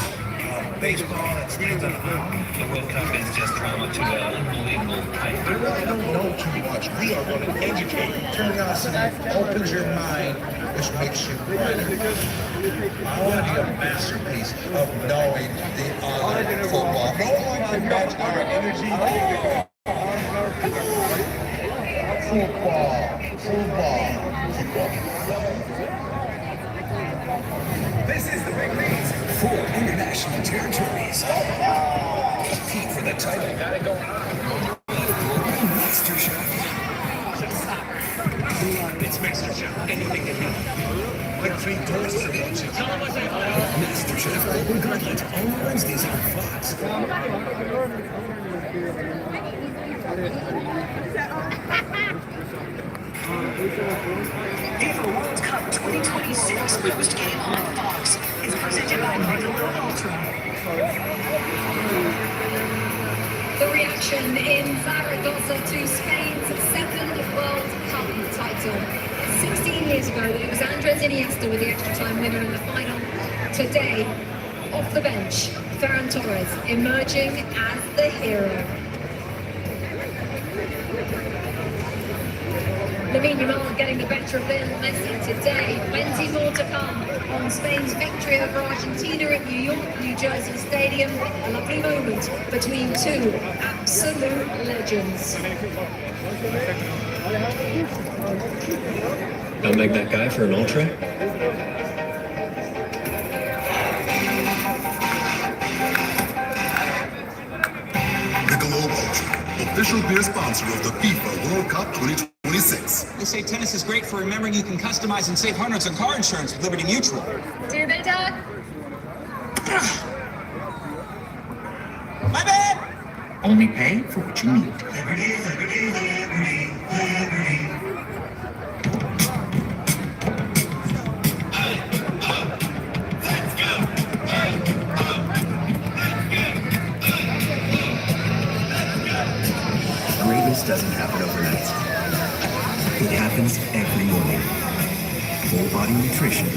baseball and stands on a mountain. The World Cup is just drama to an unbelievable height. I really don't know too much. We are going to educate you. Curiosity opens your mind, which makes you brighter. I want to be a masterpiece of knowing the art of football. No one can match our energy. Football. This is the big leagues. 4 international territories. Compete for the title. Gotta go MasterChef. It's MasterChef. Anything to eat. Like 3 toasts or lunches. MasterChef Open Gauntlet on Wednesdays on Fox. FIFA World Cup 2026 post game on Fox is presented by Mikel Oyarzabal. The action in Zaragoza to Spain's second World Cup title. 16 years ago, it was Andres Iniesta with the extra time winner in the final. Today, off the bench, Ferran Torres emerging as the hero. Lamine Yamal getting the better of Lionel Messi today. 20 more to come on Spain's victory over Argentina at New York, New Jersey Stadium. A lovely moment between two absolute legends. I'll make that guy for an ultra. Michelob Ultra, official beer sponsor of the FIFA World Cup 2026. They say tennis is great for remembering you can customize and save hundreds on car insurance with Liberty Mutual. Do they, Dad? My bad! Only pay for what you need. Liberty, Liberty, Liberty, Liberty. Greatness doesn't happen overnight. It happens every morning. Full body nutrition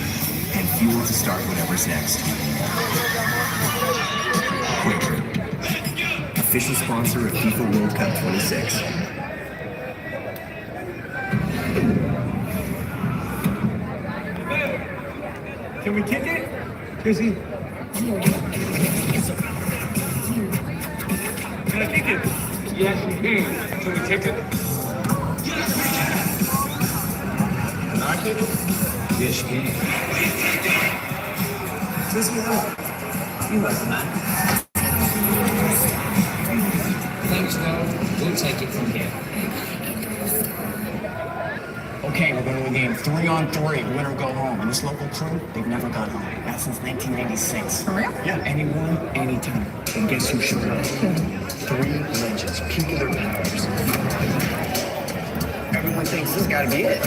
and fuel to start whatever's next. Quaker, official sponsor of FIFA World Cup 26. Can we kick it? Chrissy? Can I kick it? Yes, you can. Can we kick it? Can I kick it? Yes, you can. Chrissy, you love man. Thanks, no. We'll take it from here. Okay, we're going to a game 3-on-3, winner go home. And this local crew, they've never gone home. Not since 1996. For real? Yeah, anyone, anytime. And guess who showed up? 3 legends, peak of their powers. Everyone thinks this gotta be it.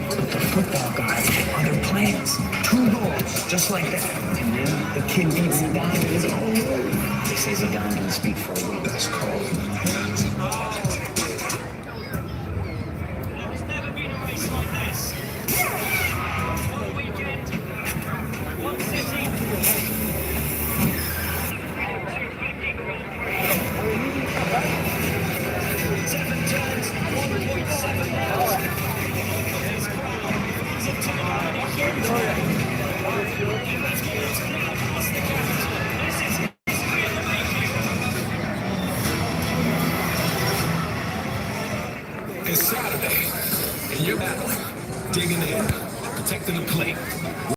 But the football guys had other plans. 2 goals, just like that. And then the kid beats Zidane in his own way. They say Zidane didn't speak for a week. That's cold. It's Saturday, and you're battling, digging in, protecting the plate.